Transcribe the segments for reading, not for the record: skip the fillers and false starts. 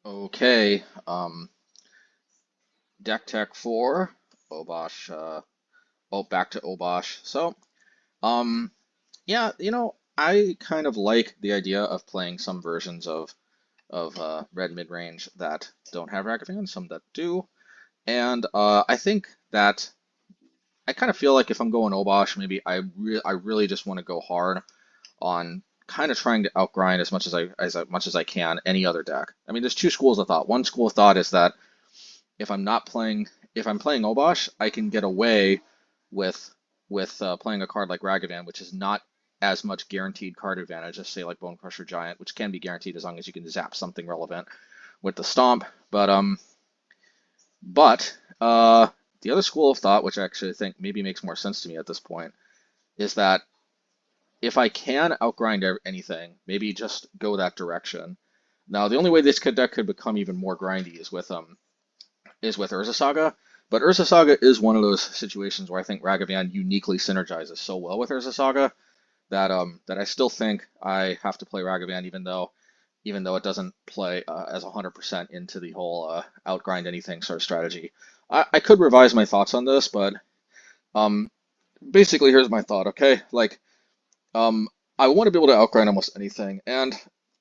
Okay, deck tech for Obosh. Back to Obosh. Um, yeah, I kind of like the idea of playing some versions of red mid range that don't have Ragavan, some that do, and I think that I kind of feel like if I'm going Obosh, maybe I really just want to go hard on kind of trying to outgrind as much as I can any other deck. I mean, there's two schools of thought. One school of thought is that if I'm not playing, if I'm playing Obosh, I can get away with playing a card like Ragavan, which is not as much guaranteed card advantage as say like Bonecrusher Giant, which can be guaranteed as long as you can zap something relevant with the stomp. But the other school of thought, which I actually think maybe makes more sense to me at this point, is that if I can outgrind anything, maybe just go that direction. Now, the only way deck could become even more grindy is with Urza Saga, but Urza Saga is one of those situations where I think Ragavan uniquely synergizes so well with Urza Saga that I still think I have to play Ragavan, even though it doesn't play as 100% into the whole outgrind anything sort of strategy. I could revise my thoughts on this, but um, basically here's my thought. Okay, like I want to be able to outgrind almost anything, and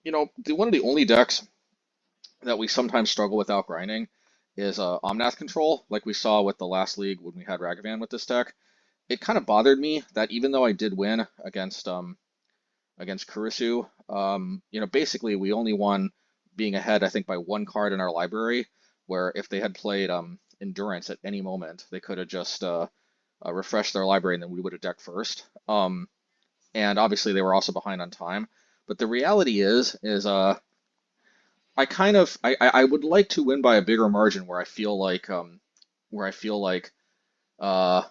one of the only decks that we sometimes struggle with outgrinding is Omnath control, like we saw with the last league when we had Ragavan with this deck. It kind of bothered me that even though I did win against Kurisu, basically we only won being ahead, I think, by one card in our library, where if they had played Endurance at any moment, they could have just refreshed their library and then we would have decked first. And obviously they were also behind on time. But the reality is I would like to win by a bigger margin where I feel like uh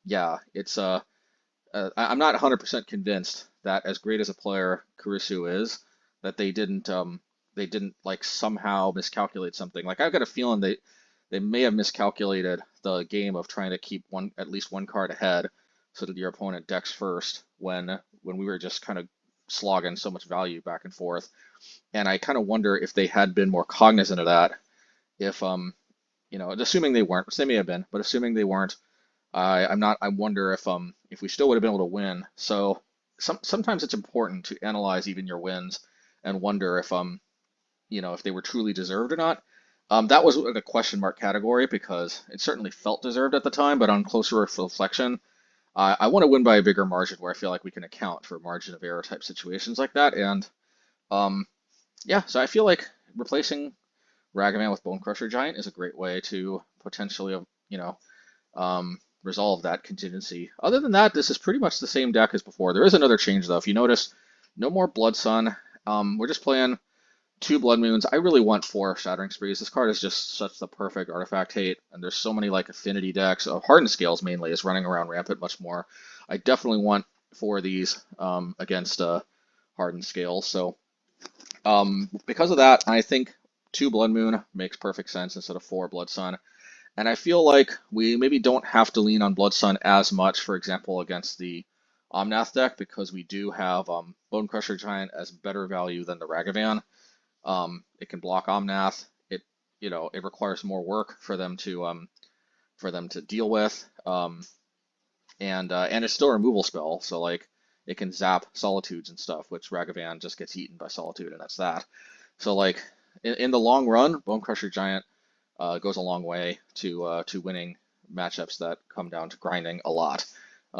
yeah, I'm not 100% convinced that as great as a player Kurisu is, that they didn't like somehow miscalculate something. Like I've got a feeling they may have miscalculated the game of trying to keep at least one card ahead so that your opponent decks first when we were just kind of slogging so much value back and forth. And I kind of wonder if they had been more cognizant of that, if assuming they weren't, which they may have been, but assuming they weren't, I'm not. I wonder if we still would have been able to win. So sometimes it's important to analyze even your wins and wonder if they were truly deserved or not. That was like a question mark category because it certainly felt deserved at the time, but on closer reflection, I want to win by a bigger margin where I feel like we can account for margin of error type situations like that. And um, yeah, so I feel like replacing Ragavan with Bonecrusher Giant is a great way to potentially, resolve that contingency. Other than that, this is pretty much the same deck as before. There is another change though. If you notice, no more Blood Sun. We're just playing two Blood Moons. I really want four Shattering Sprees. This card is just such the perfect artifact hate, and there's so many like affinity decks. Hardened Scales mainly is running around rampant much more. I definitely want four of these against Hardened Scales. So because of that, I think two Blood Moon makes perfect sense instead of four Blood Sun. And I feel like we maybe don't have to lean on Blood Sun as much, for example, against the Omnath deck, because we do have Bonecrusher Giant as better value than the Ragavan. It can block Omnath. It requires more work for them to deal with. And it's still a removal spell, so like it can zap Solitudes and stuff, which Ragavan just gets eaten by Solitude, and that's that. So like in the long run, Bonecrusher Giant goes a long way to winning matchups that come down to grinding a lot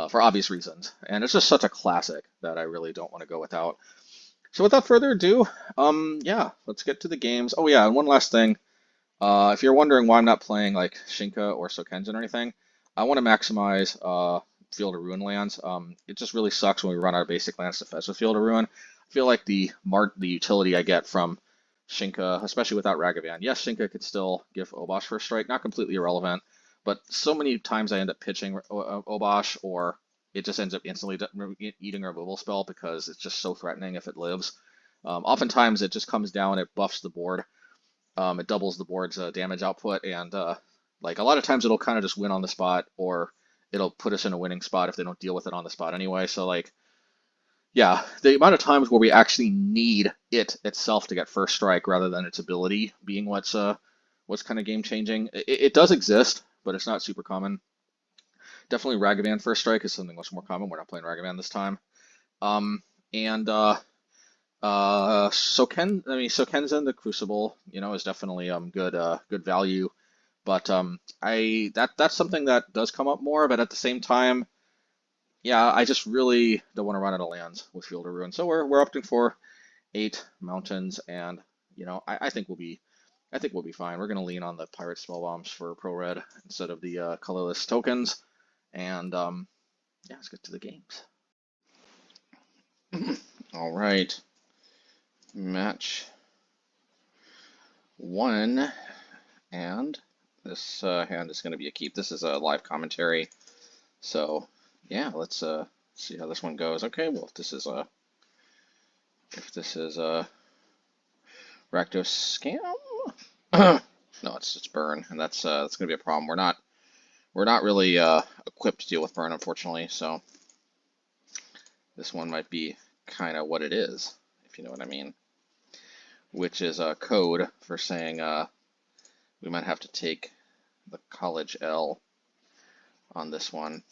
for obvious reasons. And it's just such a classic that I really don't want to go without. So without further ado, yeah, let's get to the games. Oh yeah, and one last thing. If you're wondering why I'm not playing like Shinka or Sokenjin or anything, I want to maximize Field of Ruin lands. It just really sucks when we run out of basic lands to fetch with Field of Ruin. I feel like the utility I get from Shinka, especially without Ragavan. Yes, Shinka could still give Obosh first strike, not completely irrelevant, but so many times I end up pitching Obosh, or it just ends up instantly eating a removal spell because it's just so threatening if it lives. Oftentimes it just comes down, it buffs the board, it doubles the board's damage output, and like a lot of times it'll kind of just win on the spot, or it'll put us in a winning spot if they don't deal with it on the spot anyway. So like Yeah, the amount of times where we actually need it itself to get first strike rather than its ability being what's kind of game changing. It does exist, but it's not super common. Definitely Ragavan first strike is something much more common. We're not playing Ragavan this time. Um, and so Kenzen the Crucible, is definitely good value. But that's something that does come up more. But at the same time, yeah, I just really don't want to run out of lands with Field of Ruin. So we're opting for 8 mountains, and I think we'll be fine. We're gonna lean on the Pirate Spell Bombs for Pro Red instead of the colorless tokens, and yeah, let's get to the games. All right, match 1, and this hand is going to be a keep. This is a live commentary, so yeah, let's see how this one goes. Okay, well, if this is a Rakdos Scam, no, it's burn, and that's going to be a problem. We're not really equipped to deal with burn, unfortunately, so this one might be kind of what it is, if you know what I mean, which is a code for saying we might have to take the College L on this one.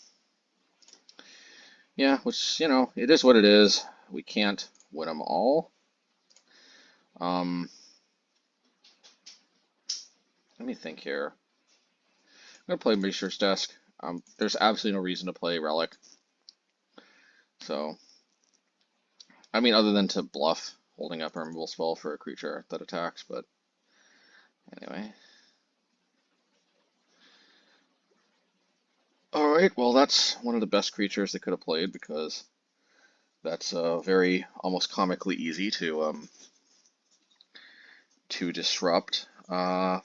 Yeah, which, it is what it is. We can't win them all. Let me think here. I'm going to play Mishra's Desk. There's absolutely no reason to play Relic. So, I mean, other than to bluff holding up a removal spell for a creature that attacks, but anyway. Alright, well, that's one of the best creatures they could have played because that's very almost comically easy to disrupt. Yeah,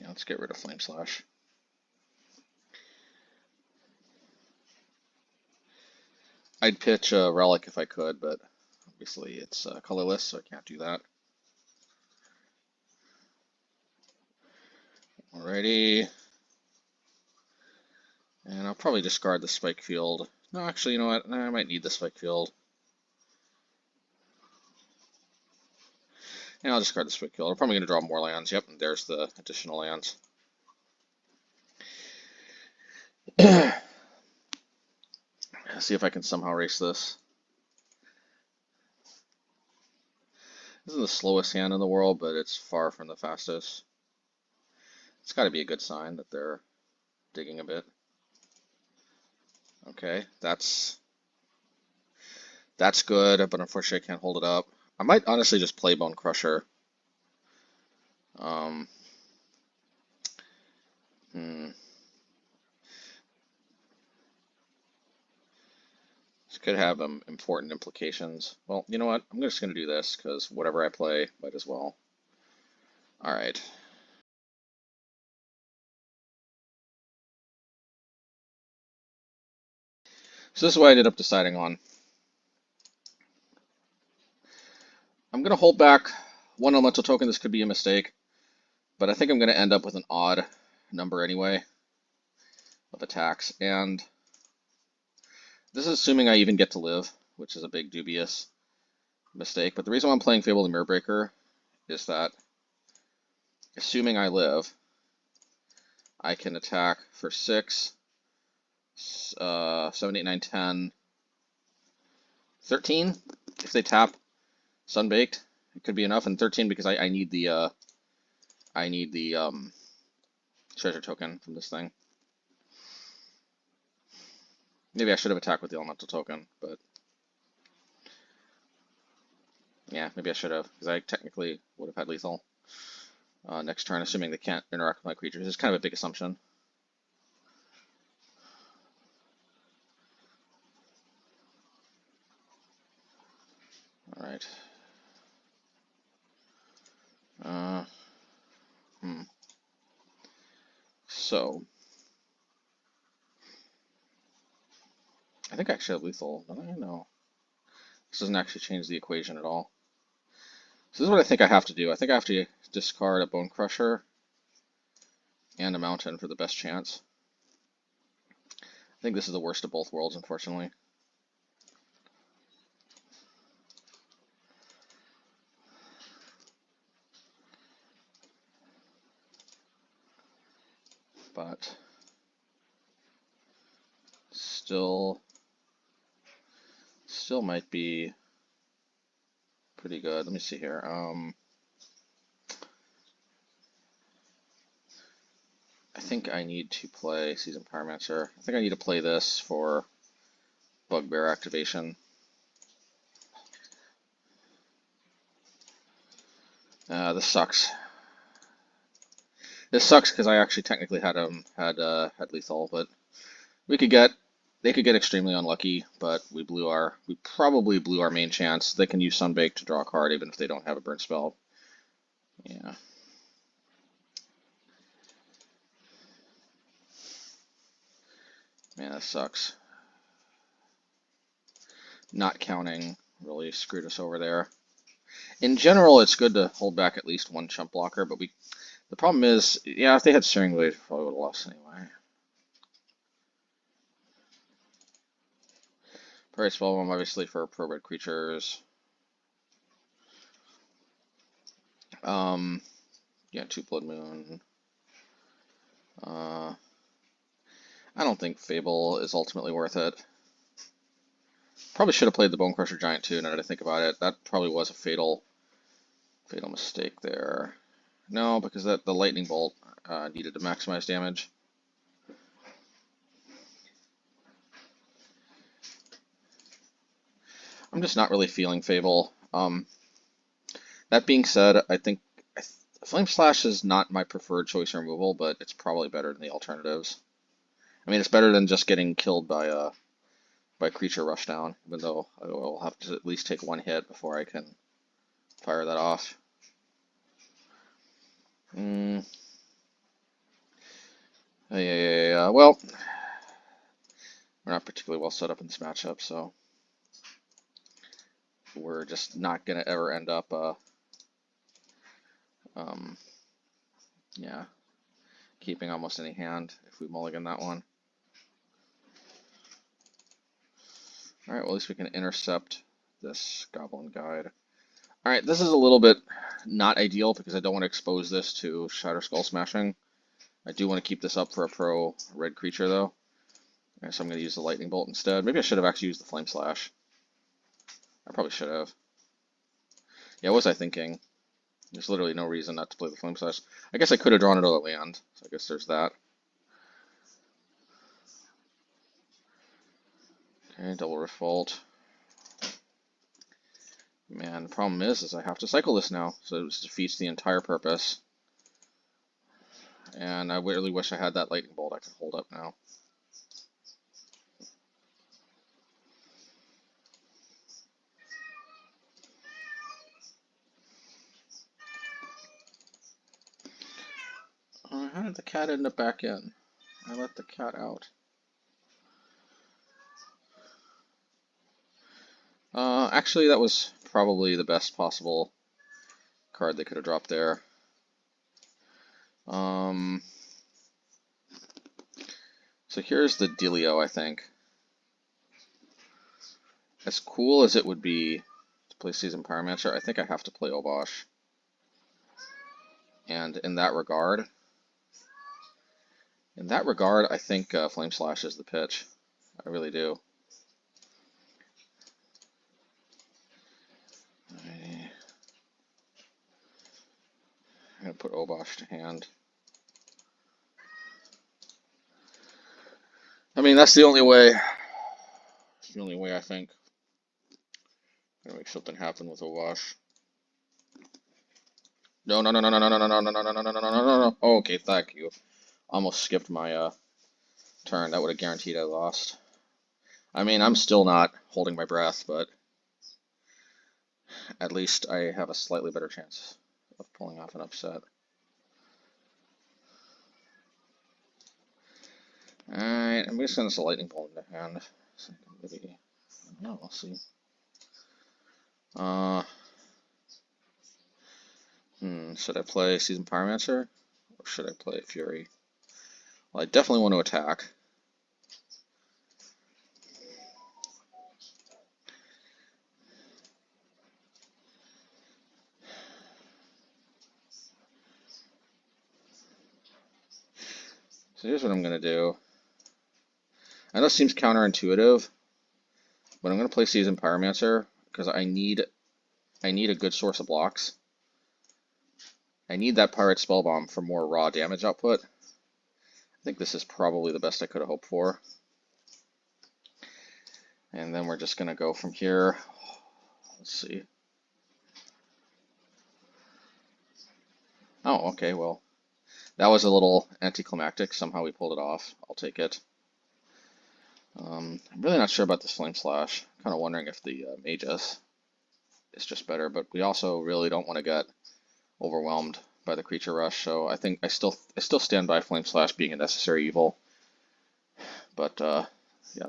let's get rid of Flame Slash. I'd pitch a Relic if I could, but obviously it's colorless, so I can't do that. Alrighty. And I'll probably discard the Spikefield. No, actually, you know what? I might need the Spikefield. And I'll discard the Spikefield. I'm probably going to draw more lands. Yep, and there's the additional lands. See if I can somehow erase this. This is the slowest hand in the world, but it's far from the fastest. It's got to be a good sign that they're digging a bit. Okay, that's good, but unfortunately I can't hold it up. I might honestly just play Bonecrusher. This could have important implications. Well, you know what? I'm just going to do this, because whatever I play, might as well. Alright. So this is what I ended up deciding on. I'm going to hold back one elemental token. This could be a mistake, but I think I'm going to end up with an odd number anyway of attacks. And this is assuming I even get to live, which is a big dubious mistake. But the reason why I'm playing Fable the Mirrorbreaker is that assuming I live, I can attack for 6, 7, 8, 9, 10, 13 if they tap Sunbaked. It could be enough, and 13 because I need the treasure token from this thing. Maybe I should have attacked with the elemental token, but yeah, maybe I should have, because I technically would have had lethal next turn, assuming they can't interact with my creatures. It's kind of a big assumption. All right. So I think I actually have lethal. Don't I? No. This doesn't actually change the equation at all. So this is what I think I have to do. I think I have to discard a Bonecrusher and a mountain for the best chance. I think this is the worst of both worlds, unfortunately. But still might be pretty good. Let me see here. I think I need to play Seasoned Pyromancer. I think I need to play this for Bugbear activation. This sucks. This sucks because I actually technically had lethal, but they could get extremely unlucky. But we probably blew our main chance. They can use Sunbake to draw a card even if they don't have a burn spell. Yeah. Man, that sucks. Not counting really screwed us over there. In general, it's good to hold back at least one chump blocker, but the problem is, yeah, if they had Searing Blade, probably would have lost anyway. Price spell bomb, obviously, for pro-bred creatures. Yeah, 2 Blood Moon. I don't think Fable is ultimately worth it. Probably should have played the Bonecrusher Giant too, now that I think about it. That probably was a fatal mistake there. No, because the Lightning Bolt needed to maximize damage. I'm just not really feeling Fable. That being said, I think Flame Slash is not my preferred choice removal, but it's probably better than the alternatives. I mean, it's better than just getting killed by creature rushdown, even though I will have to at least take one hit before I can fire that off. Yeah. Well, we're not particularly well set up in this matchup, so we're just not gonna ever end up, yeah, keeping almost any hand if we mulligan that one. Alright, well, at least we can intercept this Goblin Guide. Alright, this is a little bit not ideal because I don't want to expose this to Shatter Skull Smashing. I do want to keep this up for a pro red creature, though. Right, so I'm going to use the Lightning Bolt instead. Maybe I should have actually used the Flame Slash. I probably should have. Yeah, what was I thinking? There's literally no reason not to play the Flame Slash. I guess I could have drawn it all at land, so I guess there's that. Okay, double Revolt. Man, the problem is I have to cycle this now, so it defeats the entire purpose. And I really wish I had that Lightning Bolt I could hold up now. How did the cat end up back in? I let the cat out. Actually, that was probably the best possible card they could have dropped there. So here's the dealio, I think. As cool as it would be to play Seasoned Pyromancer, I think I have to play Obosh. And in that regard, I think Flame Slash is the pitch. I really do. I'm going to put Obosh to hand. I mean, that's the only way. It's the only way I think. I'm going to make something happen with Obosh. No. Oh, okay, thank you. Almost skipped my turn. That would have guaranteed I lost. I mean, I'm still not holding my breath, but at least I have a slightly better chance of pulling off an upset. Alright, I'm just going to send a Lightning Bolt into hand. So maybe, no, we'll see. Should I play Seasoned Pyromancer? Or should I play Fury? Well, I definitely want to attack. So here's what I'm going to do. I know it seems counterintuitive, but I'm going to play Seasoned Pyromancer because I need a good source of blocks. I need that Pirate Spellbomb for more raw damage output. I think this is probably the best I could have hoped for. And then we're just going to go from here. Let's see. Oh, okay, well, that was a little anticlimactic. Somehow we pulled it off. I'll take it. I'm really not sure about this Flame Slash. Kind of wondering if the Magus is just better, but we also really don't want to get overwhelmed by the creature rush. So I think I still stand by Flame Slash being a necessary evil. But yeah,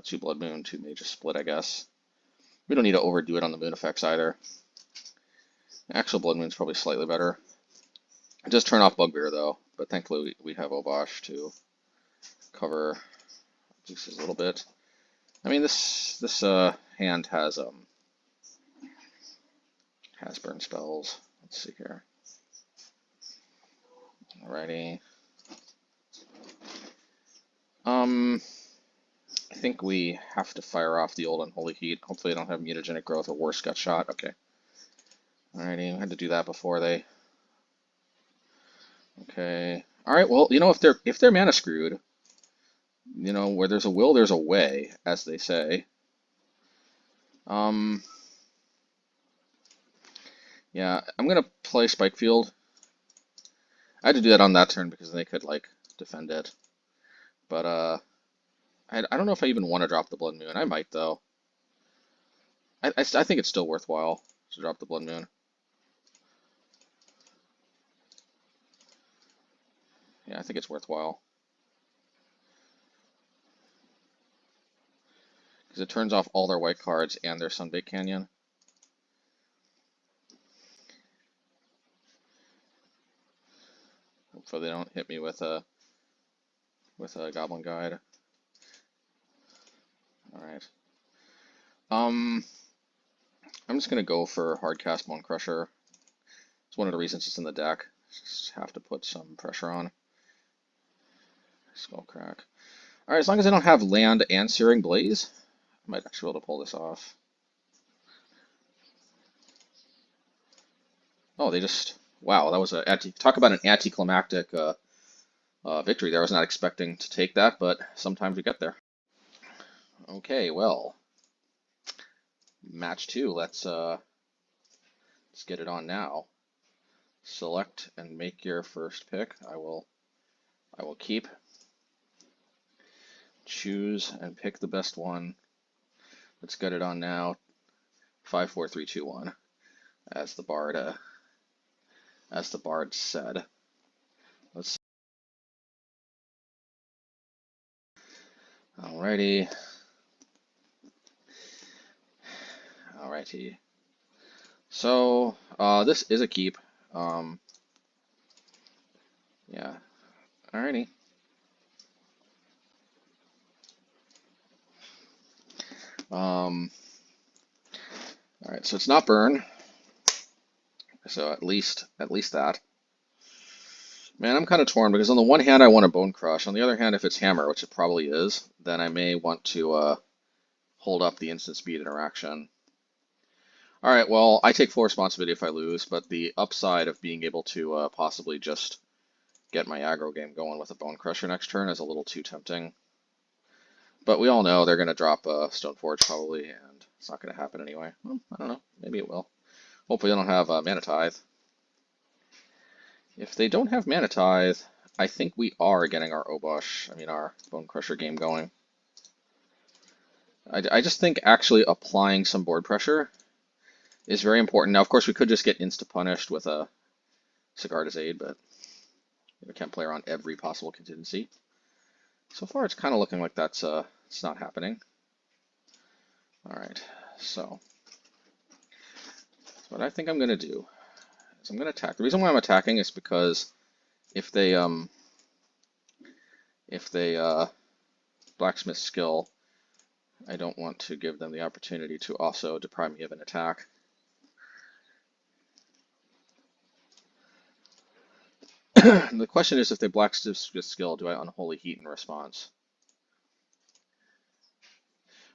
2 Blood Moon, 2 Magus split, I guess. We don't need to overdo it on the moon effects either. Actual Blood Moon's probably slightly better. Just turn off Bugbear though, but thankfully we have Obosh to cover juices a little bit. I mean, this hand has burn spells. Let's see here. Alrighty. I think we have to fire off the old Unholy Heat. Hopefully I don't have mutagenic growth or worse gut shot. Okay. Alrighty, I had to do that before they. Okay. Alright, well, you know, if they're mana screwed, you know, where there's a will, there's a way, as they say. Yeah, I'm gonna play Spikefield. I had to do that on that turn because they could like defend it. But I don't know if I even want to drop the Blood Moon. I might though. I think it's still worthwhile to drop the Blood Moon. Yeah, I think it's worthwhile. Because it turns off all their white cards and their Sunbaked Canyon. Hopefully they don't hit me with a Goblin Guide. Alright. I'm just gonna go for Hardcast Bonecrusher. It's one of the reasons it's in the deck. Just have to put some pressure on. Skullcrack. Alright, as long as I don't have land and Searing Blaze, I might actually be able to pull this off. Oh, they just... Wow, that was talk about an anticlimactic victory there. I was not expecting to take that, but sometimes we get there. Okay, well, match 2. Let's get it on now. Select and make your first pick. I will keep. Choose and pick the best one. Let's get it on now. 5, 4, 3, 2, 1. As the bard said. Let's. Alrighty. Alrighty. So this is a keep. Yeah. Alrighty. Alright, so it's not burn. So at least that. Man, I'm kind of torn because on the one hand I want a Bone Crush. On the other hand, if it's Hammer, which it probably is, then I may want to hold up the instant speed interaction. Alright, well, I take full responsibility if I lose, but the upside of being able to possibly just get my aggro game going with a Bonecrusher next turn is a little too tempting. But we all know they're going to drop Stoneforge probably, and it's not going to happen anyway. Well, I don't know. Maybe it will. Hopefully they don't have Mana Tithe. If they don't have Mana Tithe, I think we are getting our Obosh, our Bonecrusher game going. I just think actually applying some board pressure is very important. Now, of course, we could just get insta-punished with a Sigarda's Aid, but we can't play around every possible contingency. So far, it's kind of looking like that's it's not happening. All right, so what I think I'm going to do is I'm going to attack. The reason why I'm attacking is because if they blacksmith skill, I don't want to give them the opportunity to also deprive me of an attack. The question is, if they blacksmith skill, do I Unholy Heat in response?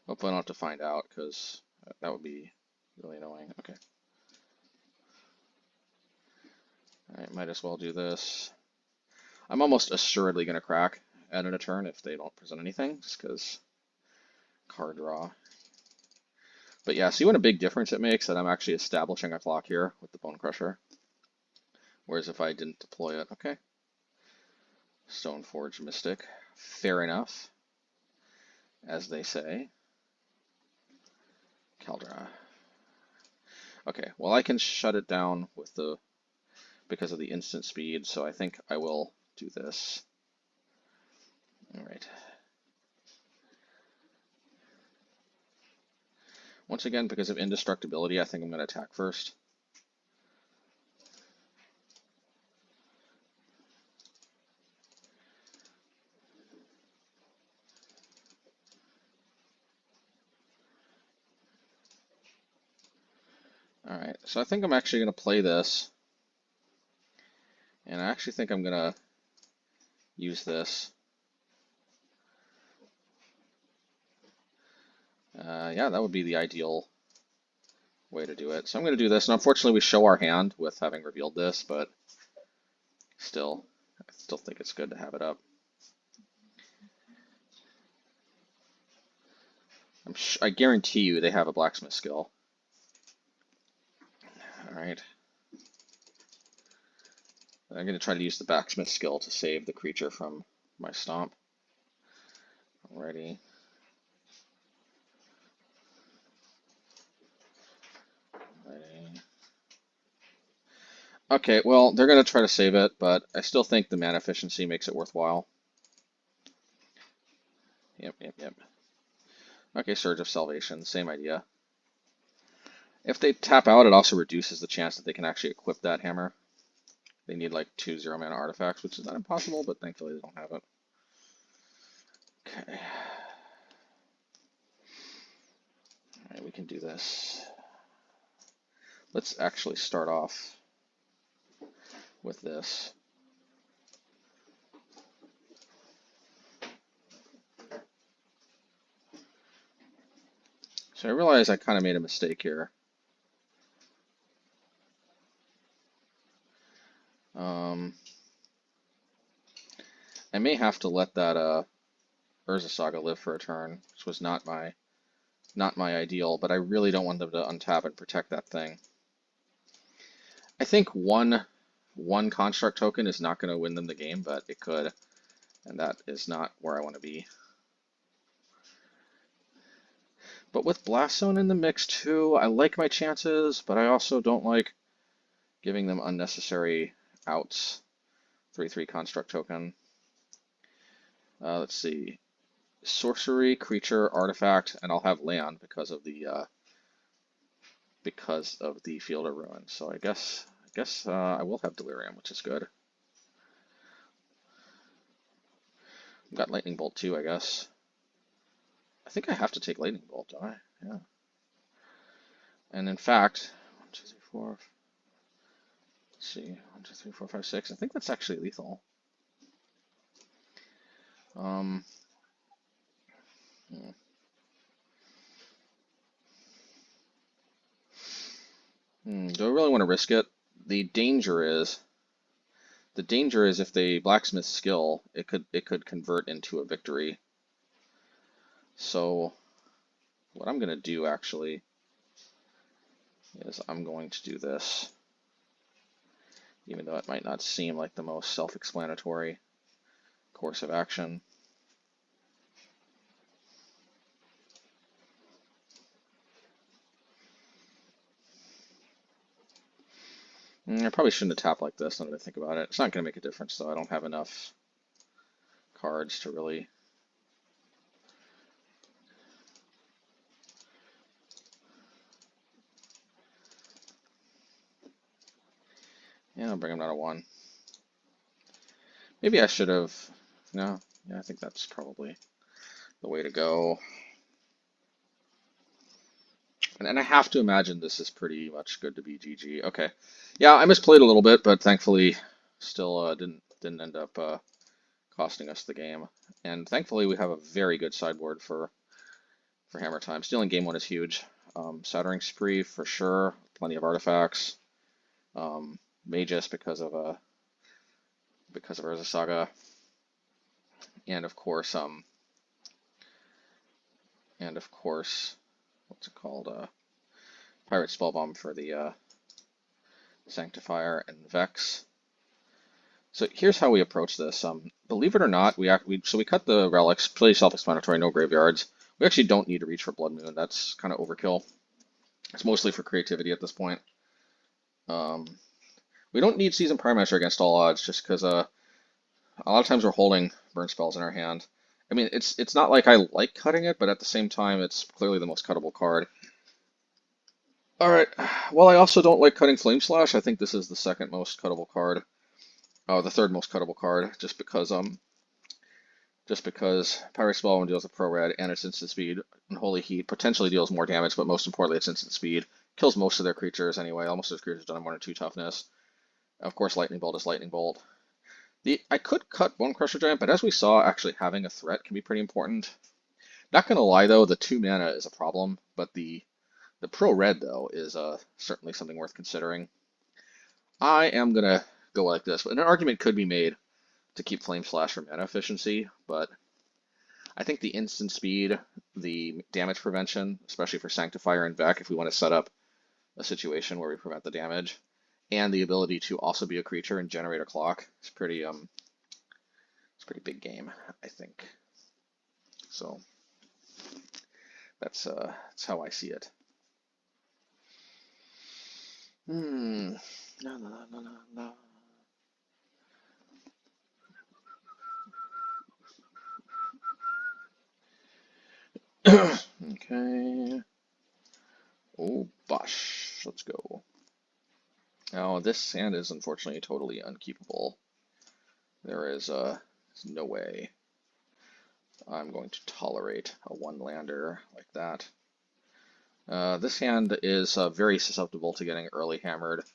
Hopefully I don't have to find out, because that would be really annoying. Okay. Alright, might as well do this. I'm almost assuredly going to crack at a turn if they don't present anything, just because card draw. But yeah, see what a big difference it makes that I'm actually establishing a clock here with the Bonecrusher. Whereas if I didn't deploy it, okay. Stoneforge Mystic, fair enough, as they say. Caldra. Okay, well I can shut it down with the because of the instant speed, so I think I will do this. All right. Once again, because of indestructibility, I think I'm going to attack first. All right, so I think I'm actually going to play this. And I actually think I'm going to use this. Yeah, that would be the ideal way to do it. So I'm going to do this, and unfortunately we show our hand with having revealed this, but still, I still think it's good to have it up. I guarantee you they have a blacksmith skill. All right. I'm going to try to use the blacksmith skill to save the creature from my stomp. Alrighty. Okay, well, they're going to try to save it, but I still think the mana efficiency makes it worthwhile. Yep. Okay, Surge of Salvation, same idea. If they tap out, it also reduces the chance that they can actually equip that hammer. They need like 2 0-mana artifacts, which is not impossible, but thankfully they don't have it. Okay. Alright, we can do this. Let's actually start off with this. So I realize I kind of made a mistake here. I may have to let that Urza Saga live for a turn, which was not my ideal, but I really don't want them to untap and protect that thing. I think one construct token is not going to win them the game, but it could, and that is not where I want to be. But with Blast Zone in the mix too, I like my chances, but I also don't like giving them unnecessary outs. 3/3 construct token. Let's see. Sorcery, creature, artifact, and I'll have land because of the Field of Ruin. So I guess I will have Delirium, which is good. I've got Lightning Bolt too, I guess. I think I have to take Lightning Bolt, don't I? Yeah. And in fact, 1, 2, 3, 4. Let's see, 1, 2, 3, 4, 5, 6. I think that's actually lethal. Do I really want to risk it? The danger is if they blacksmith skill, it could convert into a victory. So what I'm going to do actually is I'm going to do this, even though it might not seem like the most self-explanatory course of action. I probably shouldn't have tapped like this, now that I think about it. It's not going to make a difference, though. I don't have enough cards to really... Yeah, I'll bring him down to 1. Maybe I should have... No, yeah, I think that's probably the way to go. And I have to imagine this is pretty much good to be GG. Okay. Yeah, I misplayed a little bit, but thankfully still didn't end up costing us the game. And thankfully, we have a very good sideboard for Hammer Time. Stealing game 1 is huge. Soldering Spree for sure. Plenty of artifacts. Magus because of Urza Saga. And of course, what's it called? Pirate Spellbomb for the Sanctifier and Vex. So here's how we approach this. Believe it or not, we cut the relics, pretty self-explanatory, no graveyards. We actually don't need to reach for Blood Moon. That's kind of overkill. It's mostly for creativity at this point. We don't need Seasoned Pyromancer against all odds, just because a lot of times we're holding burn spells in our hand. I mean, it's not like I like cutting it, but at the same time, it's clearly the most cuttable card. All right. Well, I also don't like cutting Flame Slash. I think this is the second most cuttable card. Oh, the third most cuttable card, just because Pirate Spellbomb deals with Pro Red and its instant speed. Unholy Heat potentially deals more damage, but most importantly, it's instant speed. Kills most of their creatures anyway. Almost those creatures done on 1 or 2 toughness. Of course, Lightning Bolt is Lightning Bolt. I could cut Bonecrusher Giant, but as we saw, actually having a threat can be pretty important. Not gonna lie though, the 2 mana is a problem, but the Pro Red though is certainly something worth considering. I am gonna go like this, but an argument could be made to keep Flame Slash for mana efficiency, but I think the instant speed, the damage prevention, especially for Sanctifier and Vec, if we want to set up a situation where we prevent the damage, and the ability to also be a creature and generate a clock, it's pretty big game, I think. So that's how I see it. La, la, la, la, la. Okay. Obosh. Let's go. Now, this hand is unfortunately totally unkeepable. There is no way I'm going to tolerate a 1-lander like that. This hand is very susceptible to getting early hammered,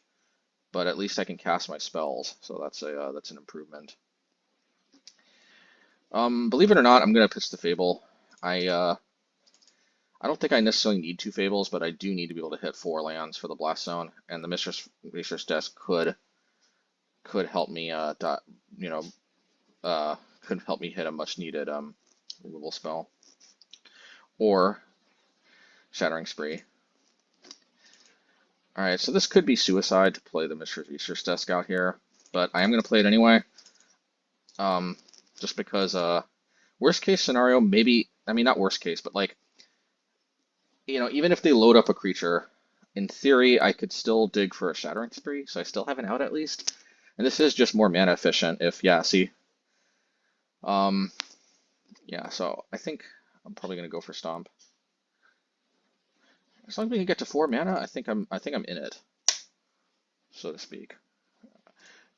but at least I can cast my spells, so that's an improvement. Believe it or not, I'm gonna pitch the Fable. I don't think I necessarily need 2 Fables, but I do need to be able to hit 4 lands for the Blast Zone, and the Mishra's Desk could help me, could help me hit a much needed removal spell, or Shattering Spree. All right, so this could be suicide to play the Mishra's Desk out here, but I am going to play it anyway, just because worst case scenario, maybe, I mean not worst case, but like, even if they load up a creature, in theory, I could still dig for a Shattering Spree, so I still have an out at least. And this is just more mana efficient if, yeah, see. Yeah, so I think I'm probably going to go for Stomp. As long as we can get to 4 mana, I think I'm in it, so to speak.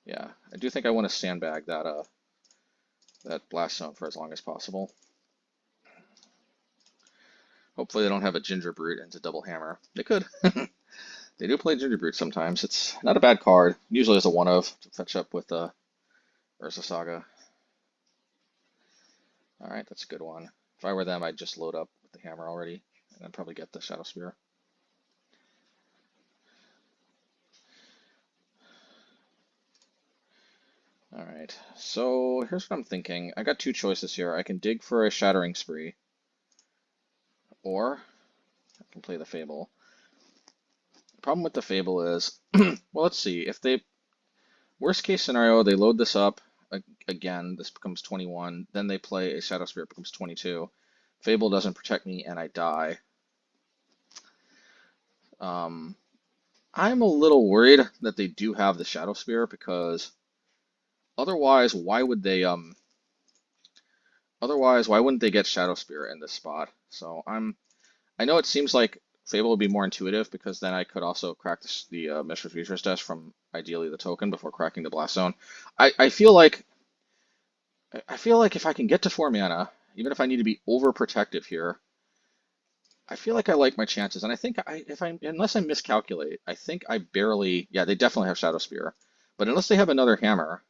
Yeah, I do think I want to sandbag that Blast Zone for as long as possible. Hopefully they don't have a Ginger Brute into Double Hammer. They could. They do play Ginger Brute sometimes. It's not a bad card. Usually as a 1-of to fetch up with Urza Saga. Alright, that's a good one. If I were them, I'd just load up with the hammer already, and then probably get the Shadow Spear. Alright, so here's what I'm thinking. I got 2 choices here. I can dig for a Shattering Spree, or I can play the Fable. The problem with the Fable is, well, let's see. If they, worst case scenario, they load this up again, this becomes 21, then they play a Shadow Spear, it becomes 22. Fable doesn't protect me and I die. I'm a little worried that they do have the Shadow Spear, because otherwise, why wouldn't they get Shadow Spear in this spot? So I know it seems like Fable would be more intuitive, because then I could also crack the Mishra's Desk from ideally the token before cracking the Blast Zone. I feel like if I can get to 4 mana, even if I need to be overprotective here, I feel like I like my chances. And I think unless I miscalculate, I think I barely, yeah, they definitely have Shadow Spear, But unless they have another hammer,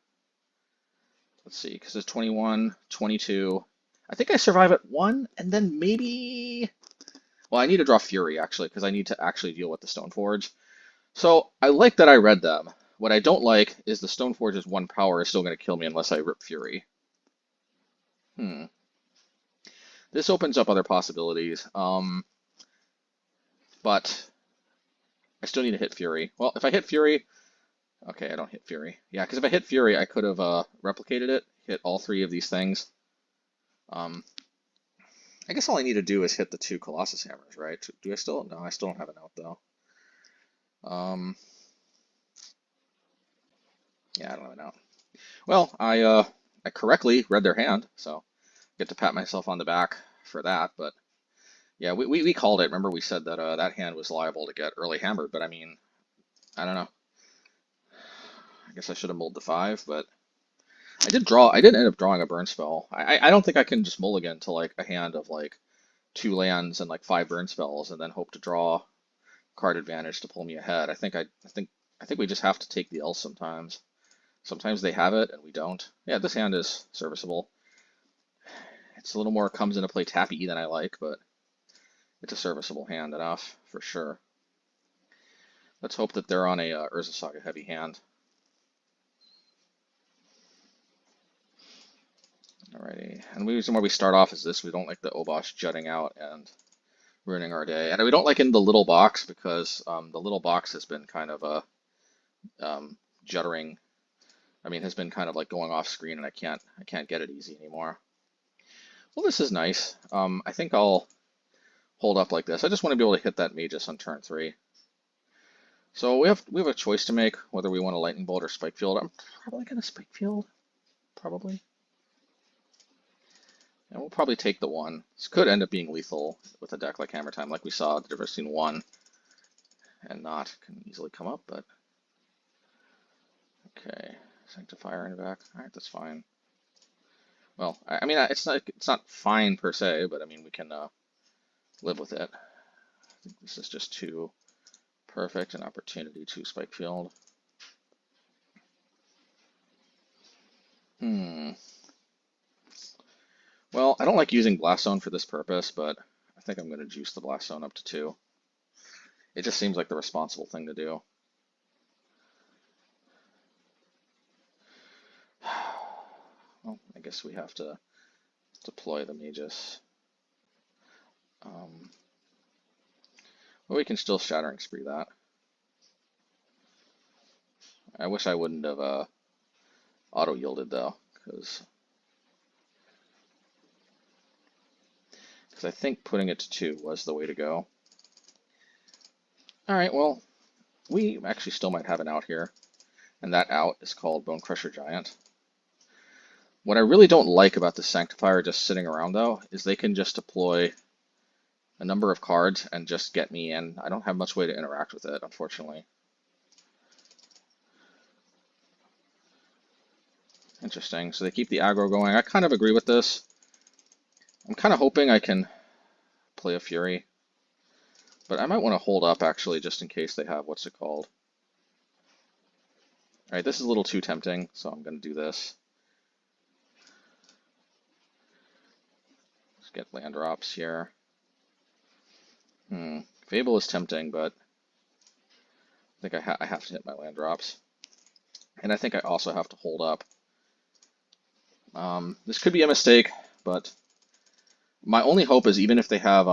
let's see, because it's 21, 22. I think I survive at 1, and then maybe... Well, I need to draw Fury, actually, because I need to actually deal with the Stoneforge. So I like that I read them. What I don't like is the Stoneforge's 1 power is still going to kill me unless I rip Fury. This opens up other possibilities. But I still need to hit Fury. Well, if I hit Fury... Okay, I don't hit Fury. Yeah, because if I hit Fury, I could have replicated it, hit all 3 of these things. I guess all I need to do is hit the 2 Colossus Hammers, right? Do I still? No, I still don't have an out, though. Yeah, I don't have an out. Well, I correctly read their hand, so I get to pat myself on the back for that. But yeah, we called it. Remember, we said that that hand was liable to get early hammered, but I mean, I don't know. I guess I should have mulled the 5, but I did end up drawing a burn spell. I don't think I can just mulligan to like a hand of like 2 lands and like 5 burn spells and then hope to draw card advantage to pull me ahead. I think we just have to take the L sometimes. Sometimes they have it and we don't. Yeah, this hand is serviceable. It's a little more comes into play tappy than I like, but it's a serviceable hand enough for sure. Let's hope that they're on a Urza Saga heavy hand. Alrighty, and the reason why we start off is this: we don't like the Obosh jutting out and ruining our day, and we don't like in the little box because the little box has been kind of a juttering. I mean, has been kind of like going off screen, and I can't get it easy anymore. Well, this is nice. I think I'll hold up like this. I just want to be able to hit that Magus on turn 3. So we have a choice to make whether we want a Lightning Bolt or Spikefield. I'm probably gonna Spikefield, probably. And we'll probably take the 1. This could end up being lethal with a deck like Hammer Time, like we saw. The difference between 1 and not can easily come up, but okay. Sanctifier in the back. All right, that's fine. Well, I mean, it's not fine per se, but I mean, we can live with it. I think this is just too perfect an opportunity to Spikefield. Well, I don't like using Blast Zone for this purpose, but I think I'm going to juice the Blast Zone up to 2. It just seems like the responsible thing to do. Well, I guess we have to deploy the Magus. Well, we can still Shattering Spree that. I wish I wouldn't have auto-yielded, though, because I think putting it to 2 was the way to go. Alright, well, we actually still might have an out here, and that out is called Bonecrusher Giant. What I really don't like about the Sanctifier just sitting around, though, is they can just deploy a number of cards and just get me in. I don't have much way to interact with it, unfortunately. Interesting. So they keep the aggro going. I kind of agree with this. I'm kind of hoping I can play a Fury, but I might want to hold up actually just in case they have what's it called. All right, this is a little too tempting, so I'm going to do this. Let's get land drops here. Fable is tempting, but I think I have to hit my land drops, and I think I also have to hold up. This could be a mistake, but my only hope is even if they have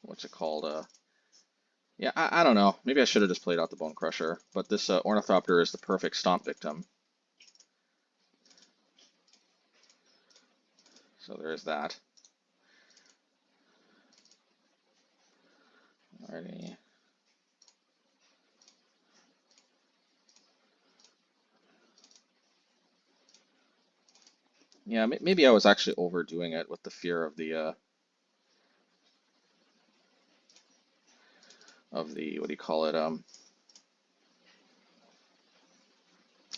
what's it called? Yeah, I don't know. Maybe I should have just played out the Bonecrusher, but this Ornithopter is the perfect stomp victim. So there is that. Alrighty. Yeah, maybe I was actually overdoing it with the fear of the what do you call it? All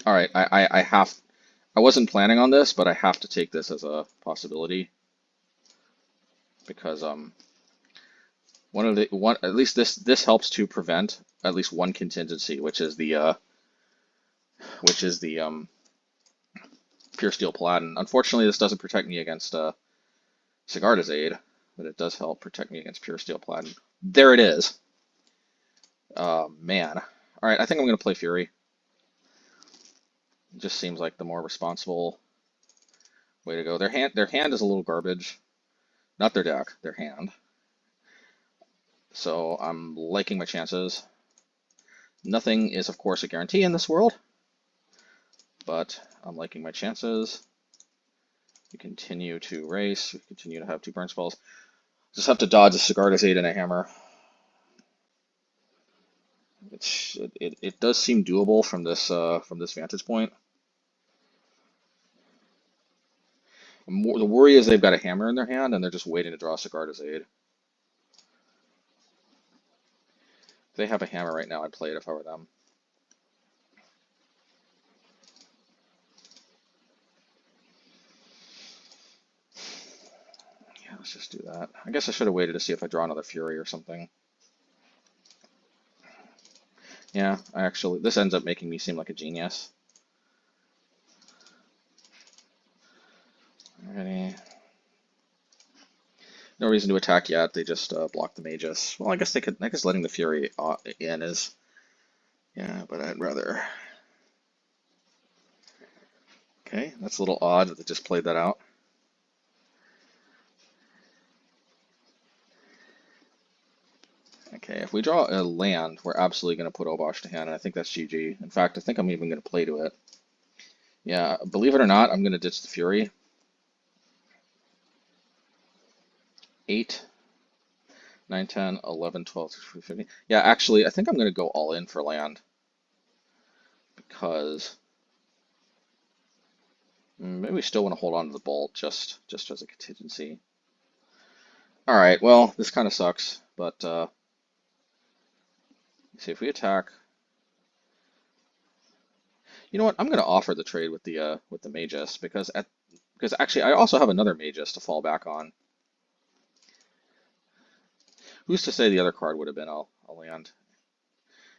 right, I wasn't planning on this, but I have to take this as a possibility because at least this helps to prevent at least one contingency, which is the pure steel paladin. Unfortunately, this doesn't protect me against Sigarda's aid, but it does help protect me against pure steel paladin. There it is. Man. All right, I think I'm gonna play Fury. It just seems like the more responsible way to go. Their hand is a little garbage. Not their deck, their hand. So I'm liking my chances. Nothing is, of course, a guarantee in this world, but I'm liking my chances. We continue to race. We continue to have 2 burn spells. Just have to dodge a Sigarda's aid and a hammer. It does seem doable from this vantage point. The worry is they've got a hammer in their hand and they're just waiting to draw Sigarda's aid. If they have a hammer right now, I'd play it if I were them. Yeah, let's just do that. I guess I should have waited to see if I draw another Fury or something. Yeah, this ends up making me seem like a genius. Alrighty. No reason to attack yet. They just block the Magus. Well, I guess they could. I guess letting the Fury in is. Yeah, but I'd rather. Okay, that's a little odd that they just played that out. Okay, if we draw a land, we're absolutely going to put Obosh to hand, and I think that's GG. In fact, I think I'm even going to play to it. Yeah, believe it or not, I'm going to ditch the Fury. 8, 9, 10, 11, 12, 13, 15. Yeah, actually, I think I'm going to go all in for land. Because maybe we still want to hold on to the bolt just as a contingency. Alright, well, this kind of sucks, but let's see if we attack. You know what? I'm going to offer the trade with the Magus because actually I also have another Magus to fall back on. Who's to say the other card would have been a land?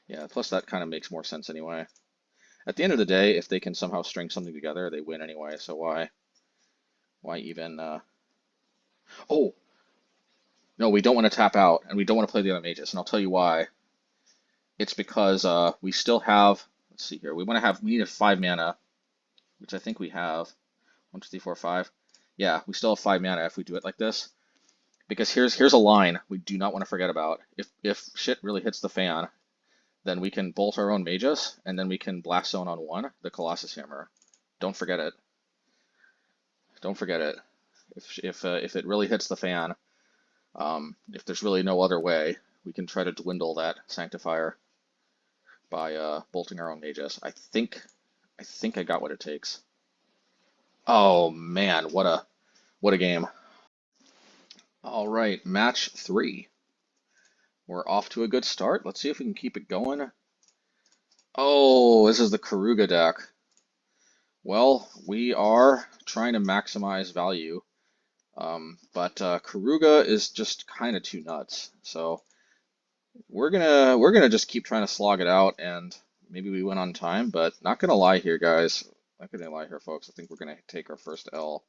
Yeah, plus that kind of makes more sense anyway. At the end of the day, if they can somehow string something together, they win anyway, so why even Oh! No, we don't want to tap out, and we don't want to play the other Magus, and I'll tell you why. It's because we still have, let's see here, we need a 5 mana, which I think we have. 1, 2, 3, 4, 5. Yeah, we still have 5 mana if we do it like this. Because here's a line we do not want to forget about. If shit really hits the fan, then we can bolt our own Magus, and then we can blast zone on 1, the Colossus Hammer. Don't forget it. Don't forget it. If it really hits the fan, if there's really no other way, we can try to dwindle that Sanctifier by bolting our own Magus. I think I got what it takes. Oh man, what a game. All right, match 3. We're off to a good start. Let's see if we can keep it going. Oh, this is the Keruga deck. Well, we are trying to maximize value, but Keruga is just kind of too nuts. So we're gonna just keep trying to slog it out, and maybe we win on time. But not gonna lie here, guys. Not gonna lie here, folks. I think we're gonna take our first L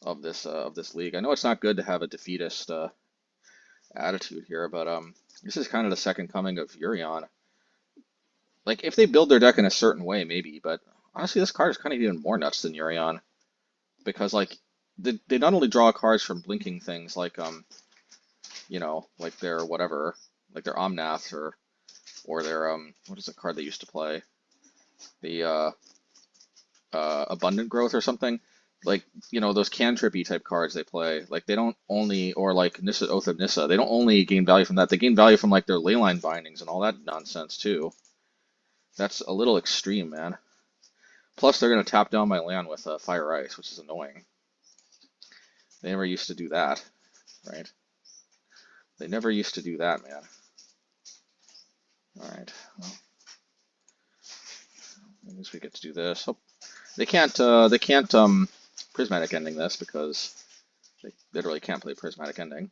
of this league. I know it's not good to have a defeatist attitude here, but this is kind of the second coming of Urion. Like if they build their deck in a certain way, maybe, but honestly, this card is kind of even more nuts than Urion because like they not only draw cards from blinking things like you know, like their whatever, like their Omnath or their what is the card they used to play, the Abundant Growth or something. Like, you know, those cantrippy type cards they play, like they don't only, or like Nissa, Oath of Nissa, they don't only gain value from that, they gain value from like their leyline bindings and all that nonsense too. That's a little extreme, man. Plus they're going to tap down my land with Fire Ice, which is annoying. They never used to do that, right? They never used to do that, man. Alright, well, I guess we get to do this. Oh, they can't Prismatic Ending this because they literally can't play Prismatic Ending.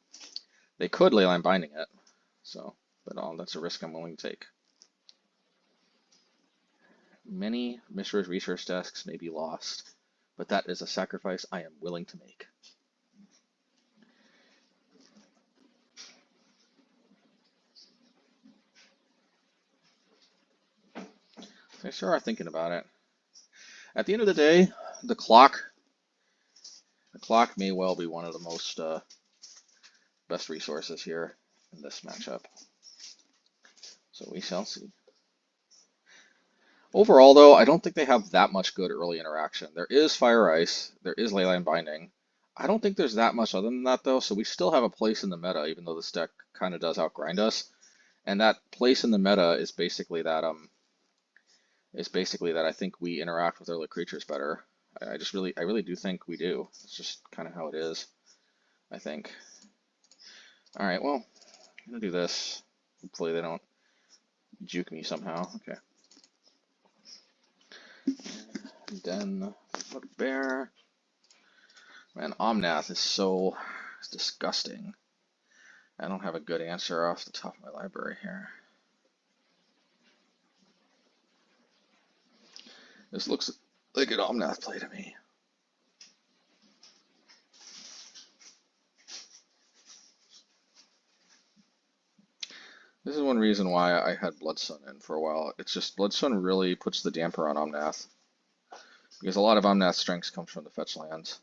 They could Leyline Binding it, so, but that's a risk I'm willing to take. Many Mishra's research desks may be lost, but that is a sacrifice I am willing to make. They sure are thinking about it. At the end of the day, the clock may well be one of the most best resources here in this matchup. So we shall see. Overall, though, I don't think they have that much good early interaction. There is Fire Ice, there is Leyline Binding. I don't think there's that much other than that, though, so we still have a place in the meta, even though this deck kind of does outgrind us. And that place in the meta is basically that I think we interact with early creatures better. I really do think we do. It's just kind of how it is, I think. All right, well, I'm gonna do this. Hopefully they don't juke me somehow. Okay. And then Bugbear. Man, Omnath is so disgusting. I don't have a good answer off the top of my library here. This looks like an Omnath play to me. This is one reason why I had Bloodsun in for a while. It's just Bloodsun really puts the damper on Omnath, because a lot of Omnath's strengths comes from the fetch lands.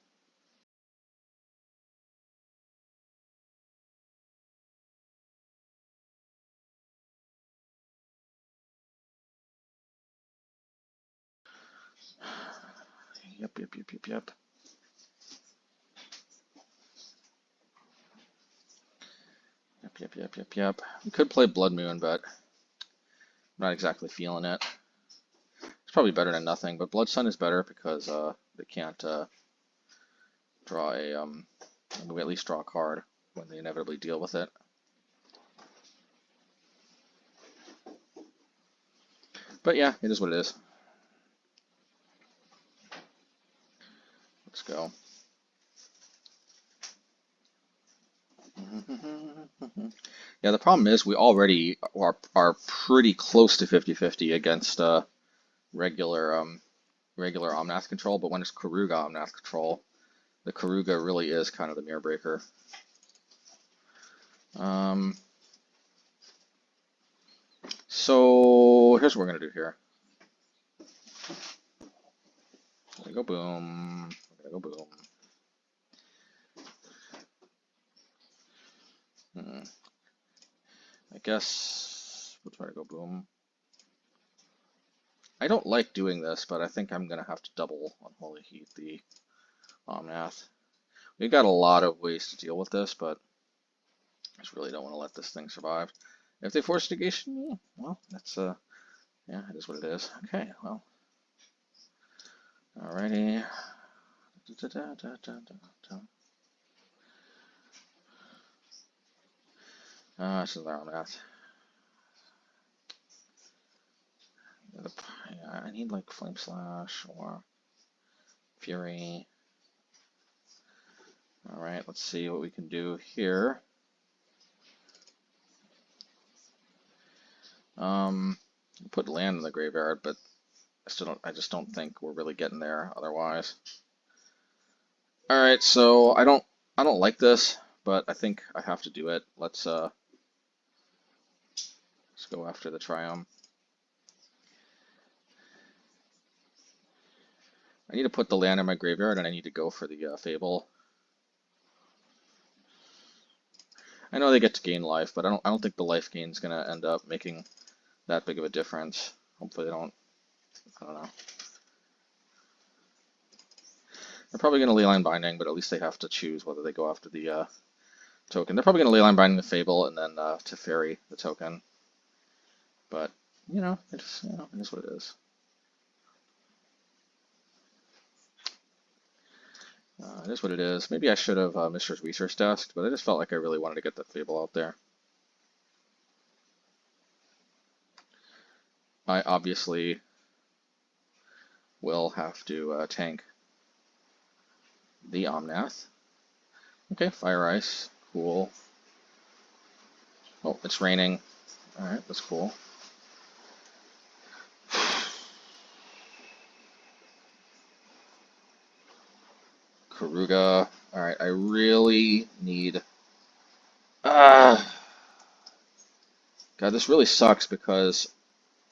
Yep. Yep. We could play Blood Moon, but I'm not exactly feeling it. It's probably better than nothing, but Blood Sun is better because they can't draw a we at least draw a card when they inevitably deal with it. But yeah, it is what it is. Let's go. Yeah, the problem is we already are pretty close to 50-50 against regular Omnath control, but when it's Keruga Omnath control, the Keruga really is kind of the mirror breaker. So here's what we're gonna do here. We're gonna go boom. We're gonna go boom. I guess we'll try to go boom. I don't like doing this, but I think I'm gonna have to double Unholy Heat the Omnath. We've got a lot of ways to deal with this, but I just really don't want to let this thing survive. If they force negation, well, that's yeah, it is what it is. Okay, well, alrighty. This is our Omnath. Yeah, I need like Flame Slash or Fury. Alright, let's see what we can do here. Put land in the graveyard, but I just don't think we're really getting there otherwise. Alright, so I don't like this, but I think I have to do it. Let's go after the Triumph. I need to put the land in my graveyard, and I need to go for the Fable. I know they get to gain life, but I don't think the life gain is gonna end up making that big of a difference. Hopefully they don't. I don't know. They're probably gonna Leyline Binding, but at least they have to choose whether they go after the token. They're probably gonna Leyline Binding the Fable and then Teferi the token. But it is what it is. It is what it is. Maybe I should have Mishra's research desk, but I just felt like I really wanted to get that Fable out there. I obviously will have to tank the Omnath. Okay, Fire Ice, cool. Oh, it's raining. Alright, that's cool. Keruga. Alright, I really need... Ah! God, this really sucks because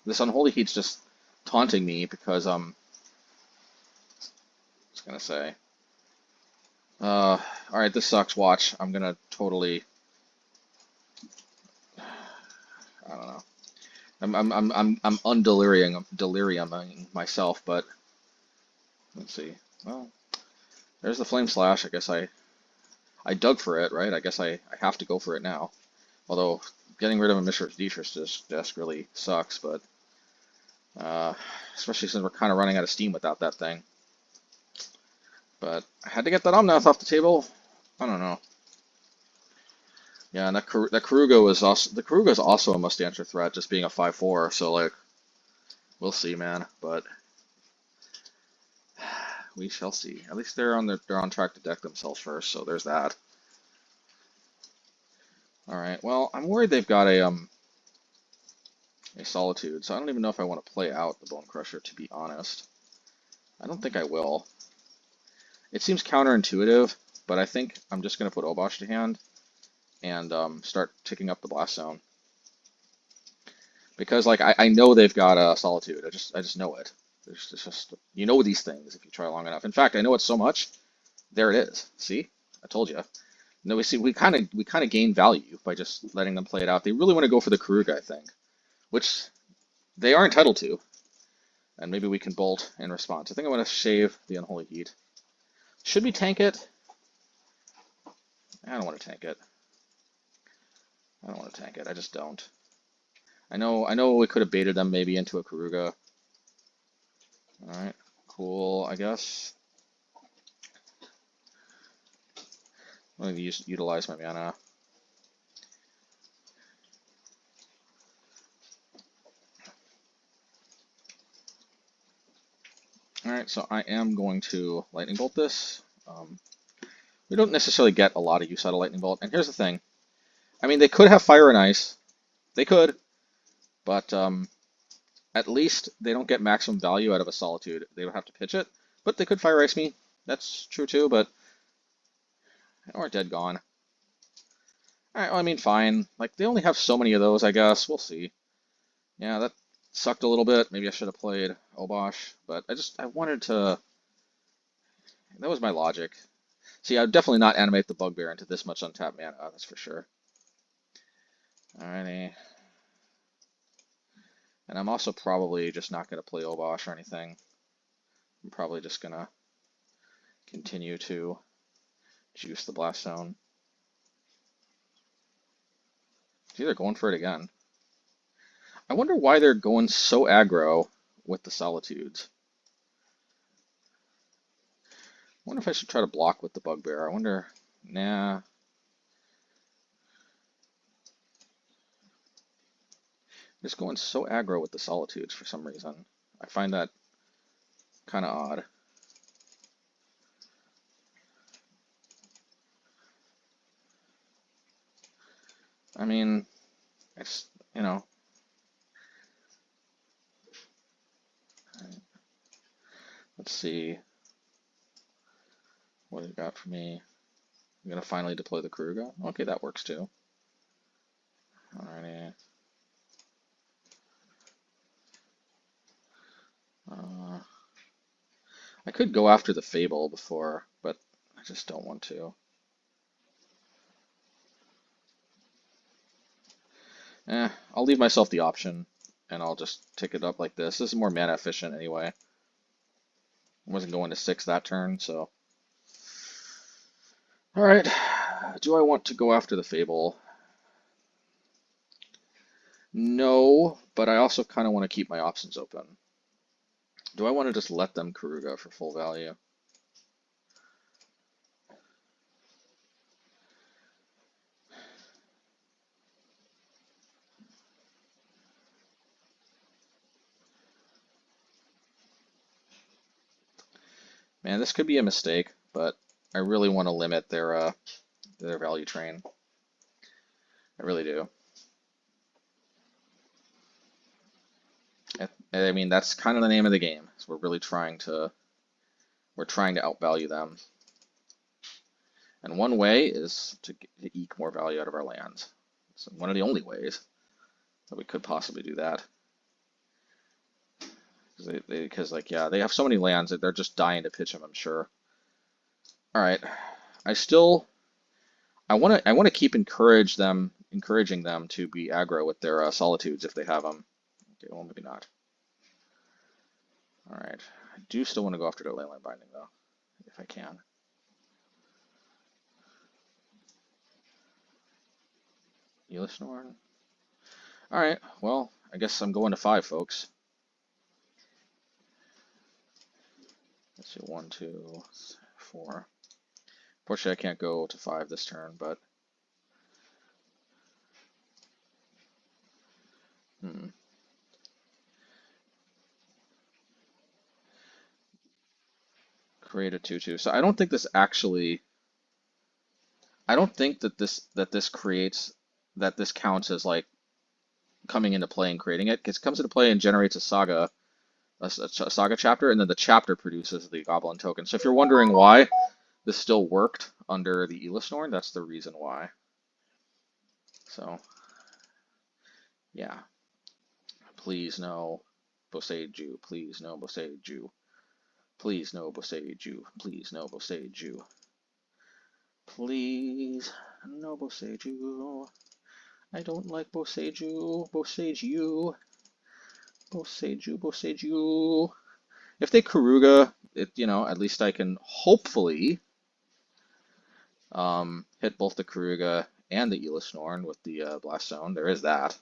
this Unholy Heat's just taunting me because, I was gonna say... alright, this sucks, watch. I'm gonna totally... I don't know. I'm deliriuming myself, but let's see. Well, there's the Flame Slash. I guess I dug for it, right? I guess I have to go for it now. Although getting rid of a Mishra's just really sucks, but especially since we're kind of running out of steam without that thing. But I had to get that Omnath off the table. I don't know. Yeah, and that Keruga was also is also a must-answer threat, just being a 5/4. So like, we'll see, man. But we shall see. At least they're on track to deck themselves first, so there's that. All right. Well, I'm worried they've got a Solitude, so I don't even know if I want to play out the Bonecrusher, to be honest. I don't think I will. It seems counterintuitive, but I think I'm just going to put Obosh to hand and start ticking up the Blast Zone. Because like I know they've got a Solitude. I just know it. There's just you know these things if you try long enough. In fact, I know it so much. There it is. See, I told you. No, we kind of gain value by just letting them play it out. They really want to go for the Keruga, I think, which they are entitled to, and maybe we can bolt in response. I think I'm going to save the Unholy Heat. Should we tank it? I don't want to tank it. I don't want to tank it. I just don't. I know we could have baited them maybe into a Keruga. All right, cool. I guess I'm going to utilize my mana. Alright, so I am going to Lightning Bolt this. We don't necessarily get a lot of use out of Lightning Bolt. And here's the thing. I mean, they could have Fire and Ice. They could. But at least they don't get maximum value out of a Solitude. They would have to pitch it. But they could Fire Ice me. That's true too, but... Or Dead Gone. Alright, well, I mean, fine. Like, they only have so many of those, I guess. We'll see. Yeah, that sucked a little bit. Maybe I should have played Obosh. But I wanted to... That was my logic. See, I would definitely not animate the Bugbear into this much untapped mana, that's for sure. Alrighty. And I'm also probably just not going to play Obosh or anything. I'm probably just going to continue to juice the Blast Zone. See, they're going for it again. I wonder why they're going so aggro with the Solitudes. I wonder if I should try to block with the Bugbear. I wonder... Nah. Just going so aggro with the Solitudes for some reason. I find that kind of odd. I mean, it's, you know. Let's see what it got for me. I'm going to finally deploy the Keruga. Okay, that works too. Alrighty. I could go after the Fable before, but I just don't want to. I'll leave myself the option, and I'll just tick it up like this. This is more mana efficient anyway. I wasn't going to 6 that turn, so. Alright, do I want to go after the Fable? No, but I also kind of want to keep my options open. Do I want to just let them Keruga for full value? Man, this could be a mistake, but I really want to limit their value train. I really do. I mean, that's kind of the name of the game. So we're really trying to outvalue them. And one way is to eke more value out of our lands. It's one of the only ways that we could possibly do that. Because like, yeah, they have so many lands that they're just dying to pitch them, I'm sure. All right, I want to keep encouraging them to be aggro with their solitudes if they have them. Okay, well, maybe not. All right, I do still want to go after their leyline binding though, if I can. Elisnorn. All right, well, I guess I'm going to 5, folks. Let's see, 1, 2, 4. Unfortunately, I can't go to 5 this turn, but create a 2/2. So I don't think this actually. I don't think that this counts as like coming into play and creating it. It comes into play and generates a saga chapter, and then the chapter produces the goblin token. So if you're wondering why this still worked under the Elisnorn, that's the reason why. So yeah, please no Boseiju, please no Boseiju, please no Boseiju, please no Boseiju, please no Boseiju. I don't like Boseiju, Boseiju, Boseiju, Boseiju. If they Keruga, at least I can hopefully hit both the Keruga and the Elisnorn with the Blast Zone. There is that.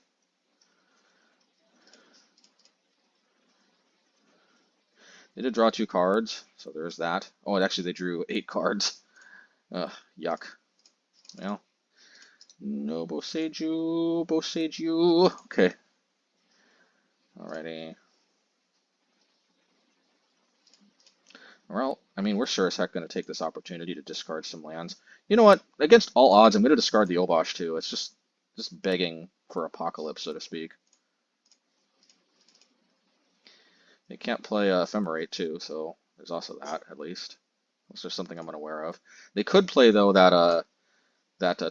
They did draw 2 cards, so there's that. Oh, and actually they drew 8 cards. Ugh, yuck. Well, no Boseiju, Boseiju. Okay. Alrighty. Well, I mean, we're sure as heck going to take this opportunity to discard some lands. You know what? Against all odds, I'm going to discard the Obosh too. It's just begging for apocalypse, so to speak. They can't play Ephemerate too, so there's also that, at least. Unless there's something I'm unaware of. They could play, though, that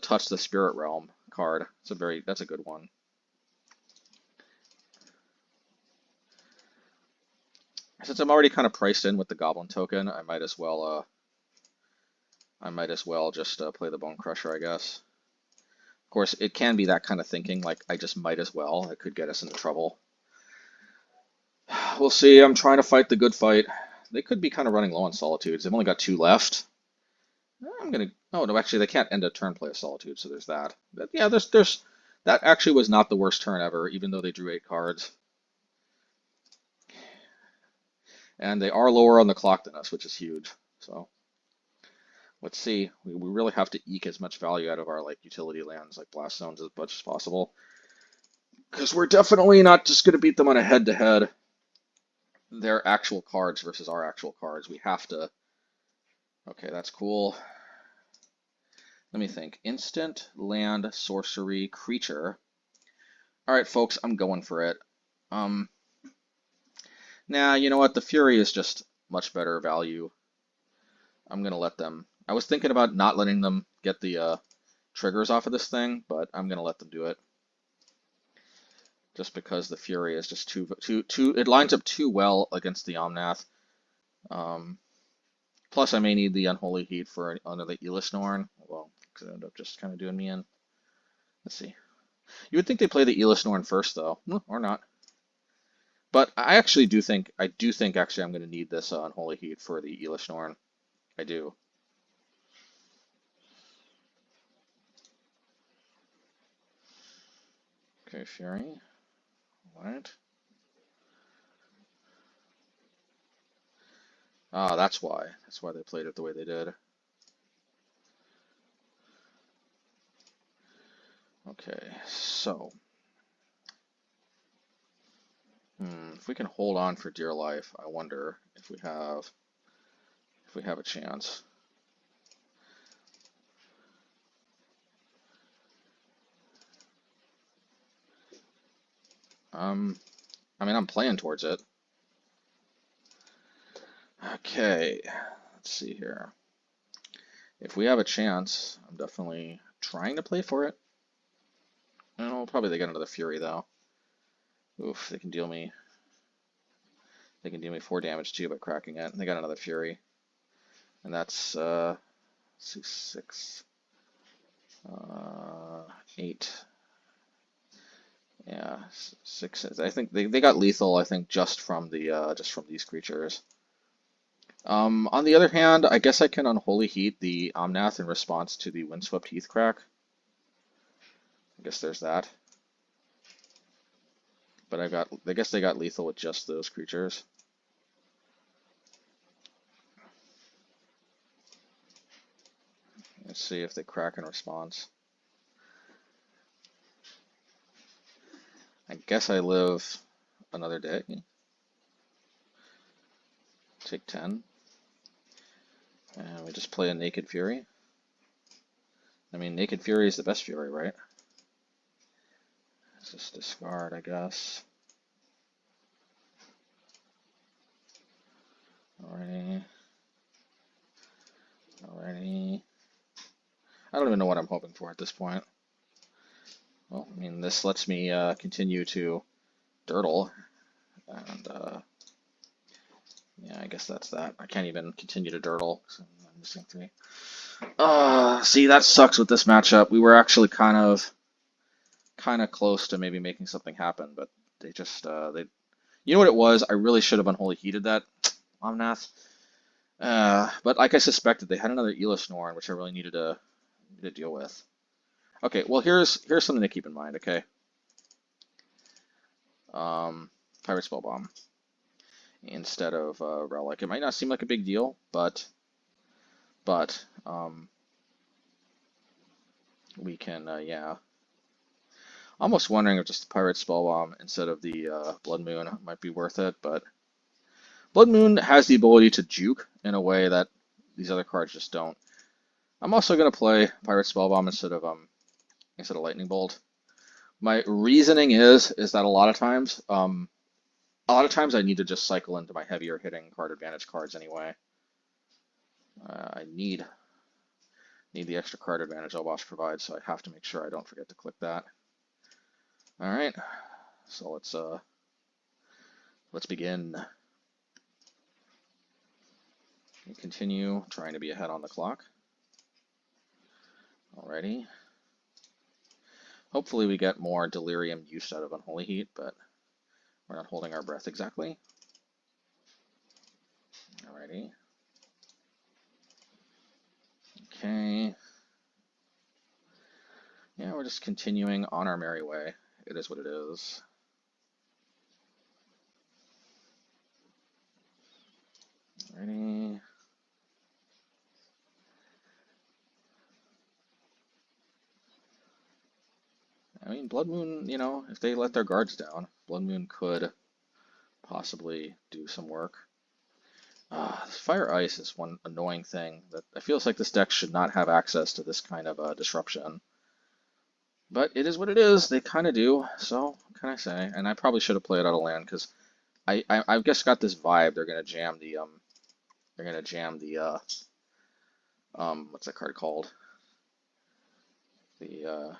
Touch the Spirit Realm card. That's a good one. Since I'm already kind of priced in with the Goblin token, I might as well just play the Bonecrusher, I guess. Of course, it can be that kind of thinking, like I just might as well. It could get us into trouble. We'll see. I'm trying to fight the good fight. They could be kind of running low on Solitudes. They've only got 2 left. Oh no, actually they can't end a turn play of Solitude, so there's that. But yeah, that actually was not the worst turn ever, even though they drew 8 cards. And they are lower on the clock than us, which is huge. So let's see. We really have to eke as much value out of our utility lands, like Blast Zones, as much as possible. Because we're definitely not just going to beat them on a head-to-head. Their actual cards versus our actual cards. We have to. Okay, that's cool. Let me think. Instant, land, sorcery, creature. All right, folks, I'm going for it. Nah, you know what? The Fury is just much better value. I'm going to let them. I was thinking about not letting them get the triggers off of this thing, but I'm going to let them do it. Just because the Fury is just too it lines up too well against the Omnath. Plus, I may need the Unholy Heat for another Elisnorn. Well, could end up just kind of doing me in. Let's see. You would think they play the Elisnorn first, though, or not. But I actually do think actually I'm going to need this Unholy Heat for the Elisnorn. I do. Okay, Fury. What? Ah, that's why. That's why they played it the way they did. Okay, so. If we can hold on for dear life, I wonder if we have a chance. I mean, I'm playing towards it. Okay, let's see here. If we have a chance, I'm definitely trying to play for it. Oh, probably they get another Fury though. Oof, they can deal me 4 damage too by cracking it. They got another Fury. And that's 6, 8. Yeah, 6. I think they got lethal, I think, just from these creatures. On the other hand, I guess I can Unholy Heat the Omnath in response to the Windswept Heath crack. I guess there's that. But I guess they got lethal with just those creatures. Let's see if they crack in response. I guess I live another day. Take 10. And we just play a Naked Fury. I mean, Naked Fury is the best Fury, right? Let's just discard, I guess. Alrighty. I don't even know what I'm hoping for at this point. Well, I mean, this lets me continue to dirtle, and yeah, I guess that's that. I can't even continue to dirtle because I'm missing 3. See, that sucks with this matchup. We were actually kind of close to maybe making something happen, but they just you know what it was? I really should have Unholy Heated that Omnath. But like I suspected, they had another Elisnorn, which I really needed to deal with. Okay, well here's something to keep in mind. Okay, Pirate Spell Bomb instead of Relic. It might not seem like a big deal, but we can yeah. Almost wondering if just the Pirate Spell Bomb instead of the Blood Moon might be worth it, but Blood Moon has the ability to juke in a way that these other cards just don't. I'm also going to play Pirate Spell Bomb instead of Lightning Bolt. My reasoning is that a lot of times I need to just cycle into my heavier hitting card advantage cards anyway. I need the extra card advantage Obosh provides, so I have to make sure I don't forget to click that. All right, so let's begin. Continue trying to be ahead on the clock. Alrighty. Hopefully we get more Delirium use out of Unholy Heat, but we're not holding our breath exactly. Alrighty. Okay. Yeah, we're just continuing on our merry way. It is what it is. Alrighty. I mean, Blood Moon, you know, if they let their guards down, Blood Moon could possibly do some work. Fire Ice is one annoying thing that I feels like this deck should not have access to this kind of disruption. But it is what it is. They kind of do. So what can I say? And I probably should have played out of land because I've just got this vibe. They're gonna jam the what's that card called? The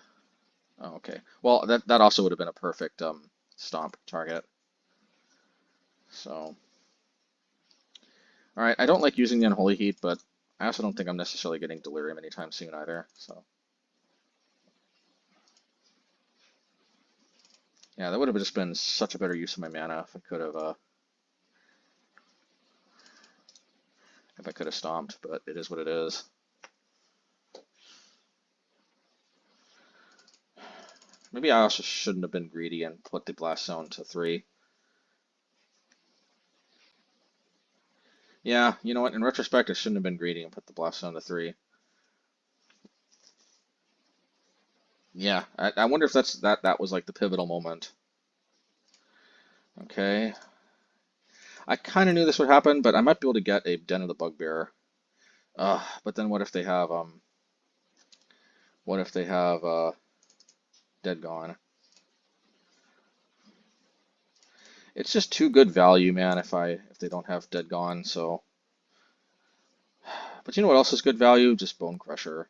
oh, okay. Well, that also would have been a perfect stomp target. So, all right. I don't like using the Unholy Heat, but I also don't think I'm necessarily getting Delirium anytime soon either. So, yeah, that would have just been such a better use of my mana if I could have stomped. But it is what it is. Maybe I also shouldn't have been greedy and put the Blast Zone to 3. Yeah, you know what? In retrospect, I shouldn't have been greedy and put the Blast Zone to 3. Yeah, I wonder if that was like the pivotal moment. Okay. I kind of knew this would happen, but I might be able to get a Den of the Bugbear. But then what if they have Dead Gone? It's just too good value, man, if they don't have Dead Gone, so. But you know what else is good value? Just Bonecrusher.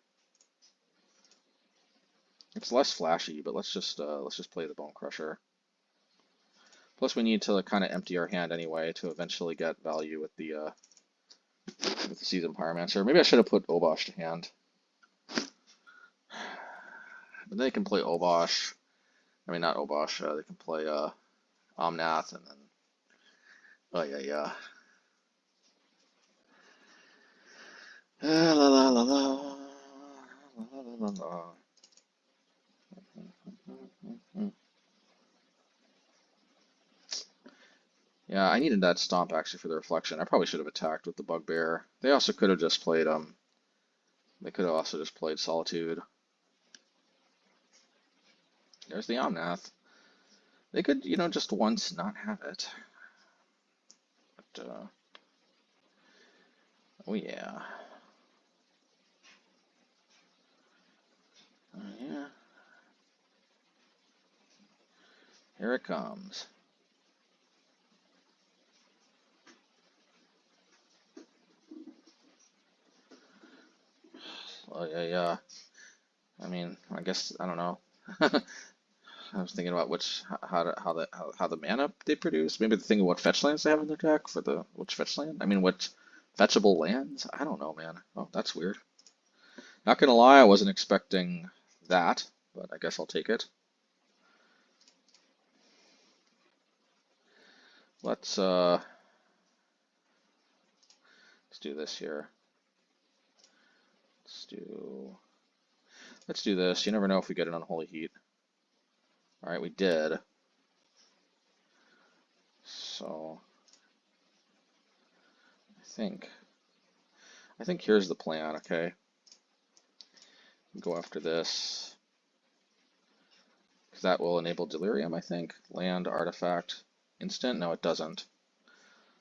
It's less flashy, but let's just play the Bonecrusher. Plus we need to kind of empty our hand anyway to eventually get value with the Seasoned Pyromancer. Maybe I should have put Obosh to hand. But they can play Obosh. I mean, not Obosh. They can play Omnath, and then oh yeah. La la la la la la la. Yeah, I needed that stomp actually for the reflection. I probably should have attacked with the Bugbear. They also could have just played They could have also just played Solitude. There's the Omnath. They could, you know, just once not have it. But oh yeah. Oh yeah. Here it comes. Oh yeah. I mean, I guess I don't know. I was thinking about how the mana they produce. Maybe the thing of what fetch lands they have in their deck for which fetch land. I mean, what fetchable lands? I don't know, man. Oh, that's weird. Not gonna lie, I wasn't expecting that, but I guess I'll take it. Let's do this here. Let's do this. You never know if we get an Unholy Heat. All right, we did. So I think here's the plan. Okay, go after this because that will enable Delirium. I think land artifact instant. No, it doesn't.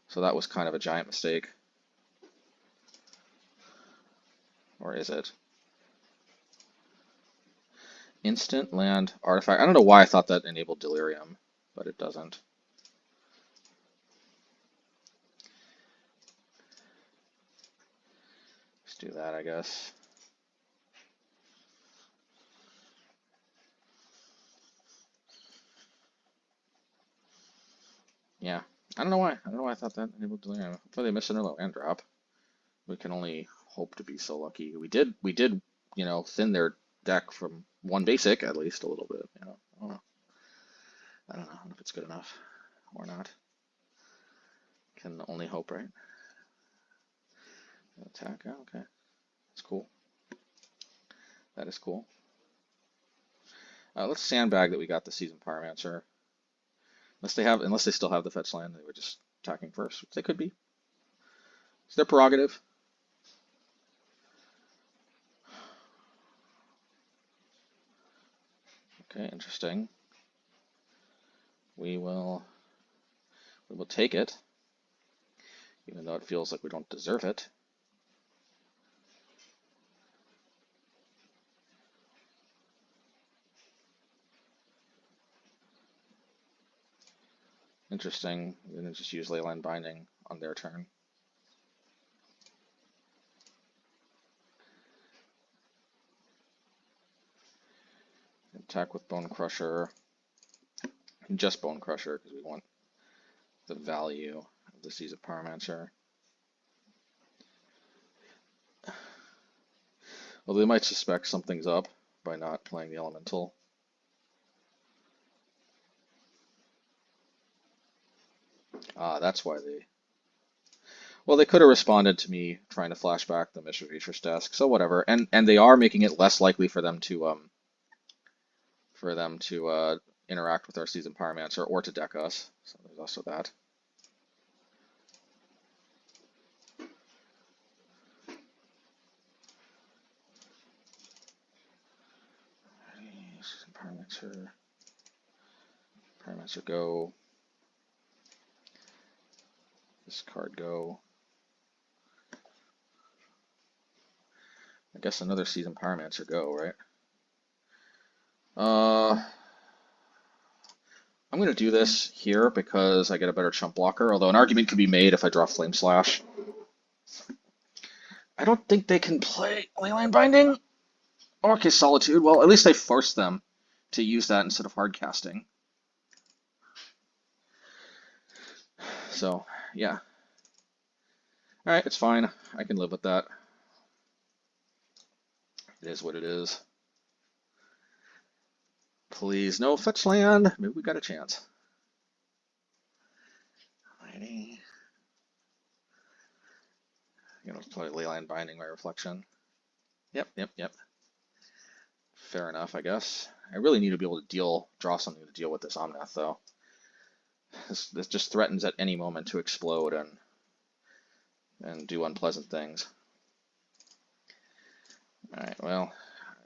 So that was kind of a giant mistake. Or is it? Instant land artifact. I don't know why I thought that enabled Delirium, but it doesn't. Let's do that, I guess. Yeah, I don't know why. I don't know why I thought that enabled Delirium. Hopefully they missed another land drop. We can only hope to be so lucky. We did, you know, thin their deck from one basic at least a little bit. You know, I don't know if it's good enough or not. Can only hope, right? Attack. Oh, okay, that's cool. That is cool. Let's sandbag that we got the Seasoned Pyromancer. Unless they still have the fetch land, they were just attacking first, which they could be. It's their prerogative. Okay, interesting. We will take it, even though it feels like we don't deserve it. Interesting. We're going to just use Leyline Binding on their turn. Attack with Bonecrusher. Just Bonecrusher because we want the value of the Seasoned Pyromancer. Well, they might suspect something's up by not playing the Elemental. That's why they... Well, they could have responded to me trying to flash back the Mishra Feature's desk, so whatever. And they are making it less likely for them to interact with our Seasoned Pyromancer or to deck us. So there's also that. Seasoned Pyromancer go. This card go. I guess another Seasoned Pyromancer go, right? I'm going to do this here because I get a better chump blocker, although an argument could be made if I draw Flame Slash. I don't think they can play Leyline Binding. Okay, Solitude. Well, at least I forced them to use that instead of hard casting. So, yeah. Alright, it's fine. I can live with that. It is what it is. Please, no fetch land. Maybe we got a chance. Alrighty. You know, play Leyline Binding my reflection. Yep. Fair enough, I guess. I really need to be able to draw something to deal with this Omnath, though. This just threatens at any moment to explode and do unpleasant things. Alright, well,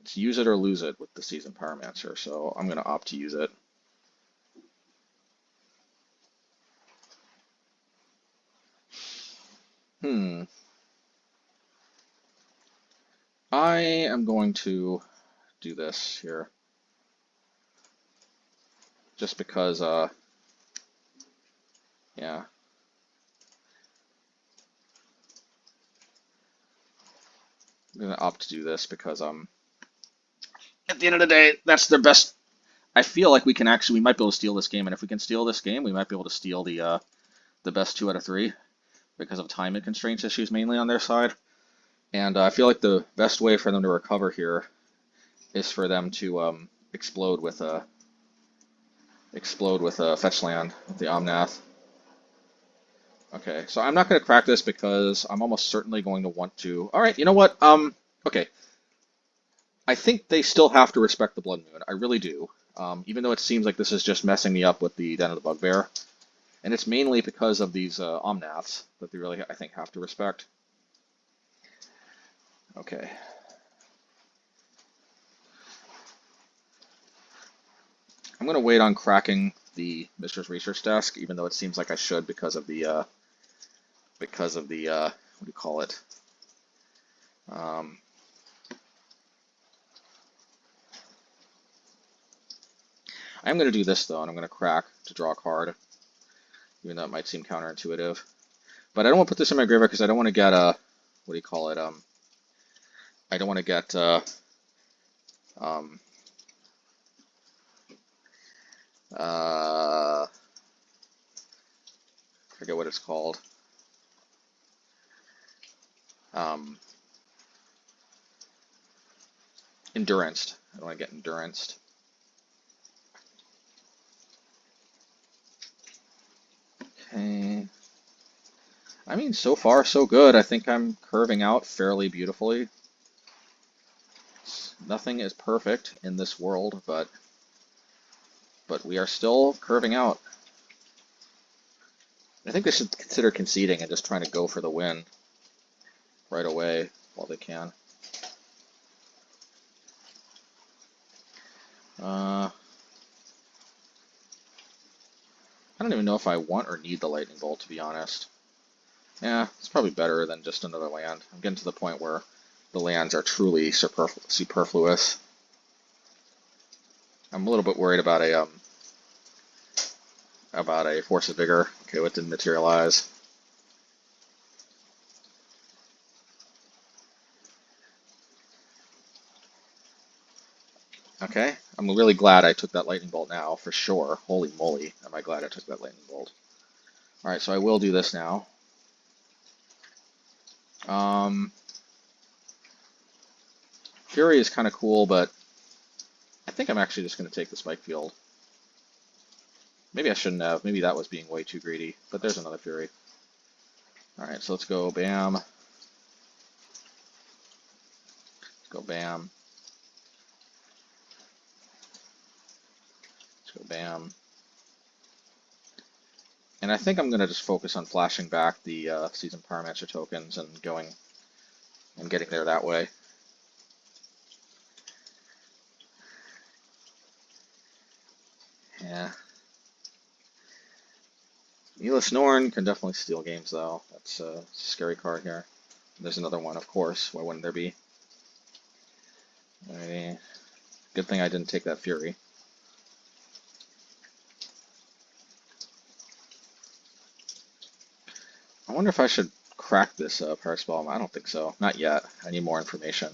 it's use it or lose it with the Seasoned Pyromancer, so I'm going to opt to use it. I am going to do this here. Just because, yeah. I'm going to opt to do this because, at the end of the day, that's their best. I feel like we might be able to steal this game, and if we can steal this game, we might be able to steal the best 2 out of 3 because of time and constraints issues mainly on their side. And I feel like the best way for them to recover here is for them to explode with a fetch land with the Omnath. Okay, so I'm not going to crack this because I'm almost certainly going to want to. All right, you know what? Okay. I think they still have to respect the Blood Moon. I really do. Even though it seems like this is just messing me up with the Den of the Bugbear. And it's mainly because of these Omnaths that they really, I think, have to respect. Okay. I'm going to wait on cracking the Mishra's Research Desk, even though it seems like I should because of the what do you call it? I'm going to do this, though, and I'm going to crack to draw a card, even though it might seem counterintuitive. But I don't want to put this in my graveyard because I don't want to get what do you call it? I don't want to get forget what it's called. Enduranced. I don't want to get enduranced. Okay. I mean, so far, so good. I think I'm curving out fairly beautifully. Nothing is perfect in this world, but we are still curving out. I think they should consider conceding and just trying to go for the win right away while they can. I don't even know if I want or need the Lightning Bolt, to be honest. Yeah, it's probably better than just another land. I'm getting to the point where the lands are truly superfluous. I'm a little bit worried about a Force of Vigor. Okay, what didn't materialize. Okay, I'm really glad I took that Lightning Bolt now, for sure. Holy moly, am I glad I took that Lightning Bolt. Alright, so I will do this now. Fury is kind of cool, but I think I'm actually just going to take the Spikefield. Maybe I shouldn't have. Maybe that was being way too greedy, but there's another Fury. Alright, so let's go bam. Let's go bam. Let's go bam. And I think I'm going to just focus on flashing back the Seasoned Pyromancer tokens and getting there that way. Yeah. Needless Norn can definitely steal games, though. That's a scary card here. There's another one, of course. Why wouldn't there be? Alrighty. Good thing I didn't take that Fury. wonder if I should crack this Paris Bomb. I don't think so. Not yet. I need more information.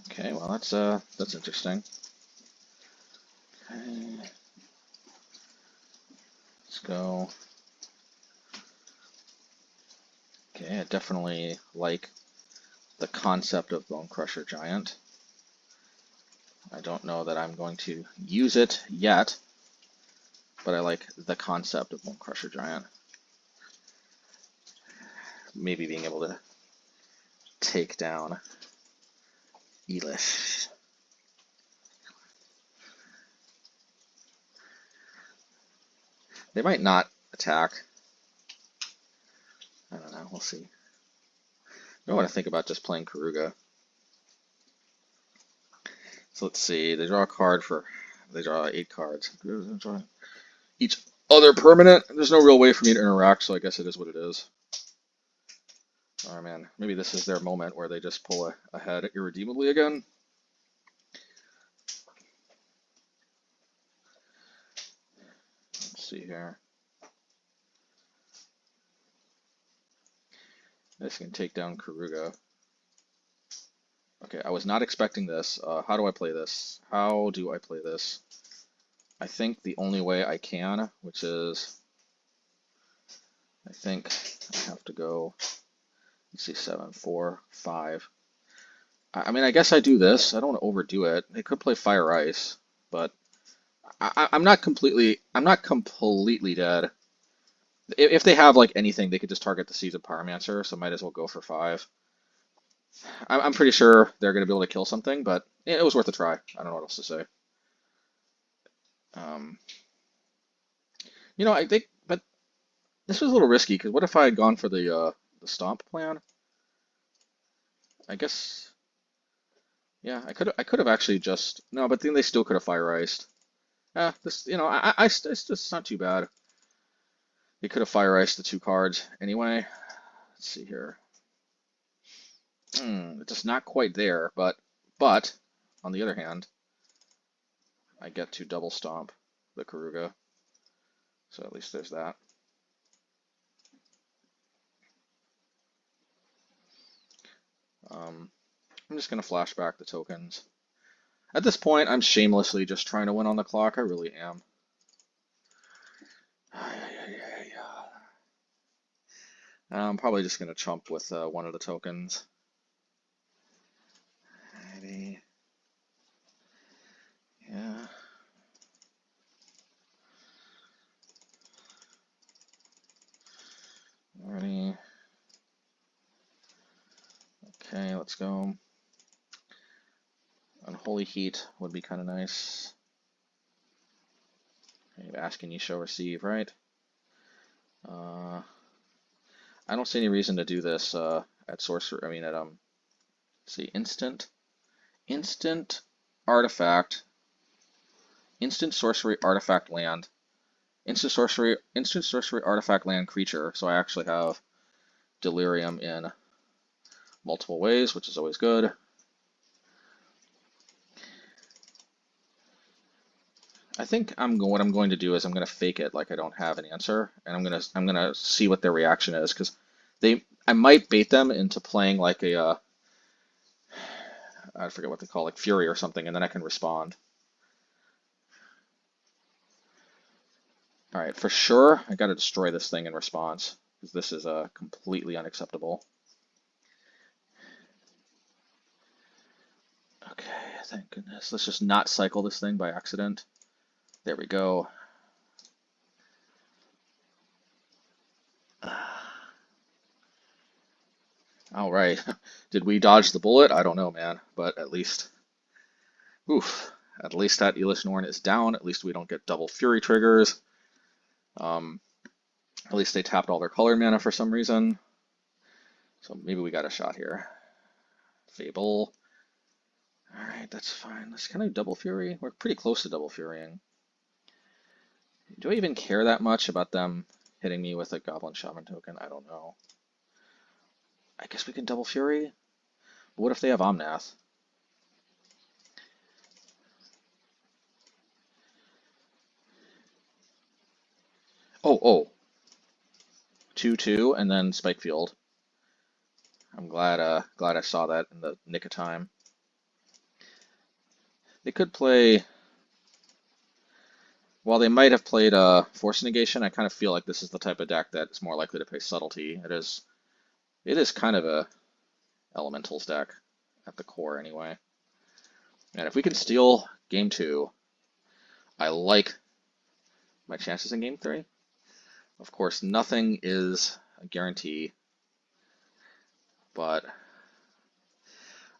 Okay, well that's interesting. Okay. Let's go. Okay, I definitely like the concept of Bonecrusher Giant. I don't know that I'm going to use it yet, but I like the concept of Bonecrusher Giant. Maybe being able to take down Elish. They might not attack. I don't know, we'll see. I don't want to think about just playing Keruga. So let's see, they draw a card for, they draw 8 cards. Each other permanent. There's no real way for me to interact, so I guess it is what it is. Oh man, maybe this is their moment where they just pull ahead irredeemably again. Let's see here. This can take down Keruga. Okay, I was not expecting this. How do I play this? How do I play this? I think the only way I can, which is, I think I have to go, let's see, 7, 4, 5. I mean, I guess I do this. I don't want to overdo it. They could play Fire Ice, but I'm not completely dead. If they have like anything, they could just target the Seasoned Pyromancer, so might as well go for 5. I'm pretty sure they're going to be able to kill something, but it was worth a try. I don't know what else to say. You know, I think, but this was a little risky because what if I had gone for the stomp plan? I guess, yeah, I could have actually just no, but then they still could have fire iced. This, you know, it's just not too bad. They could have fire iced the 2 cards anyway. Let's see here. It's just not quite there, but on the other hand, I get to double stomp the Keruga, so at least there's that. I'm just gonna flash back the tokens. At this point, I'm shamelessly just trying to win on the clock. I really am. I'm probably just gonna chump with one of the tokens. Alrighty. Yeah. Alrighty. Okay, let's go. Unholy Heat would be kind of nice. You ask and you shall receive, right? I don't see any reason to do this at sorcery. I mean, at let's see, instant artifact, instant sorcery artifact land, instant sorcery artifact land creature. So I actually have delirium in multiple ways, which is always good. I think what I'm going to do is I'm going to fake it like I don't have an answer, and I'm gonna see what their reaction is, because I might bait them into playing like a I forget what they call, like Fury or something, and then I can respond. All right, for sure I got to destroy this thing in response, because this is completely unacceptable. Okay, thank goodness. Let's just not cycle this thing by accident. There we go. All right. Did we dodge the bullet? I don't know, man. But at least, oof. At least that Elish Norn is down. At least we don't get double Fury triggers. At least they tapped all their color mana for some reason. So maybe we got a shot here. Fable. All right, that's fine. Let's kind of double Fury. We're pretty close to double Furying. Do I even care that much about them hitting me with a Goblin Shaman token? I don't know. I guess we can double Fury. But what if they have Omnath? Oh. 2/2, and then Spikefield. I'm glad I saw that in the nick of time. They could play. While they might have played Force Negation, I kind of feel like this is the type of deck that's more likely to play Subtlety. It is kind of a Elementals deck at the core anyway. And if we can steal game 2, I like my chances in game 3. Of course, nothing is a guarantee, but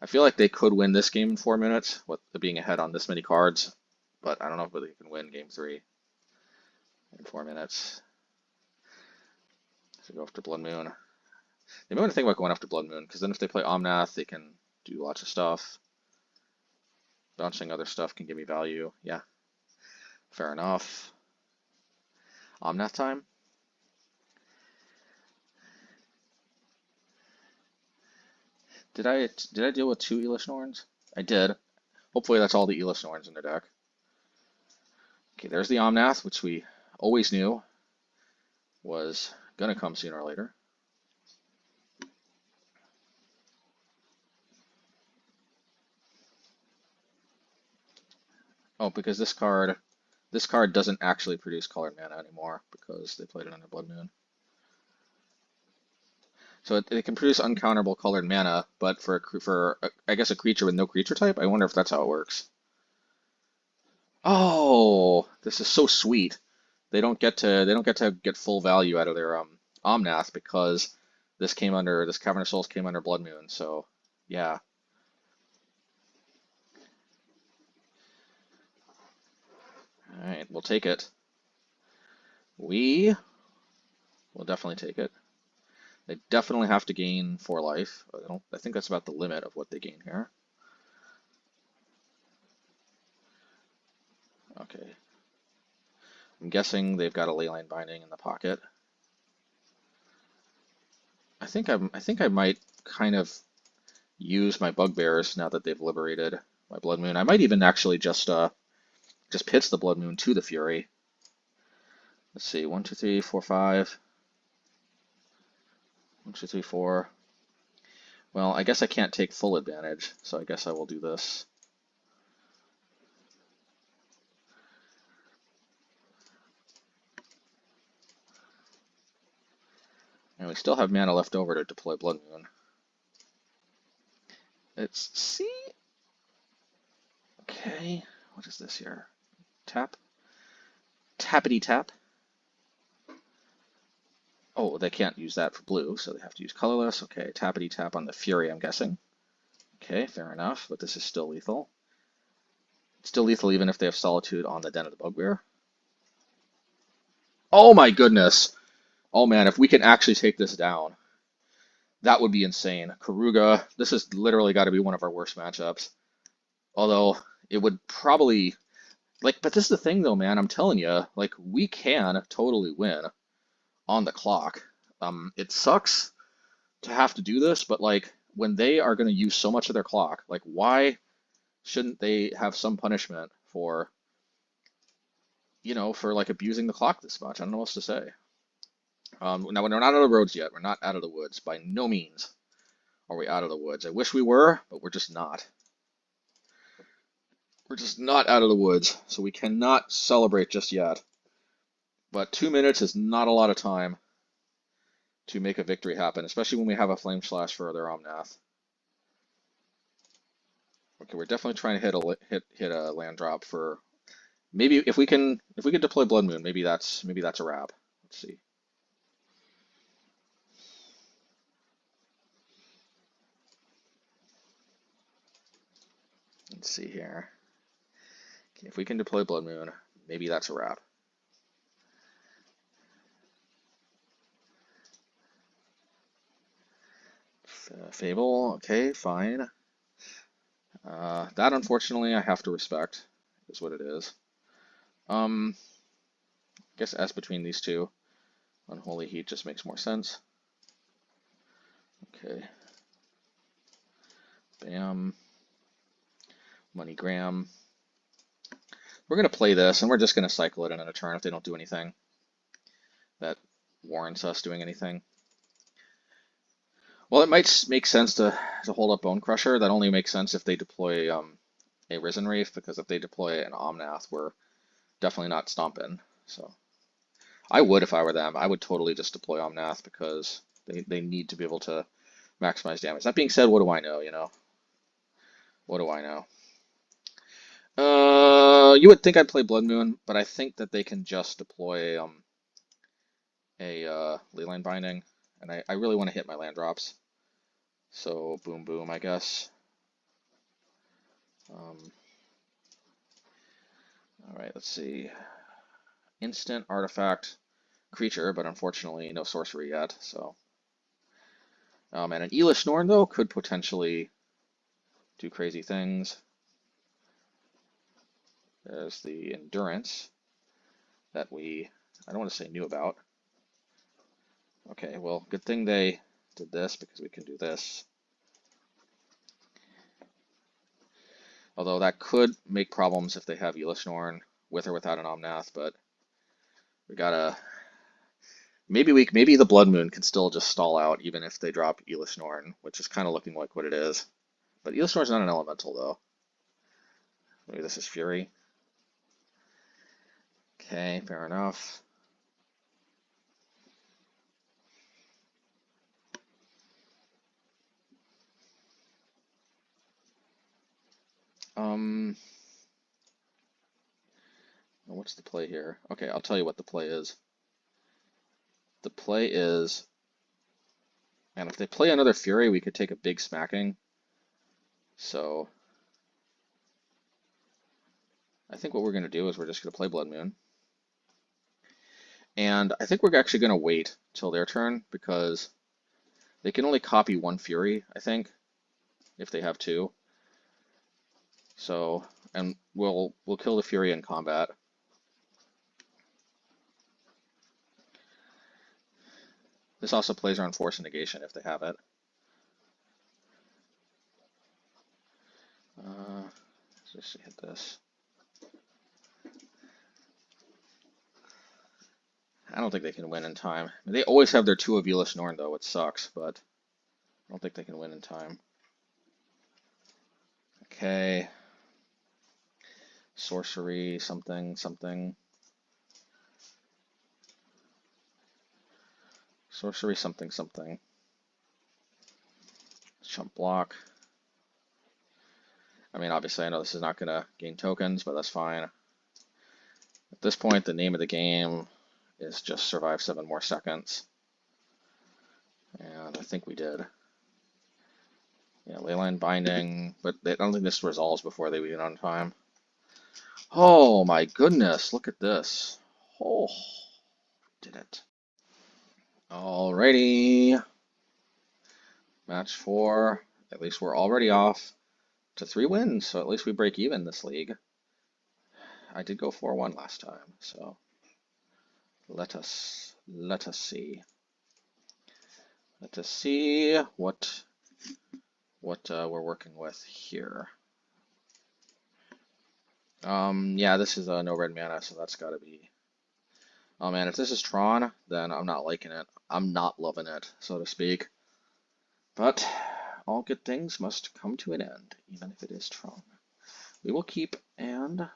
I feel like they could win this game in 4 minutes with being ahead on this many cards, but I don't know if they can win game 3 in 4 minutes. So go after Blood Moon. They might want to think about going after Blood Moon, because then if they play Omnath, they can do lots of stuff. Bouncing other stuff can give me value. Yeah, fair enough. Omnath time. Did I deal with 2 Elish Norns? I did. Hopefully that's all the Elish Norns in their deck. Okay, there's the Omnath, which we always knew was gonna come sooner or later. Oh, because this card doesn't actually produce colored mana anymore because they played it under Blood Moon. So they can produce uncounterable colored mana, but for I guess a creature with no creature type, I wonder if that's how it works. Oh, this is so sweet. They don't get to get full value out of their Omnath because this Cavern of Souls came under Blood Moon. So yeah. All right, we'll take it. We will definitely take it. They definitely have to gain 4 life. I think that's about the limit of what they gain here. Okay. I'm guessing they've got a Leyline Binding in the pocket. I think I might kind of use my Bugbears now that they've liberated my Blood Moon. I might even actually just pitch the Blood Moon to the Fury. Let's see, 1, 2, 3, 4, 5. 1, 2, 3, 4. Well, I guess I can't take full advantage, so I guess I will do this. And we still have mana left over to deploy Blood Moon. Let's see. Okay, what is this here? Tap? Tappity tap. Oh, they can't use that for blue, so they have to use colorless. Okay, tappity tap on the Fury, I'm guessing. Okay, fair enough, but this is still lethal. It's still lethal even if they have Solitude on the Den of the Bugbear. Oh my goodness! Oh man, if we can actually take this down, that would be insane. Keruga, this has literally got to be one of our worst matchups. Although, it would probably... but this is the thing though, man, I'm telling you, we can totally win on the clock. It sucks to have to do this, but when they are going to use so much of their clock, why shouldn't they have some punishment for, for abusing the clock this much? I don't know what else to say. Now, we're not out of the roads yet. We're not out of the woods. By no means are we out of the woods. I wish we were, but we're just not. We're just not out of the woods, so we cannot celebrate just yet. But 2 minutes is not a lot of time to make a victory happen, especially when we have a Flame Slash for their Omnath. Okay, we're definitely trying to hit a land drop for maybe if we can deploy Blood Moon, maybe that's a wrap. Let's see. Let's see here. Okay, if we can deploy Blood Moon, maybe that's a wrap. Fable, okay, fine. That unfortunately I have to respect, is what it is. I guess as between these two, Unholy Heat just makes more sense. Okay. Bam. MoneyGram. We're going to play this, and we're just going to cycle it in a turn if they don't do anything that warrants us doing anything. Well, it might make sense to hold up Bonecrusher. That only makes sense if they deploy a Risen Wraith, because if they deploy an Omnath, we're definitely not stomping. So I would, if I were them, I would totally just deploy Omnath because they need to be able to maximize damage. That being said, what do I know, you know? What do I know? You would think I'd play Blood Moon, but I think that they can just deploy a Leyline Binding, and I really want to hit my land drops. So boom, boom, I guess. All right, let's see. Instant artifact creature, but unfortunately no sorcery yet. So, and an Elish Norn though could potentially do crazy things. There's the endurance that I don't want to say knew about. Okay, well, good thing they did this because we can do this. Although that could make problems if they have Elish Norn with or without an Omnath, but we gotta maybe the Blood Moon can still just stall out even if they drop Elish Norn, which is kind of looking like what it is. But Elish Norn's not an elemental though. Maybe this is Fury. Okay, fair enough. What's the play here? Okay, I'll tell you what the play is. The play is, and if they play another Fury, we could take a big smacking. So I think what we're going to do is we're just going to play Blood Moon. And I think we're actually going to wait till their turn because they can only copy one Fury, I think, if they have two. So, and we'll kill the Fury in combat. This also plays around Force and Negation if they have it. Let's just hit this. I don't think they can win in time. They always have their 2 of Elish Norn though, which sucks, but I don't think they can win in time. Okay. Sorcery, something, something. Sorcery, something, something. Chump block. I mean, obviously I know this is not going to gain tokens, but that's fine. At this point, the name of the game is just survive 7 more seconds. And I think we did. Yeah, Leyline Binding, but I don't think this resolves before they get on time. Oh my goodness, look at this. Oh, did it. Alrighty. Match 4. At least we're already off to 3 wins, so at least we break even this league. I did go 4-1 last time, so let us see. Let us see what we're working with here. Yeah, this is no red mana, so that's got to be. Oh man, if this is Tron, then I'm not liking it. I'm not loving it, so to speak. But all good things must come to an end, even if it is Tron. We will keep, and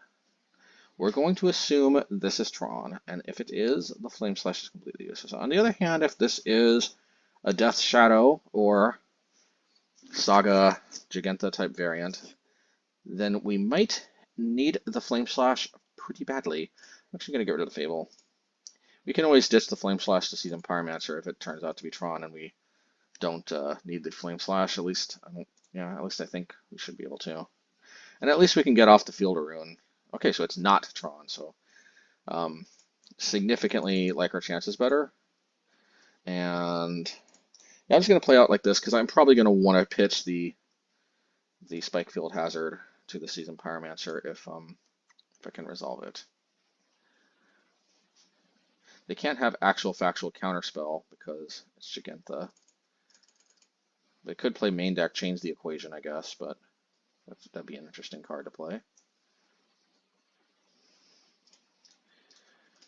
we're going to assume this is Tron, and if it is, the Flame Slash is completely useless. On the other hand, if this is a Death Shadow or Saga Giganta type variant, then we might need the Flame Slash pretty badly. I'm actually going to get rid of the Fable. We can always ditch the Flame Slash to Seasoned Pyromancer if it turns out to be Tron and we don't need the Flame Slash. At least I think we should be able to. And at least we can get off the field a rune. Okay, so it's not Tron, so significantly like our chances better. And yeah, I'm just going to play out like this because I'm probably going to want to pitch the Spikefield Hazard to the Seasoned Pyromancer if I can resolve it. They can't have actual factual counterspell because it's Giganta. They could play main deck, change the equation, I guess, but that'd be an interesting card to play.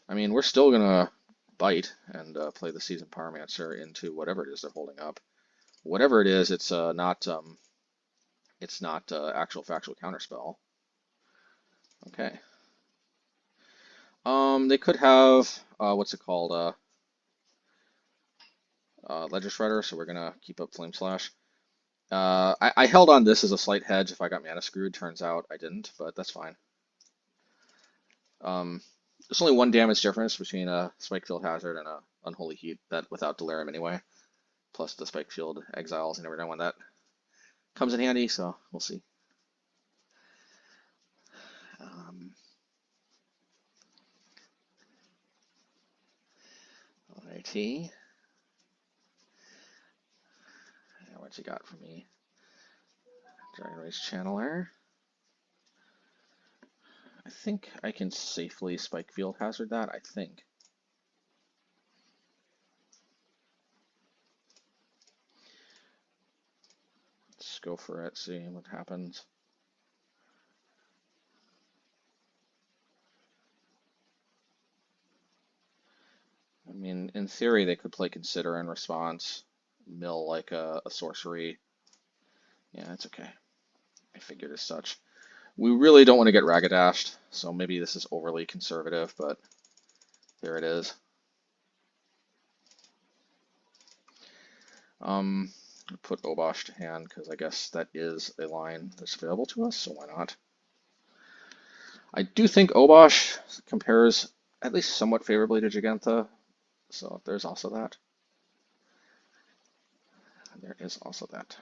I mean, we're still gonna bite and play the Seasoned Pyromancer into whatever it is they're holding up. Whatever it is, it's not actual factual counterspell. Okay. They could have what's it called? Ledger Shredder, so we're gonna keep up Flame Slash. I held on this as a slight hedge if I got mana screwed. Turns out I didn't, but that's fine. There's only one damage difference between a Spikefield Hazard and a Unholy Heat, that without Delirium anyway. Plus the Spikefield Exiles, you never know when that comes in handy, so we'll see. Alrighty. What you got for me? Dragon Rage Channeler. I think I can safely Spikefield Hazard that, I think. Let's go for it, see what happens. I mean, in theory, they could play Consider in response, mill like a sorcery. Yeah, that's okay. I figured as such. We really don't want to get Raggedashed, so maybe this is overly conservative, but there it is. Put Obosh to hand because I guess that is a line that's available to us, so why not? I do think Obosh compares at least somewhat favorably to Gigantha, so there's also that. There is also that.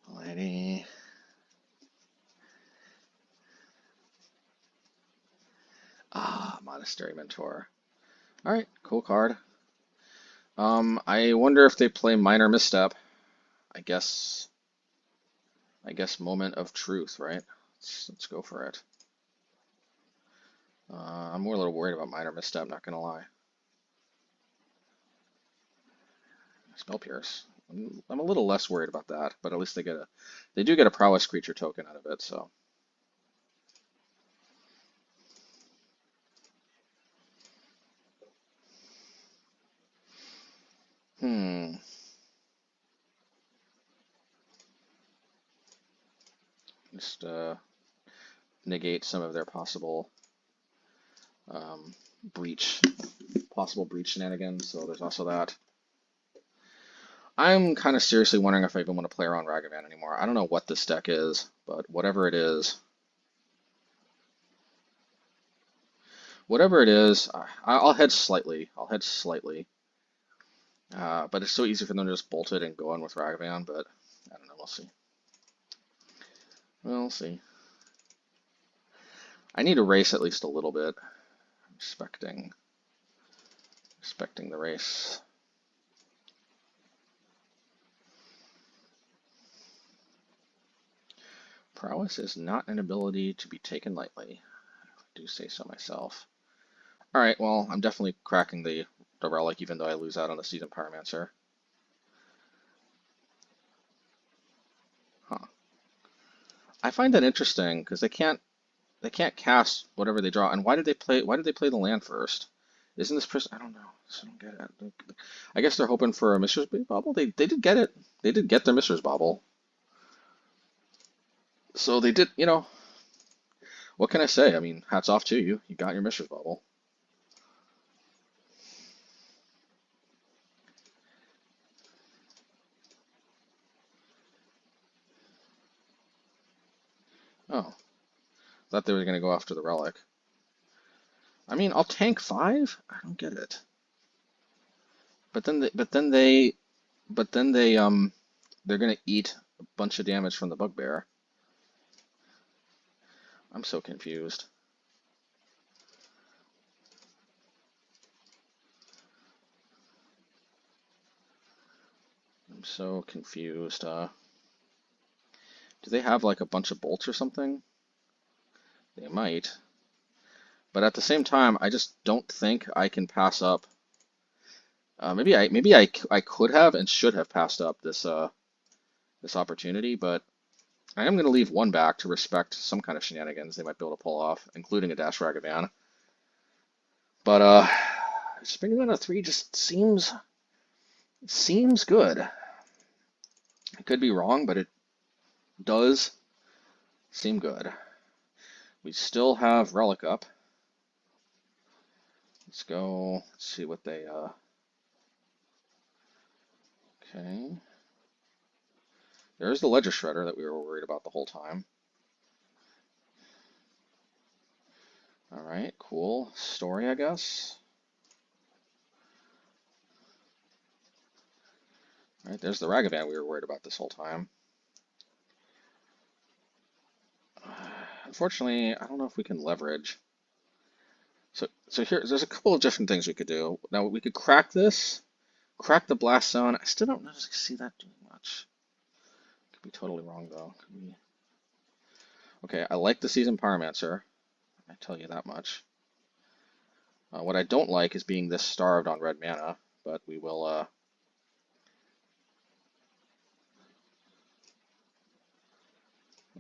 Alrighty. Monastery Mentor. Alright, cool card. I wonder if they play Minor Misstep. I guess Moment of Truth, right? Let's go for it. I'm more a little worried about Minor Misstep, not gonna lie. Spell Pierce. I'm a little less worried about that, but at least they do get a prowess creature token out of it, so. Just negate some of their possible breach shenanigans, so there's also that. I'm kind of seriously wondering if I even want to play around Ragavan anymore. I don't know what this deck is, but whatever it is, I'll hedge slightly. But it's so easy for them to just bolt it and go on with Ragavan, but I don't know, we'll see. We'll see. I need to race at least a little bit. Respecting the race. Prowess is not an ability to be taken lightly. I do say so myself. Alright, well, I'm definitely cracking the Relic, even though I lose out on the Seasoned Pyromancer. Huh. I find that interesting, because they can't cast whatever they draw. And why did they play the land first? Isn't this person? I don't know. I don't get it. I guess they're hoping for a Mishra's Bauble. They did get it. They did get their Mishra's Bauble. So they did, you know, what can I say? I mean, hats off to you. You got your Mishra's Bauble. Oh. Thought they were going to go after the Relic. I mean, I'll tank 5? I don't get it. But then they're going to eat a bunch of damage from the Bugbear. I'm so confused. Do they have like a bunch of bolts or something? They might. But at the same time, I just don't think I can pass up. Maybe I could have and should have passed up this this opportunity, but I am going to leave one back to respect some kind of shenanigans they might be able to pull off, including a Dash Ragavan. But spending on a 3 just seems good. I could be wrong, but it does seem good. We still have Relic up. Let's go. Let's see what they. Okay. There's the Ledger Shredder that we were worried about the whole time. All right, cool. Story, I guess. All right, there's the Ragavan we were worried about this whole time. Unfortunately, I don't know if we can leverage. So here, there's a couple of different things we could do. Now, we could crack this, crack the Blast Zone. I still don't see that doing much. Could be totally wrong, though. Could be... Okay, I like the Seasoned Pyromancer. I tell you that much. What I don't like is being this starved on red mana, but we will...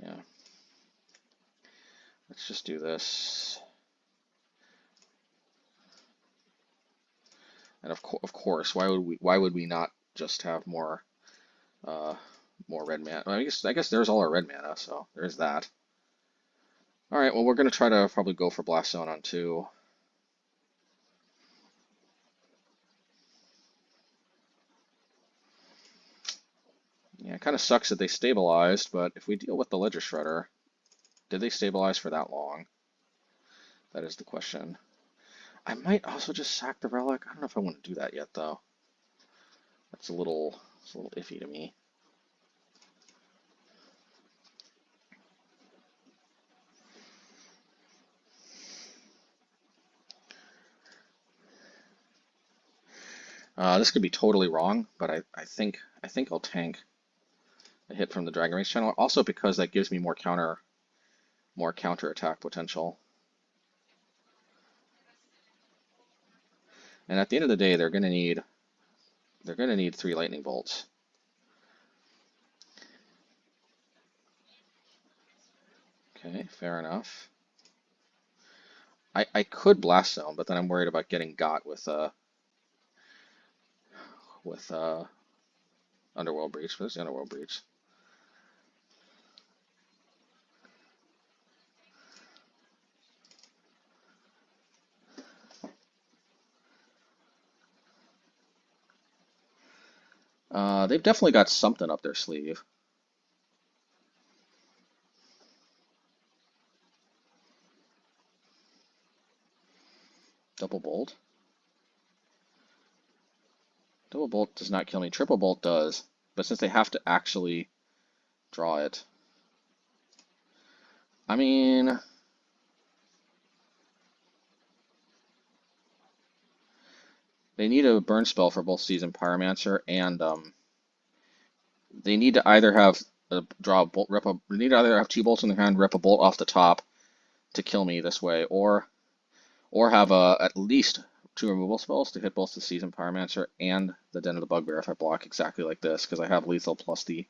Yeah. Let's just do this. And of course, why would we not just have more red mana? Well, I guess there's all our red mana, so there's that. All right, well, we're gonna try to probably go for Blast Zone on 2. Yeah, it kind of sucks that they stabilized, but if we deal with the Ledger Shredder, did they stabilize for that long? That is the question. I might also just sack the Relic. I don't know if I want to do that yet, though. It's a little iffy to me. This could be totally wrong, but I think I'll tank a hit from the Dragon Rage channel. Also because that gives me more counter attack potential. And at the end of the day, they're gonna need 3 lightning bolts. Okay, fair enough. I could Blast Zone, but then I'm worried about getting got with Underworld Breach. Where's the Underworld Breach? They've definitely got something up their sleeve. Double Bolt. Double Bolt does not kill me. Triple Bolt does, but since they have to actually draw it, I mean, they need a burn spell for both Seasoned Pyromancer and they need to either have draw a bolt, they need to either have 2 bolts in their hand, rip a bolt off the top to kill me this way, or have at least 2 removal spells to hit both the Seasoned Pyromancer and the Den of the Bugbear if I block exactly like this, because I have lethal plus the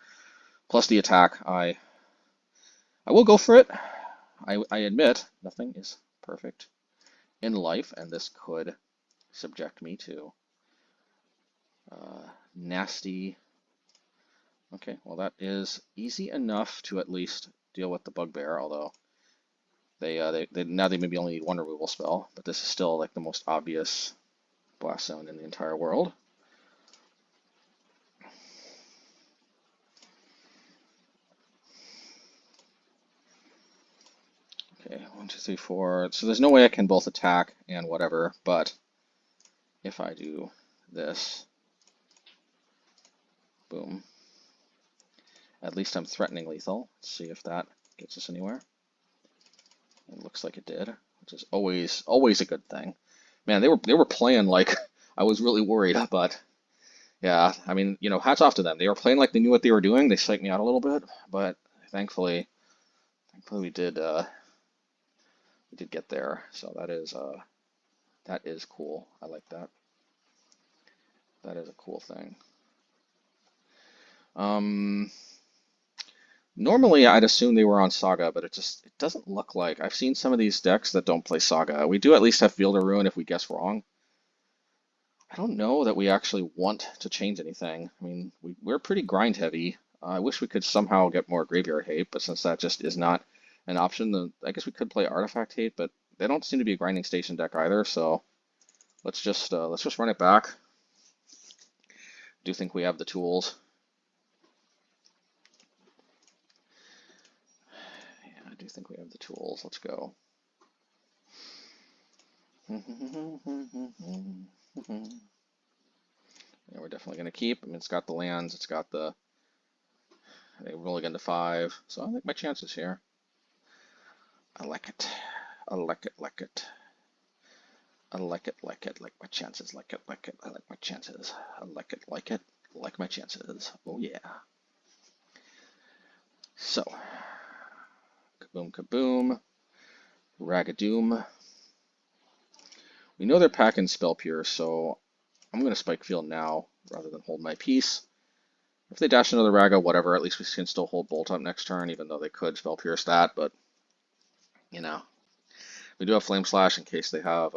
attack. I will go for it. I admit nothing is perfect in life, and this could subject me to nasty. Okay, well that is easy enough to at least deal with the Bugbear, although they now they maybe only need 1 removal spell, but this is still like the most obvious Blast Zone in the entire world. Okay, 1, 2, 3, 4. So there's no way I can both attack and whatever, but if I do this, boom. At least I'm threatening lethal. Let's see if that gets us anywhere. It looks like it did, which is always a good thing. Man, they were playing like I was really worried, but yeah, I mean, you know, hats off to them. They were playing like they knew what they were doing. They psyched me out a little bit, but thankfully we did get there. So that is cool. I like that. That is a cool thing. Normally, I'd assume they were on Saga, but it doesn't look like. I've seen some of these decks that don't play Saga. We do at least have Field of Ruin if we guess wrong. I don't know that we actually want to change anything. I mean, we're pretty grind heavy. I wish we could somehow get more Graveyard Hate, but since that just is not an option, then I guess we could play Artifact Hate, but they don't seem to be a grinding station deck either, so let's just run it back. Do think we have the tools. Yeah, I do think we have the tools. Let's go. Yeah, we're definitely going to keep. I mean, it's got the lands. It's got the... They roll again to 5, so I like my chances here. I like it. I like it, like it. I like it, like it, like my chances, like it, like it. I like my chances. I like it, like my chances. Oh yeah. So, kaboom, kaboom. Ragadoom. We know they're packing Spellpiercer, so I'm going to Spikefield now rather than hold my peace. If they dash another Raga, whatever, at least we can still hold Bolt up next turn, even though they could Spellpierce that, but, you know. We do have Flame Slash in case they have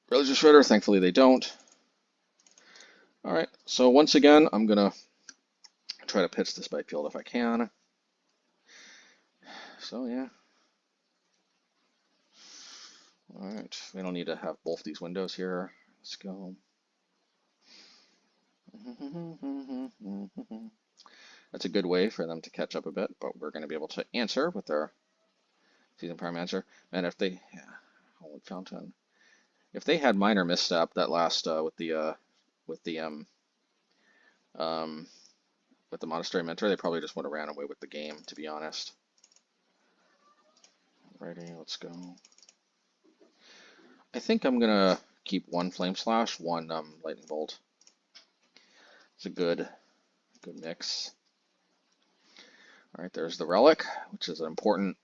Relic of Shredder. Thankfully they don't. Alright, so once again, I'm going to try to pitch the Spikefield if I can. So, yeah. Alright, we don't need to have both these windows here. Let's go. That's a good way for them to catch up a bit, but we're going to be able to answer with their Seasoned Pyromancer. And if they, yeah, Holy Fountain. If they had minor misstep that last with the Monastery Mentor, they probably just would have ran away with the game, to be honest. Alrighty, let's go. I think I'm gonna keep one Flame Slash, one Lightning Bolt. It's a good mix. All right, there's the Relic, which is an important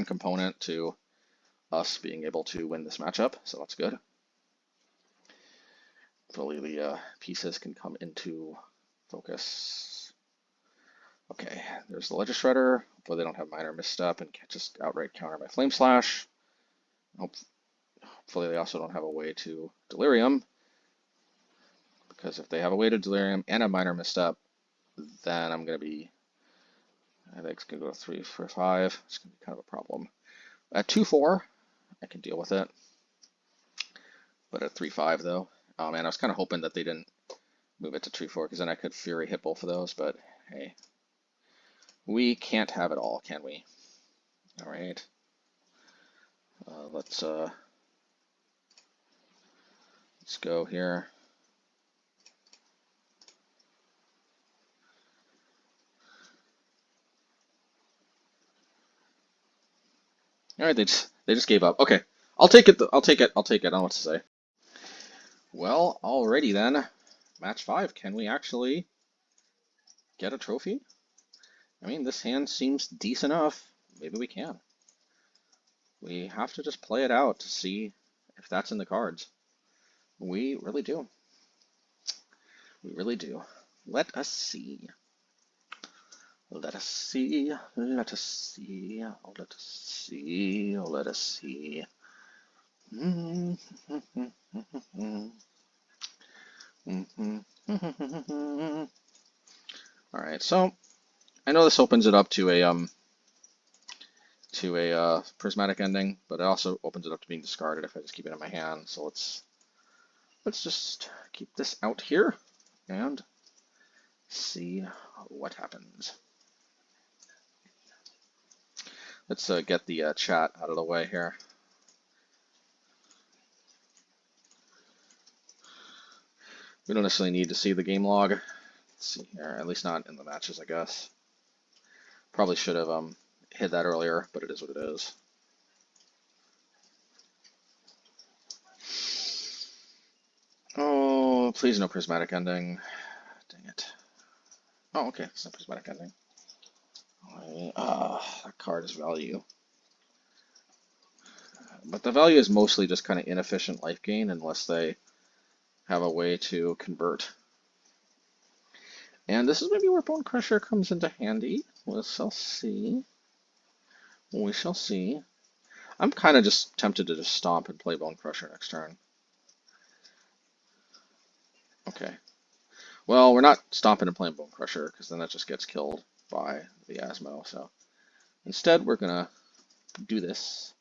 component to us being able to win this matchup, so that's good. Hopefully the pieces can come into focus. Okay, there's the Ledger Shredder. Hopefully they don't have minor misstep and can't just outright counter my Flame Slash. Hopefully they also don't have a way to Delirium, because if they have a way to Delirium and a minor misstep, then I'm going to be, I think it's going to go 3 for 5. It's going to be kind of a problem. At 2-4, I can deal with it. But at 3-5 though, oh man, I was kind of hoping that they didn't move it to 3-4, because then I could Fury hit both of those, but hey. We can't have it all, can we? All right. Let's go here. All right, they just gave up. Okay, I'll take it. I'll take it. I don't know what to say. Well, alrighty then. Match 5. Can we actually get a trophy? I mean, this hand seems decent enough. Maybe we can. We have to just play it out to see if that's in the cards. We really do. We really do. Let us see. Let us see. Let us see. Oh, let us see. Oh, let us see. All right, so I know this opens it up to a prismatic ending, but it also opens it up to being discarded if I just keep it in my hand. So let's just keep this out here and see what happens. Let's get the chat out of the way here. We don't necessarily need to see the game log. Let's see here, at least not in the matches, I guess. Probably should have hit that earlier, but it is what it is. Oh, please no prismatic ending. Dang it. Oh, okay, it's a prismatic ending. That card is value. But the value is mostly just kind of inefficient life gain unless they have a way to convert. And this is maybe where Bonecrusher comes into handy. We shall see. We shall see. I'm kind of just tempted to just stomp and play Bonecrusher next turn. Okay. Well, we're not stomping and playing Bonecrusher, because then that just gets killed by the Asmo. So instead, we're gonna do this.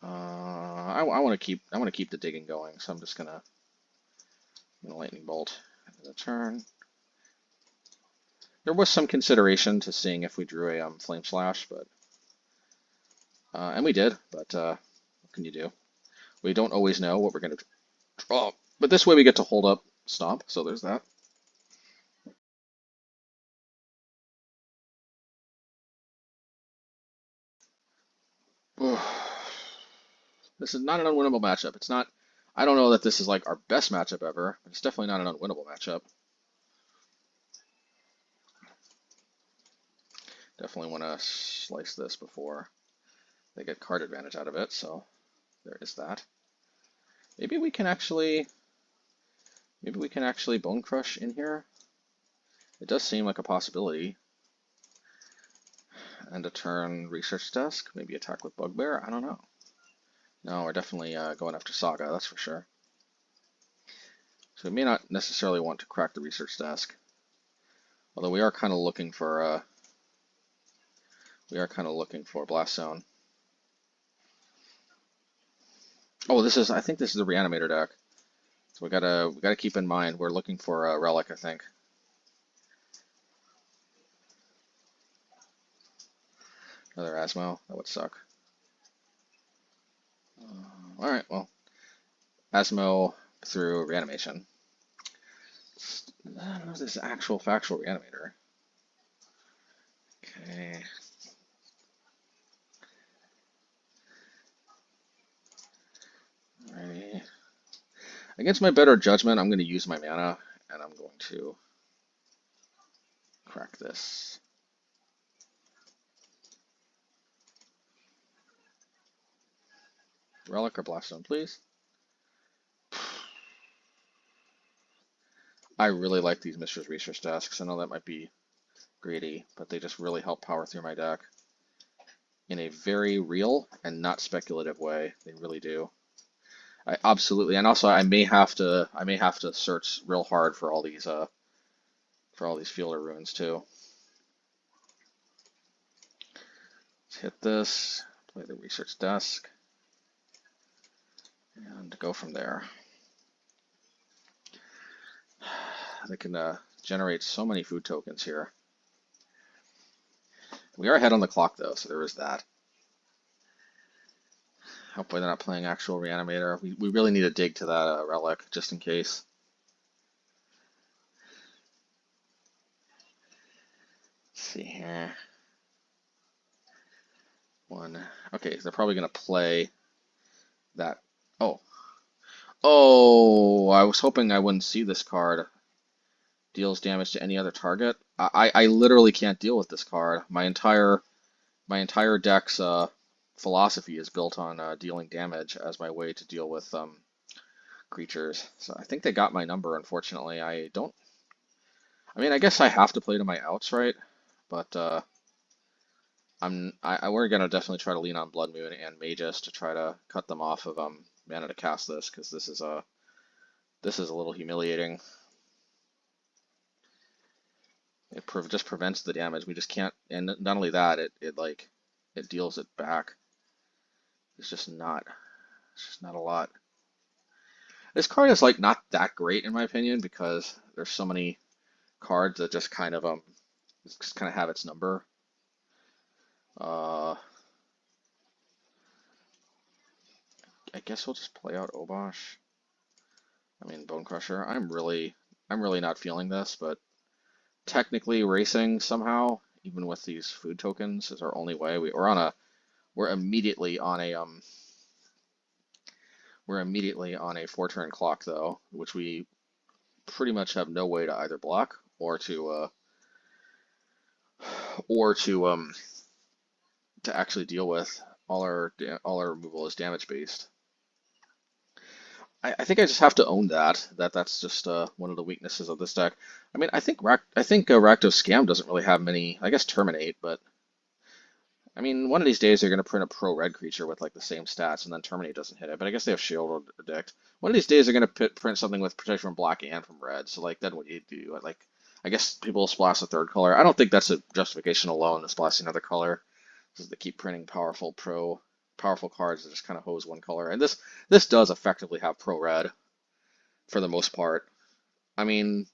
I want to keep the digging going, so I'm just gonna lightning bolt in the turn. There was some consideration to seeing if we drew a flame slash, but and we did. But what can you do? We don't always know what we're gonna draw. But this way we get to hold up stomp. So there's that. This is not an unwinnable matchup. It's not. I don't know that this is like our best matchup ever, but it's definitely not an unwinnable matchup. Definitely want to slice this before they get card advantage out of it, so there is that. Maybe we can actually Bone Crush in here. It does seem like a possibility. And a turn research desk, maybe attack with Bugbear. I don't know. No, we're definitely going after Saga, that's for sure. So we may not necessarily want to crack the research desk. Although we are kind of looking for Blast Zone. Oh, I think this is a Reanimator deck. So we gotta keep in mind we're looking for a Relic, I think. Another Asmo, that would suck. Alright, well. Asmo through Reanimation. I don't know if this is actual factual Reanimator. Okay. Alrighty. Against my better judgment, I'm going to use my mana, and I'm going to crack this. Relic or Blast Zone, please. I really like these Mishra's Research Desks. I know that might be greedy, but they just really help power through my deck in a very real and not speculative way. They really do. I absolutely, and also I may have to search real hard for all these fielder runes too. Let's hit this, play the research desk, and go from there. They can generate so many food tokens here. We are ahead on the clock though, so there is that. Hopefully they're not playing actual Reanimator. We really need to dig to that Relic, just in case. Let's see here. Okay, so they're probably going to play that. Oh, I was hoping I wouldn't see this card. Deals damage to any other target. I literally can't deal with this card. My entire deck's philosophy is built on dealing damage as my way to deal with creatures. So I think they got my number, unfortunately. I mean, I guess I have to play to my outs, right? But we're gonna definitely try to lean on Blood Moon and Magus to try to cut them off of mana to cast this, because this is a little humiliating. It just prevents the damage. We just can't, and not only that, it deals it back. It's just not a lot. This card is like not that great in my opinion, because there's so many cards that just kind of have its number. I guess we'll just play out Obosh. I mean, Bonecrusher. I'm really not feeling this, but technically racing somehow, even with these food tokens, is our only way. We're immediately on a 4-turn clock though, which we pretty much have no way to either block or to actually deal with. All our removal is damage based. I think I just have to own that's just one of the weaknesses of this deck. I mean, I think Rakdos Scam doesn't really have many. I guess Terminate, but I mean, one of these days they're going to print a pro red creature with like the same stats, and then Terminate doesn't hit it. But I guess they have Shield or Addict. One of these days they're going to print something with protection from black and from red. So like then what do you do? Like I guess people will splash a third color. I don't think that's a justification alone to splash another color, because they keep printing powerful cards that just kind of hose one color. And this does effectively have pro red for the most part. I mean,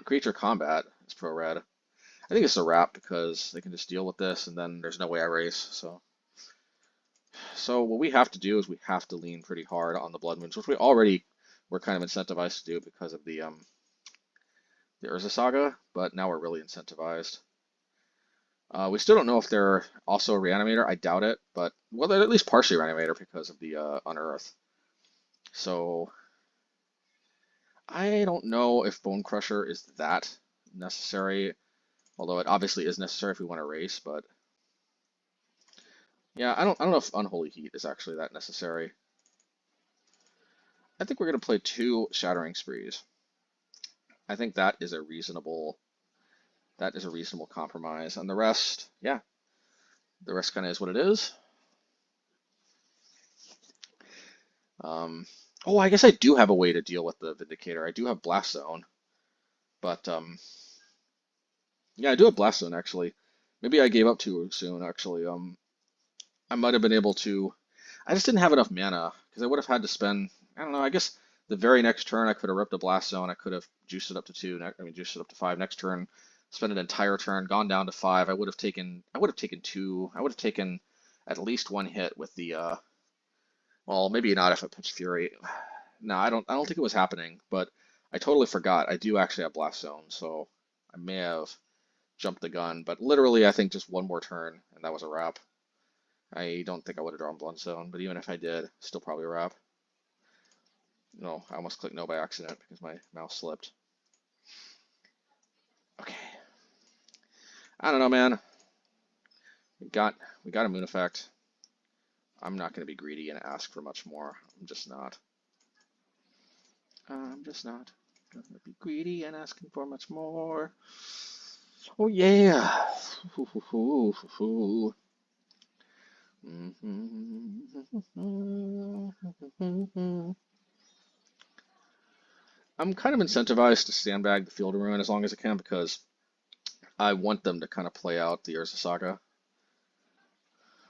creature combat is pro red. I think it's a wrap because they can just deal with this, and then there's no way I race. So what we have to do is we have to lean pretty hard on the Blood Moons, which we already were kind of incentivized to do because of the Urza Saga, but now we're really incentivized. We still don't know if they're also a Reanimator. I doubt it, but well, they're at least partially Reanimator because of the Unearth. So I don't know if Bonecrusher is that necessary, although it obviously is necessary if we want to race. But yeah, I don't know if Unholy Heat is actually that necessary. I think we're gonna play 2 Shattering Sprees. I think that is a reasonable compromise, and the rest, yeah, the rest kind of is what it is. Oh, I guess I do have a way to deal with the Vindicator. I do have Blast Zone, but yeah, I do have Blast Zone actually. Maybe I gave up too soon actually. I might have been able to. I just didn't have enough mana because I would have had to spend. I don't know. I guess the very next turn I could have ripped a Blast Zone. I could have juiced it up to 2. I mean, juiced it up to 5 next turn. Spent an entire turn, gone down to 5. I would have taken 2. I would have taken at least 1 hit with the. Well, maybe not if I pitched Fury. No, I don't think it was happening, but I totally forgot. I do actually have Blast Zone, so I may have jumped the gun. But literally, I think just 1 more turn, and that was a wrap. I don't think I would have drawn Blood Zone, but even if I did, still probably a wrap. No, I almost clicked no by accident because my mouse slipped. Okay. I don't know, man. We got a Moon Effect. I'm not going to be greedy and ask for much more. I'm just not. I'm just not going to be greedy and asking for much more. Oh, yeah. I'm kind of incentivized to sandbag the Field of Ruin as long as I can because I want them to kind of play out the Urza Saga.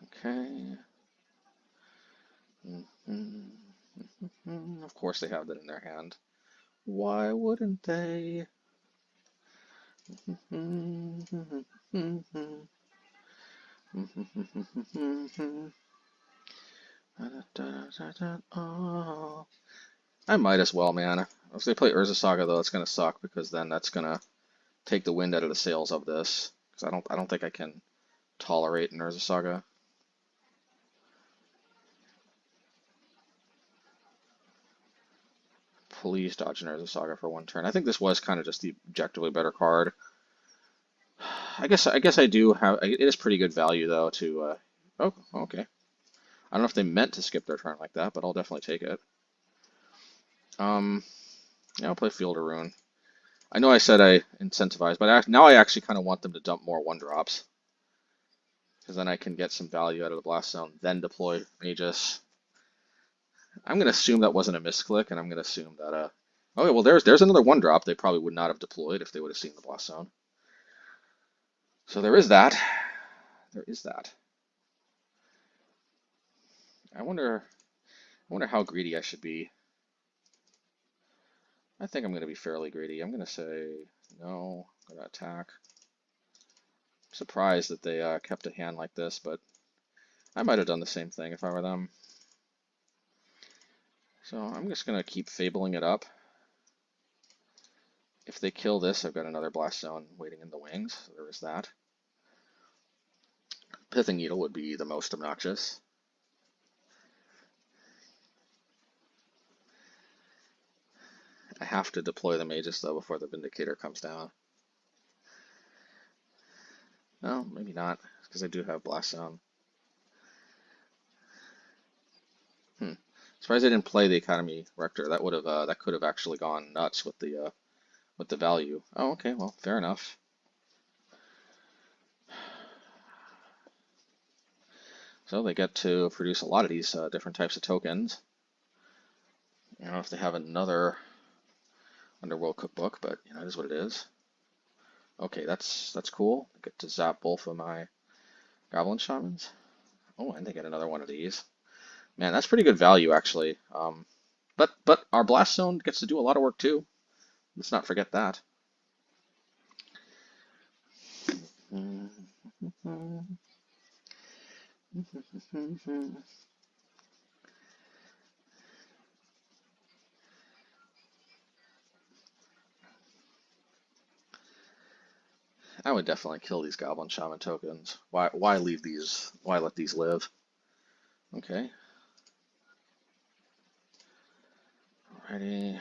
Okay. Of course they have that in their hand. Why wouldn't they? Oh. I might as well, man. If they play Urza Saga, though, it's gonna suck because then that's gonna take the wind out of the sails of this. Because I don't think I can tolerate an Urza Saga. Please dodge an Urza Saga for 1 turn. I think this was kind of just the objectively better card. I guess I do have. It is pretty good value though to. Oh, okay. I don't know if they meant to skip their turn like that, but I'll definitely take it. Yeah, I'll play Field of Ruin. I know I said I incentivized, but now I actually kind of want them to dump more 1-drops. Because then I can get some value out of the Blast Zone, then deploy Magus. I'm going to assume that wasn't a misclick, and I'm going to assume that, okay, well, there's another 1-drop they probably would not have deployed if they would have seen the Blast Zone. So there is that. There is that. I wonder how greedy I should be. I think I'm going to be fairly greedy. I'm going to say no. I'm going to attack. I'm surprised that they kept a hand like this, but I might have done the same thing if I were them. So I'm just going to keep fabling it up. If they kill this, I've got another Blast Zone waiting in the wings. So there is that. Pithing Needle would be the most obnoxious. I have to deploy the Magus, though, before the Vindicator comes down. No, maybe not, because I do have Blast Zone. Surprised I didn't play the Academy Rector. That would have that could have actually gone nuts with the value. Oh, okay, well, fair enough. So they get to produce a lot of these different types of tokens. I don't know if they have another Underworld cookbook, but you know, it is what it is. Okay, that's cool. I get to zap both of my Goblin Shamans. Oh, and they get another one of these. Man, that's pretty good value actually. But our Blast Zone gets to do a lot of work too. Let's not forget that. I would definitely kill these Goblin Shaman tokens. Why leave these? Why let these live? Okay. Alrighty.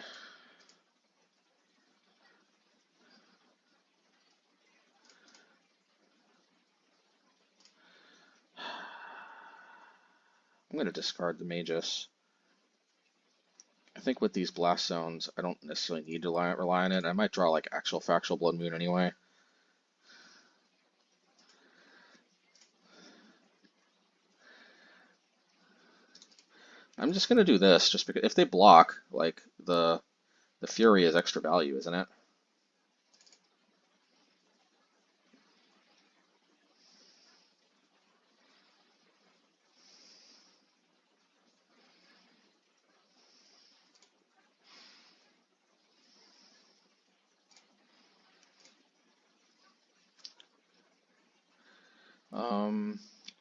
I'm going to discard the Magus. I think with these Blast Zones, I don't necessarily need to rely on it. I might draw like actual Factual Blood Moon anyway. I'm just going to do this just because if they block, like the Fury is extra value, isn't it?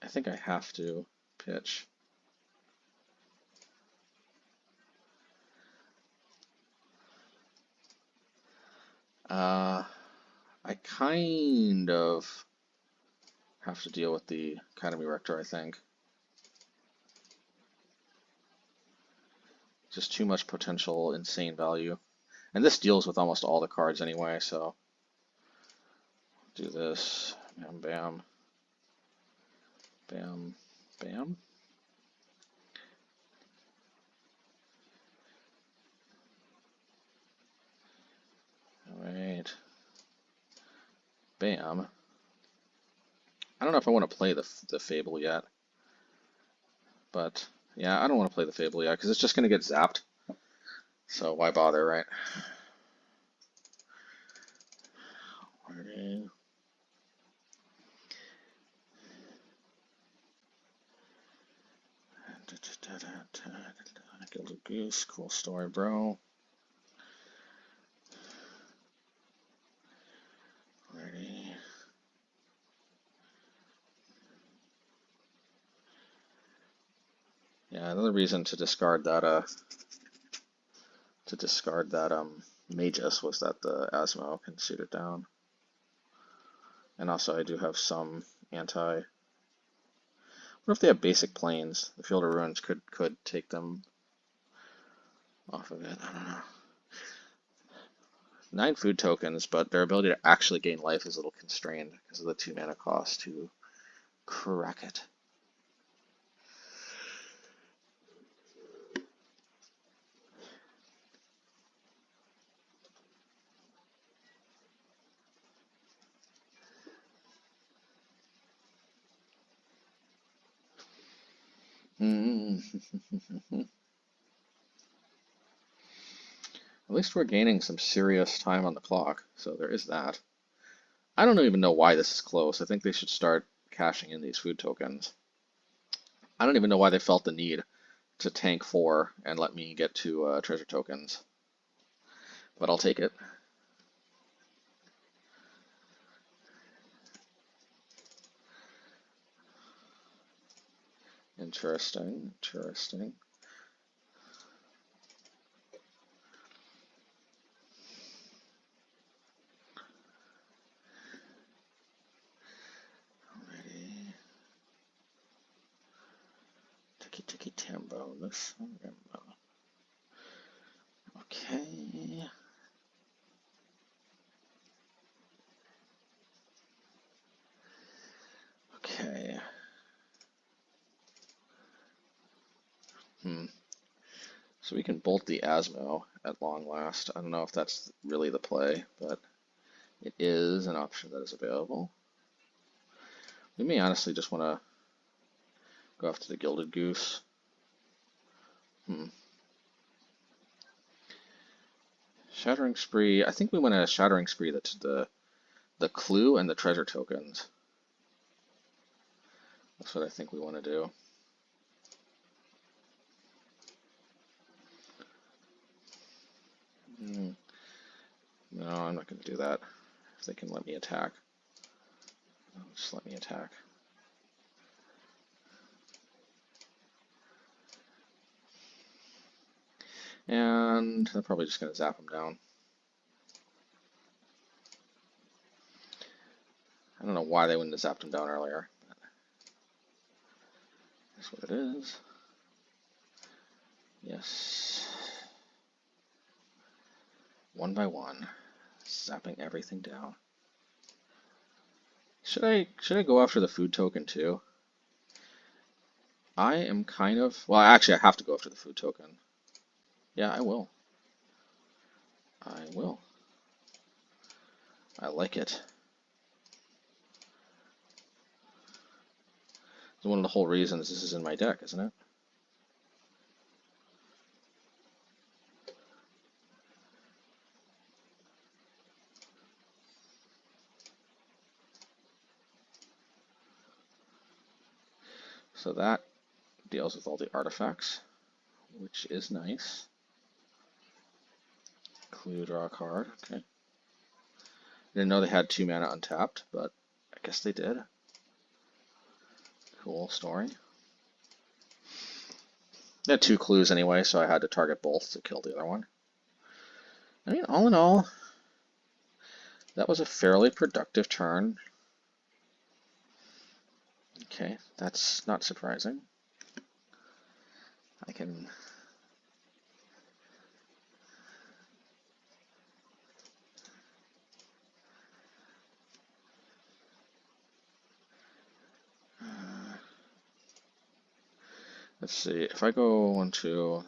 I think I have to pitch. I kind of have to deal with the Academy Rector, I think. Just too much potential, insane value. And this deals with almost all the cards anyway, so do this. Bam, bam. Bam, bam. Alright. Bam. I don't know if I want to play the Fable yet. But, yeah, I don't want to play the Fable yet, because it's just going to get zapped. So why bother, right? Alrighty. Gilded Goose, cool story, bro. Alrighty. Yeah, another reason to discard that Magus was that the Asmo can shoot it down. And also I do have some anti. What if they have basic planes? The Field of Ruins could take them off of it. I don't know. 9 food tokens, but their ability to actually gain life is a little constrained because of the 2 mana cost to crack it. At least we're gaining some serious time on the clock, so there is that. I don't even know why this is close. I think they should start cashing in these food tokens. I don't even know why they felt the need to tank 4 and let me get 2 treasure tokens. But I'll take it. Interesting, interesting. Alrighty. Tiki Tambo, this okay. Okay. So we can bolt the Asmo at long last. I don't know if that's really the play, but it is an option that is available. We may honestly just want to go after the Gilded Goose. Shattering Spree. I think we want a Shattering Spree that's the clue and the treasure tokens. That's what I think we want to do. No, I'm not going to do that. If they can let me attack. Just let me attack. And they're probably just going to zap him down. I don't know why they wouldn't have zapped him down earlier. But that's what it is. Yes. One by one. Zapping everything down. Should I go after the food token too? I am kind of... Well, actually, I have to go after the food token. Yeah, I will. I will. I like it. It's one of the whole reasons this is in my deck, isn't it? So that deals with all the artifacts, which is nice. Clue, draw a card. Okay. I didn't know they had 2 mana untapped, but I guess they did. Cool story. They had 2 clues anyway, so I had to target both to kill the other one. I mean, all in all, that was a fairly productive turn. Okay, that's not surprising. I can... Let's see, if I go into...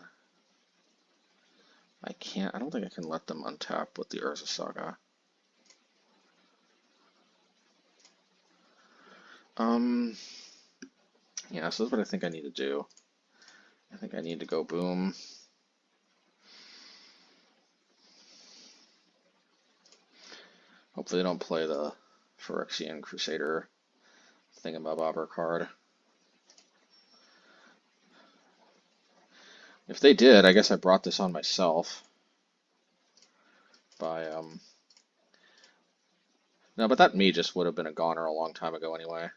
I don't think I can let them untap with the Urza Saga. Yeah, so that's what I think I need to do. I think I need to go boom. Hopefully they don't play the Phyrexian Crusader thingamabobber card. If they did, I guess I brought this on myself by no, but that Magus would have been a goner a long time ago anyway.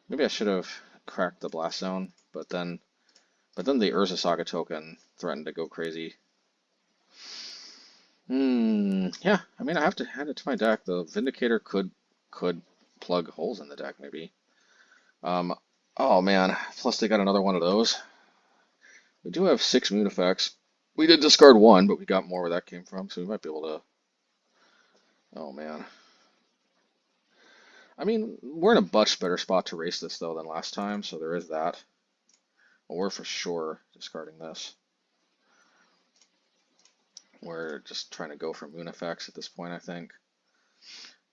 Maybe I should have cracked the Blast Zone, but then the Urza Saga token threatened to go crazy. Yeah, I mean I have to add it to my deck. The Vindicator could plug holes in the deck maybe. Oh man, plus they got another one of those. We do have 6 moon effects. We did discard 1, but we got more where that came from, so we might be able to... Oh man. I mean, we're in a much better spot to race this though than last time, so there is that. Well, we're for sure discarding this. We're just trying to go for moon effects at this point, I think.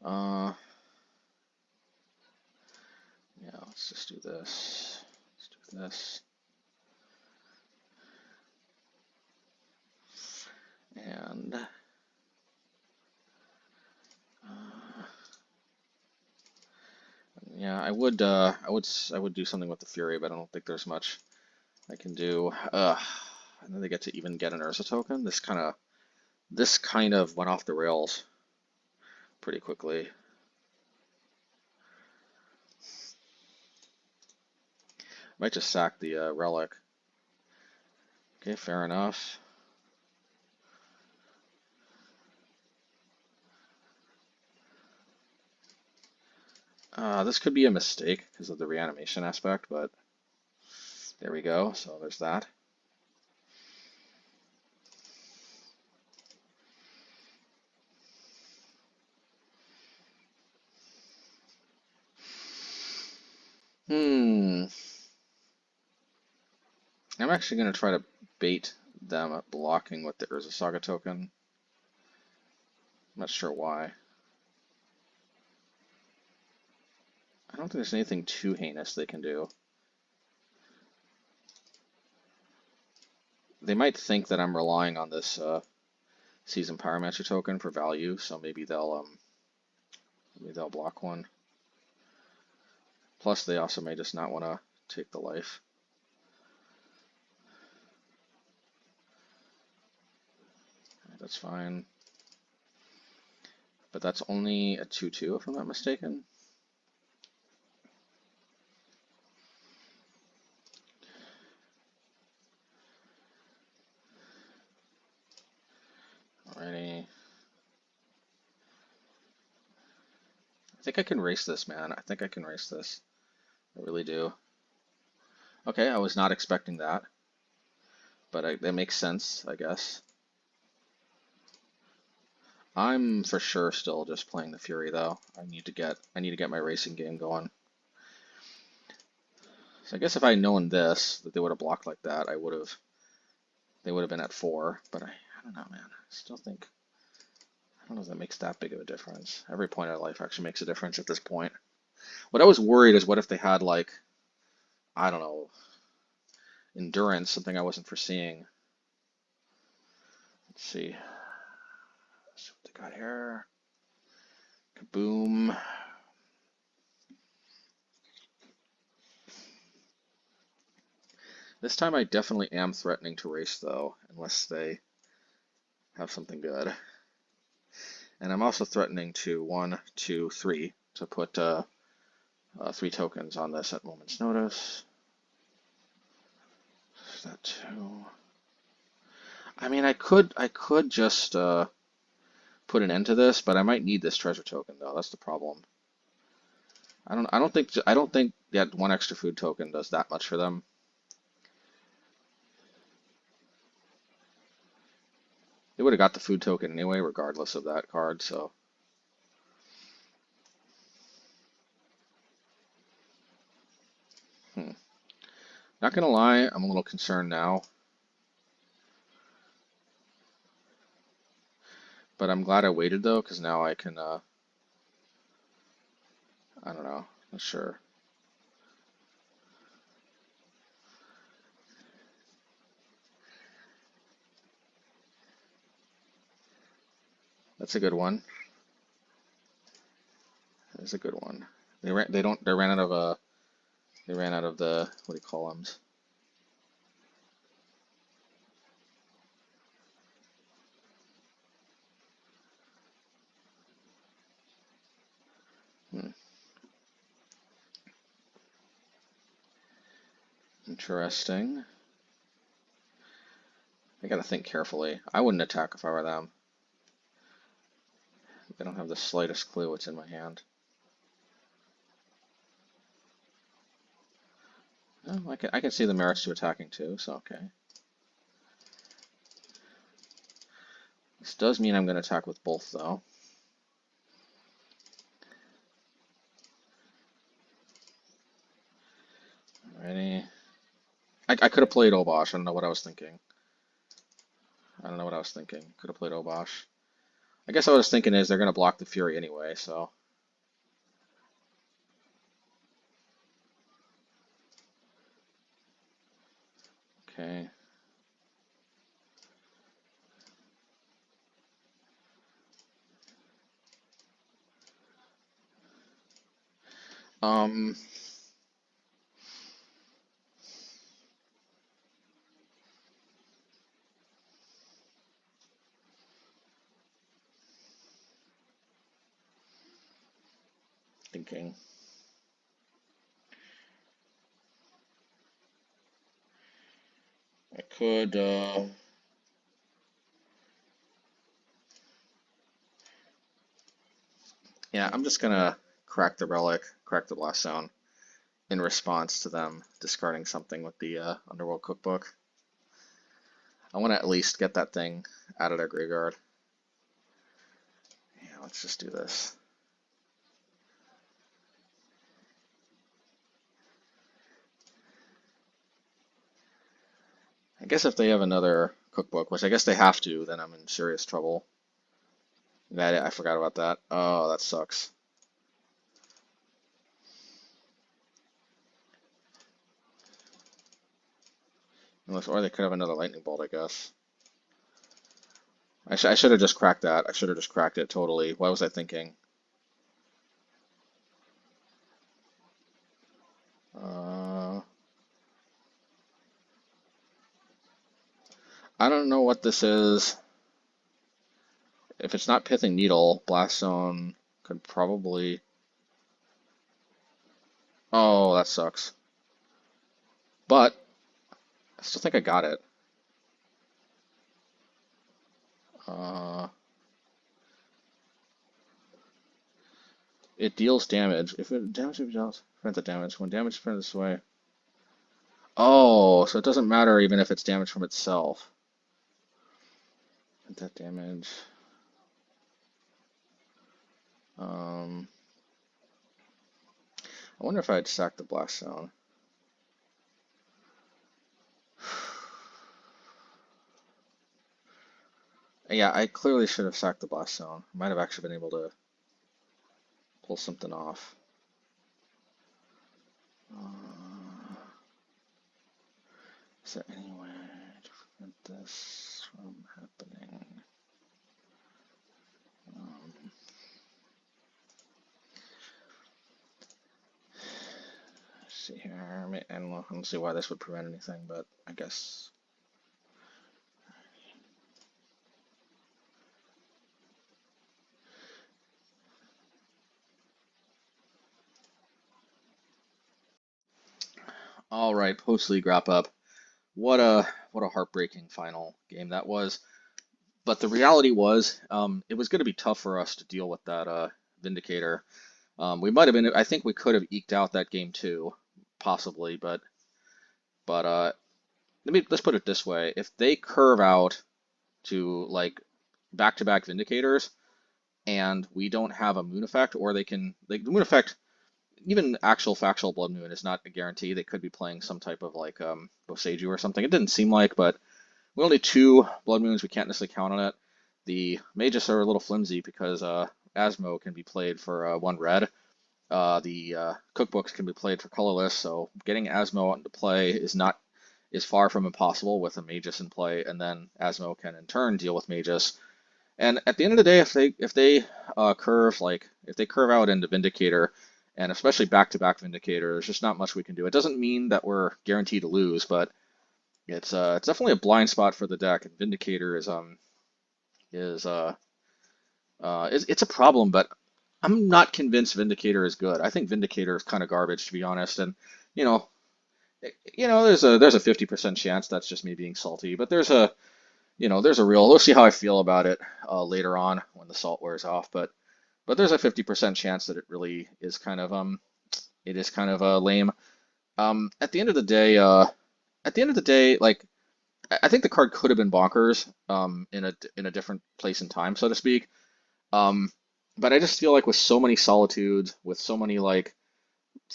Yeah, let's just do this. Let's do this. And yeah, I would do something with the Fury, but I don't think there's much I can do. And then they get to even get an Urza token. This kind of went off the rails pretty quickly. Might just sack the Relic. Okay, fair enough. This could be a mistake because of the reanimation aspect, but there we go. So there's that. I'm actually going to try to bait them at blocking with the Urza Saga token. I'm not sure why. I don't think there's anything too heinous they can do. They might think that I'm relying on this Seasoned Pyromancer token for value, so maybe they'll block one. Plus, they also may just not want to take the life. That's fine. But that's only a 2/2 if I'm not mistaken. Alrighty. I think I can race this, man. I think I can race this. I really do. Okay, I was not expecting that. But that makes sense, I guess. I'm for sure still just playing the Fury though. I need to get my racing game going. So I guess if I had known this, that they would have blocked like that, they would have been at 4, but I don't know, man. I still think, I don't know if that makes that big of a difference. Every point of life actually makes a difference at this point. What I was worried is what if they had like, I don't know, endurance, something I wasn't foreseeing. Let's see. Let's see what they got here. Kaboom. This time I definitely am threatening to race though, unless they have something good. And I'm also threatening to 1, 2, 3 to put 3 tokens on this at moment's notice. Is that 2? I mean, I could just put an end to this, but I might need this treasure token though. That's the problem. I don't think that 1 extra food token does that much for them. They would have got the food token anyway, regardless of that card, so. Not gonna lie, I'm a little concerned now. But I'm glad I waited though, because now I can, I don't know, not sure. That's a good one. That's a good one. They ran out of the, what do you call them? Interesting. I gotta think carefully. I wouldn't attack if I were them. They don't have the slightest clue what's in my hand. Oh, I can see the merits to attacking too, so okay. This does mean I'm going to attack with both though. Alrighty. I could have played Obosh. I don't know what I was thinking. Could have played Obosh. I guess what I was thinking is they're going to block the Fury anyway, so. Okay. Thinking. I could, yeah, I'm just gonna crack the relic, crack the blast zone in response to them discarding something with the Underworld Cookbook. I want to at least get that thing out of their graveyard. Yeah, let's just do this. I guess if they have another cookbook, which I guess they have to, then I'm in serious trouble. That I forgot about that. Oh, that sucks. Unless, or they could have another lightning bolt, I guess. I should have just cracked that. I should have just cracked it totally. What was I thinking? I don't know what this is. If it's not Pithing Needle, Blast Zone could probably... Oh, that sucks. But, I still think I got it. It deals damage. If it deals, prevent the damage. When damage is printed this way. Oh, so it doesn't matter even if it's damage from itself. Print that damage. I wonder if I'd sack the Blast Zone. Yeah, I clearly should have sacked the Blast Zone. I might have actually been able to pull something off. Is there any way to prevent this from happening? Let's see here. I don't see why this would prevent anything, but I guess. All right, post-league wrap-up. What a heartbreaking final game that was. But the reality was, it was going to be tough for us to deal with that Vindicator. We might have been. I think we could have eked out that game too, possibly. But let's put it this way: if they curve out to like back-to-back Vindicators, and we don't have a Moon Effect, or the Moon Effect. Even actual factual Blood Moon is not a guarantee. They could be playing some type of like Boseiju or something. It didn't seem like, but we only 2 Blood Moons. We can't necessarily count on it. The Mages are a little flimsy because Asmo can be played for 1 red. The cookbooks can be played for colorless. So getting Asmo into play is far from impossible with a Magus in play, and then Asmo can in turn deal with Magus. And at the end of the day, if they curve out into Vindicator, and especially back-to-back Vindicator, there's just not much we can do. It doesn't mean that we're guaranteed to lose, but it's definitely a blind spot for the deck. And Vindicator is it's a problem, but I'm not convinced Vindicator is good. I think Vindicator is kind of garbage, to be honest. And you know, there's a 50% chance that's just me being salty, but there's a real. We'll see how I feel about it later on when the salt wears off, but there's a 50% chance that it really is kind of lame. At the end of the day, like I think the card could have been bonkers in a different place and time, so to speak. But I just feel like with so many solitudes, with so many like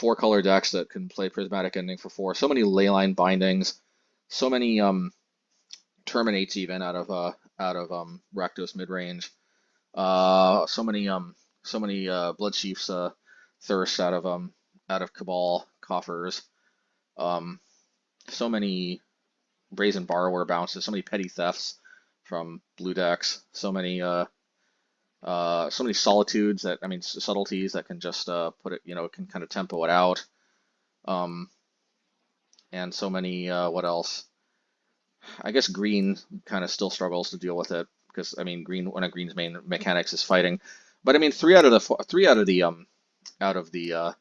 4-color decks that can play Prismatic Ending for 4, so many leyline bindings, so many terminates even out of Rakdos midrange, so many Blood Chiefs thirst out of Cabal coffers, so many Brazen Borrower bounces, so many petty thefts from blue decks, so many solitudes subtleties that can just put it, can kind of tempo it out, and so many what else? I guess green kind of still struggles to deal with it because green, one of green's main mechanics is fighting, but 3 out of the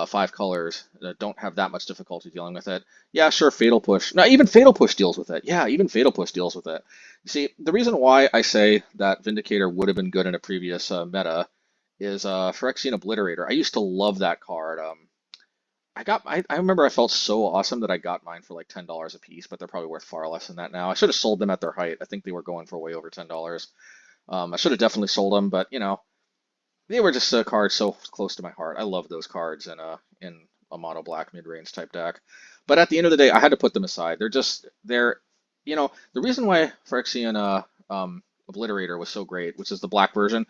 5 colors don't have that much difficulty dealing with it. Yeah, sure, Fatal Push. No, even Fatal Push deals with it. Yeah, even Fatal Push deals with it. You see, the reason why I say that Vindicator would have been good in a previous meta is Phyrexian Obliterator. I used to love that card. I remember I felt so awesome that I got mine for like $10 a piece, but they're probably worth far less than that now. I should have sold them at their height. I think they were going for way over $10. I should have definitely sold them, but they were just cards so close to my heart. I love those cards in a mono black mid range type deck. But at the end of the day, I had to put them aside. They're, the reason why Phyrexian Obliterator was so great, which is the black version,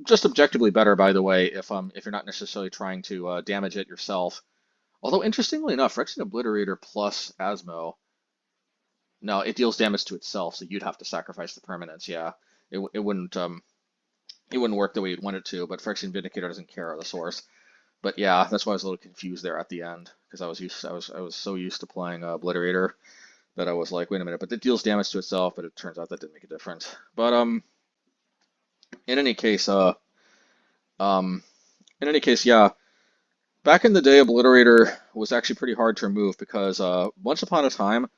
just objectively better, by the way, if you're not necessarily trying to damage it yourself. Although interestingly enough, Phyrexian Obliterator plus Asmo, no, it deals damage to itself, so you'd have to sacrifice the permanents. Yeah, it wouldn't work the way you'd want it to. But Phyrexian Vindicator doesn't care of the source. But yeah, that's why I was a little confused there at the end because I was so used to playing Obliterator that I was like, wait a minute, but it deals damage to itself, but it turns out that didn't make a difference. But in any case, um, yeah, back in the day, Obliterator was actually pretty hard to remove because once upon a time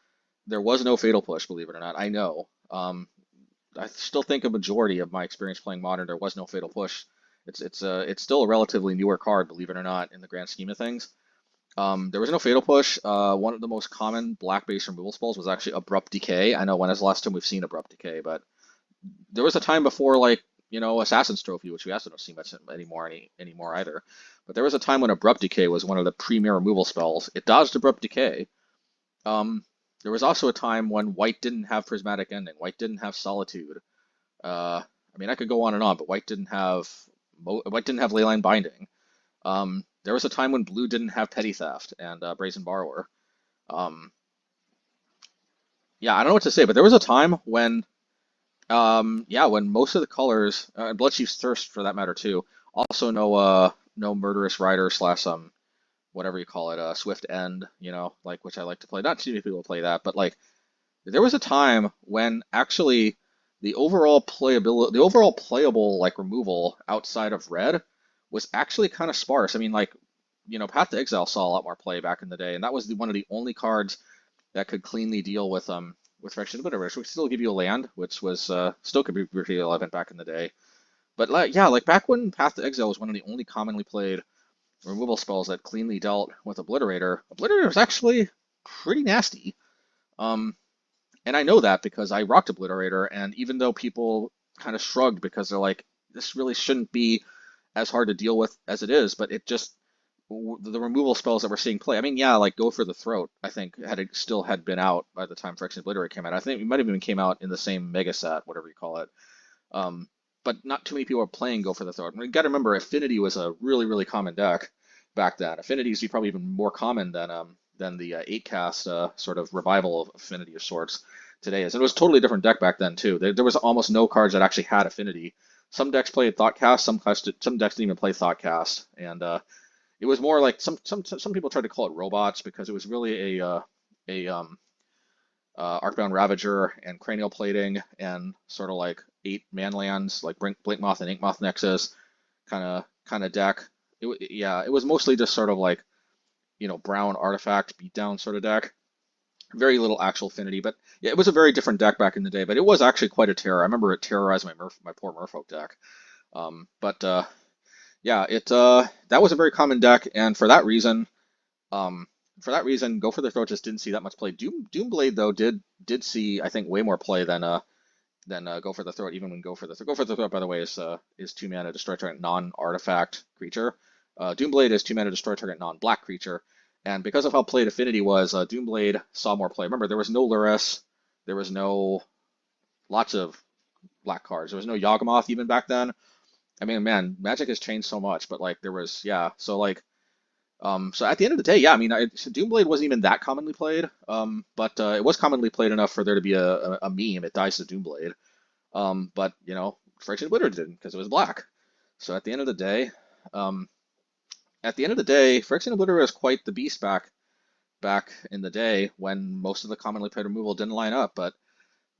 there was no Fatal Push, believe it or not. I know. I still think a majority of my experience playing Modern, there was no Fatal Push. It's still a relatively newer card, believe it or not, in the grand scheme of things. There was no Fatal Push. One of the most common black base removal spells was actually Abrupt Decay. I know when is the last time we've seen Abrupt Decay, but there was a time before, like, Assassin's Trophy, which we also don't see much anymore either. But there was a time when Abrupt Decay was one of the premier removal spells. It dodged Abrupt Decay. There was also a time when White didn't have Prismatic Ending. White didn't have Solitude. I mean, I could go on and on, but White didn't have Leyline Binding. There was a time when Blue didn't have Petty Theft and Brazen Borrower. Yeah, I don't know what to say, but there was a time when, yeah, when most of the colors, and Bloodchief's Thirst for that matter too, also no Murderous Rider slash whatever you call it, Swift End, like, which I like to play. Not too many people play that, but like there was a time when actually the overall playable like removal outside of red was actually kind of sparse. I mean, like, Path to Exile saw a lot more play back in the day, and that was one of the only cards that could cleanly deal with Phyrexian Obliterator, which would still give you a land, which was still could be pretty relevant back in the day. But like, yeah, like back when Path to Exile was one of the only commonly played removal spells that cleanly dealt with Obliterator was actually pretty nasty. And I know that because I rocked Obliterator, and even though people kind of shrugged because they're like, this really shouldn't be as hard to deal with as it is, but it just, the removal spells that we're seeing play, I mean, yeah, like Go for the Throat, I think still had been out by the time Phyrexian Obliterator came out. I think it might have even came out in the same mega set, whatever you call it. But not too many people are playing Go for the Throat. You got to remember, Affinity was a really, really common deck back then. Affinity is probably even more common than the 8-cast sort of revival of Affinity of sorts today is. And it was a totally different deck back then too. There was almost no cards that actually had Affinity. Some decks played Thoughtcast, some decks didn't even play Thoughtcast, and it was more like some people tried to call it robots because it was really a Arcbound Ravager and Cranial Plating and sort of like 8 manlands like Blinkmoth and Inkmoth Nexus kind of deck. It was mostly just sort of like, brown artifact beatdown sort of deck. Very little actual affinity, but yeah, it was a very different deck back in the day. But it was actually quite a terror. I remember it terrorized my poor Merfolk deck. Yeah, that was a very common deck, and for that reason, Go for the Throat just didn't see that much play. Doomblade though did see, I think, way more play than Go for the Throat. Even when Go for the Throat, by the way, is 2 mana destroy target non-artifact creature. Doomblade is 2 mana destroy target non-black creature. And because of how played Affinity was, Doomblade saw more play. Remember, there was no Lurrus, there was no lots of black cards. There was no Yawgmoth even back then. I mean, man, Magic has changed so much, but like there was, yeah. So like, so at the end of the day, yeah, I mean, Doomblade wasn't even that commonly played, but it was commonly played enough for there to be a meme. It dies to Doomblade, but Phyrexian Obliterator didn't because it was black. So at the end of the day, Phyrexian Obliterator is quite the beast back in the day when most of the commonly played removal didn't line up. But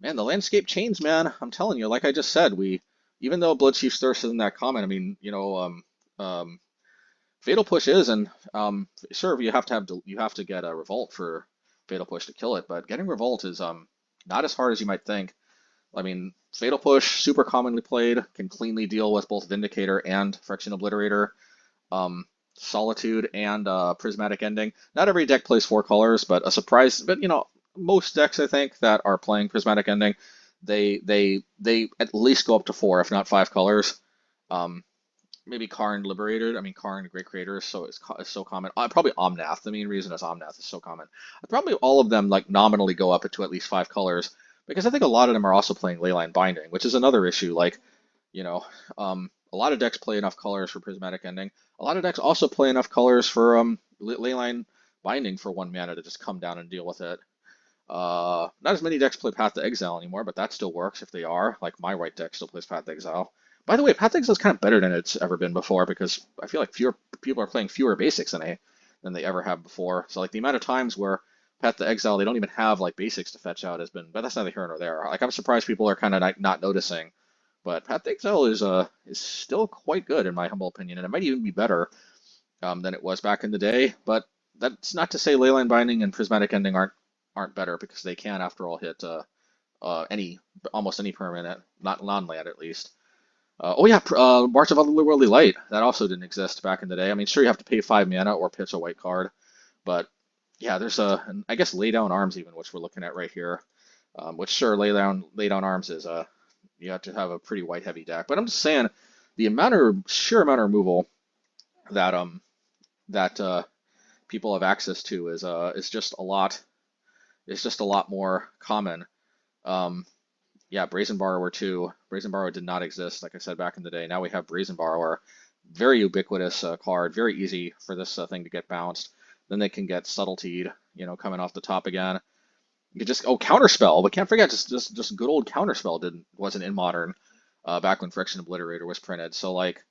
man, the landscape changed, man. I'm telling you, like I just said, even though Bloodchief's Thirst isn't that common, I mean, Fatal Push is, and sure, you have to get a Revolt for Fatal Push to kill it, but getting Revolt is not as hard as you might think. I mean, Fatal Push, super commonly played, can cleanly deal with both Vindicator and Phyrexian Obliterator. Solitude and Prismatic Ending. Not every deck plays 4 colors, but a surprise. But most decks I think that are playing Prismatic Ending, they at least go up to 4, if not 5 colors. maybe Karn Liberated. I mean, Karn Great Creator is so common. Probably Omnath. The main reason is Omnath is so common. Probably all of them like nominally go up to at least 5 colors because I think a lot of them are also playing Leyline Binding, which is another issue. Like, you know, a lot of decks play enough colors for Prismatic Ending. A lot of decks also play enough colors for Leyline Binding for 1 mana to just come down and deal with it. Not as many decks play Path to Exile anymore, but that still works if they are. Like my white deck still plays Path to Exile. By the way, Path to Exile is kind of better than it's ever been before because I feel like fewer people are playing fewer basics than they ever have before. So like the amount of times where Path to Exile they don't even have like basics to fetch out has been, but that's neither here nor there. Like I'm surprised people are kind of not noticing, but Path to Exile is still quite good in my humble opinion, and it might even be better than it was back in the day. But that's not to say Leyline Binding and Prismatic Ending aren't better because they can after all hit almost any permanent, not non-land at least. Oh yeah, March of Otherworldly Light. That also didn't exist back in the day. I mean, sure you have to pay 5 mana or pitch a white card, but yeah, there's I guess Lay Down Arms even, which we're looking at right here. Which sure, Lay Down Arms is you have to have a pretty white heavy deck. But I'm just saying, the sheer amount of removal that people have access to is just a lot. It's just a lot more common. Yeah, Brazen Borrower too. Brazen Borrower did not exist, like I said, back in the day. Now we have Brazen Borrower. Very ubiquitous card. Very easy for this thing to get bounced. Then they can get Subtletied, coming off the top again. You could just, Counterspell, but can't forget, just good old Counterspell wasn't in Modern back when Friction Obliterator was printed. So, like,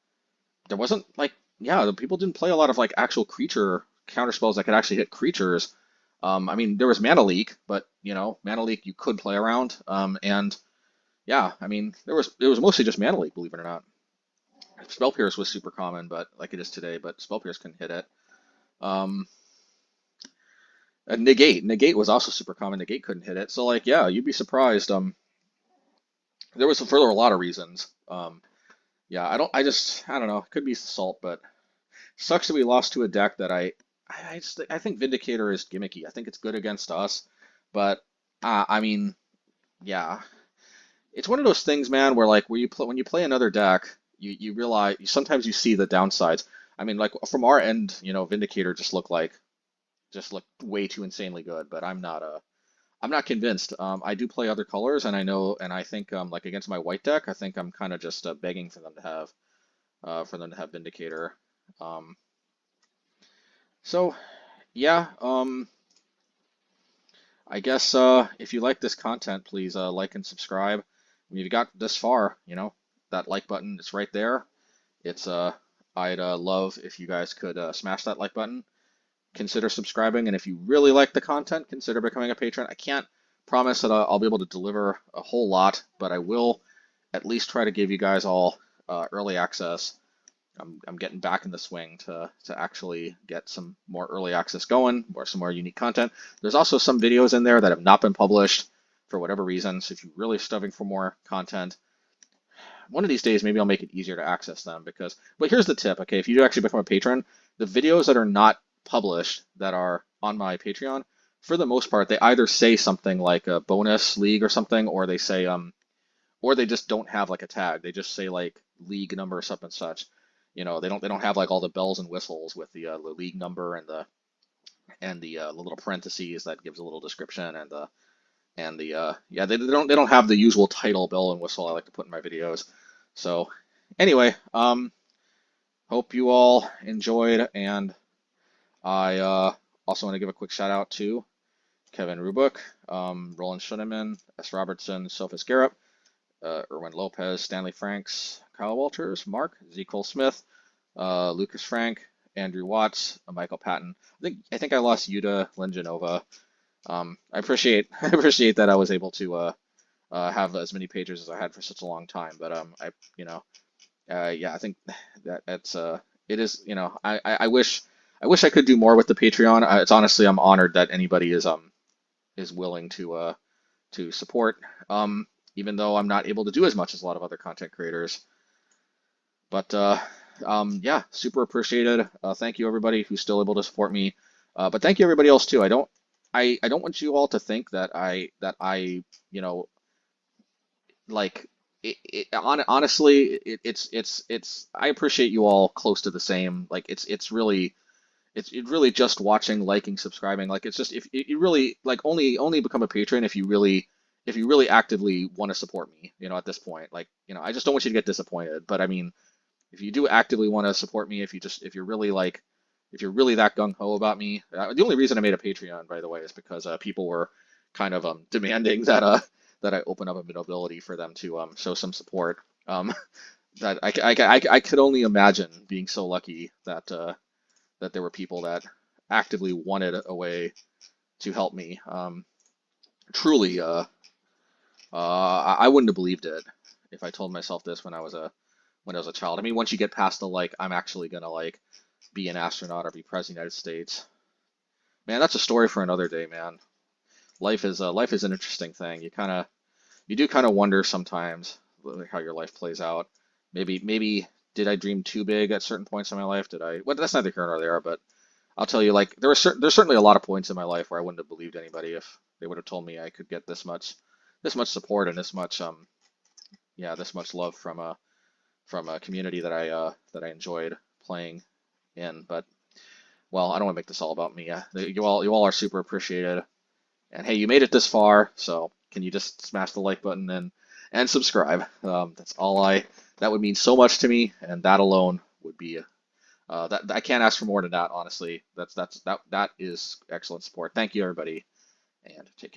there wasn't, like, yeah, the people didn't play a lot of, like, actual creature counterspells that could actually hit creatures. I mean, there was Mana Leak, but, Mana Leak you could play around. And yeah, I mean, it was mostly just Mana Leak, believe it or not. Spell Pierce was super common, but like it is today, but Spell Pierce couldn't hit it. Negate was also super common. Negate couldn't hit it. So like, yeah, you'd be surprised. There was for a lot of reasons. Yeah, I don't know. It could be Salt, but sucks that we lost to a deck that I think Vindicator is gimmicky. I think it's good against us, but I mean, yeah. It's one of those things, man, where like when you play another deck, you realize sometimes you see the downsides. I mean, like from our end, Vindicator just looked way too insanely good, but I'm not convinced. I do play other colors, and I think like against my white deck, I think I'm kind of just begging for them to have Vindicator. So yeah, I guess if you like this content, please like and subscribe. If you got this far, that like button is right there. I'd love if you guys could smash that like button. Consider subscribing, and if you really like the content, consider becoming a patron. I can't promise that I'll be able to deliver a whole lot, but I will at least try to give you guys all early access. I'm getting back in the swing to actually get some more early access going, or some more unique content. There's also some videos in there that have not been published for whatever reason, so if you're really stuffing for more content, one of these days maybe I'll make it easier to access them. But here's the tip, okay? If you do actually become a patron, the videos that are not published that are on my Patreon, for the most part, they either say something like a bonus league or something, or they say or they just don't have like a tag. They just say like league number or something such. They don't have like all the bells and whistles with the league number and the little parentheses that gives a little description yeah, they don't have the usual title bell and whistle I like to put in my videos. So anyway, hope you all enjoyed, and I also want to give a quick shout out to Kevin Rubuk, Roland Schuneman, S. Robertson, Sophus Garrett, Erwin Lopez, Stanley Franks, Kyle Walters, Mark, Z. Cole Smith, Lucas Frank, Andrew Watts, Michael Patton. I think I lost Yuta Lenjanova. I appreciate that I was able to have as many pages as I had for such a long time. But yeah, I think it is. I wish I could do more with the Patreon. It's honestly, I'm honored that anybody is willing to support. Even though I'm not able to do as much as a lot of other content creators. But yeah, super appreciated. Thank you everybody who's still able to support me. But thank you everybody else too. I don't want you all to think that I like honestly, it's I appreciate you all close to the same. Like it's really it really just watching, liking, subscribing. Like it's just if you really like only become a patron if you really actively want to support me, at this point. Like, I just don't want you to get disappointed. But I mean, if you do actively want to support me, if you're really like if you're really that gung ho about me, the only reason I made a Patreon, by the way, is because people were kind of demanding that that I open up availability for them to show some support. That I could only imagine being so lucky that that there were people that actively wanted a way to help me. Truly, I wouldn't have believed it if I told myself this when I was a child. I mean, once you get past the like, I'm actually gonna like be an astronaut or be president of the United States, man, that's a story for another day, man. Life is an interesting thing. You do kind of wonder sometimes like, how your life plays out. Maybe did I dream too big at certain points in my life? Did I? Well, that's neither here nor there. But I'll tell you, like there's certainly a lot of points in my life where I wouldn't have believed anybody if they would have told me I could get this much support and this much love from a community that I enjoyed playing in. But well, I don't want to make this all about me. You all are super appreciated. And hey, you made it this far, so can you just smash the like button and subscribe? That's all that would mean so much to me, and that alone would be that I can't ask for more than that, honestly. That is excellent support. Thank you, everybody, and take care.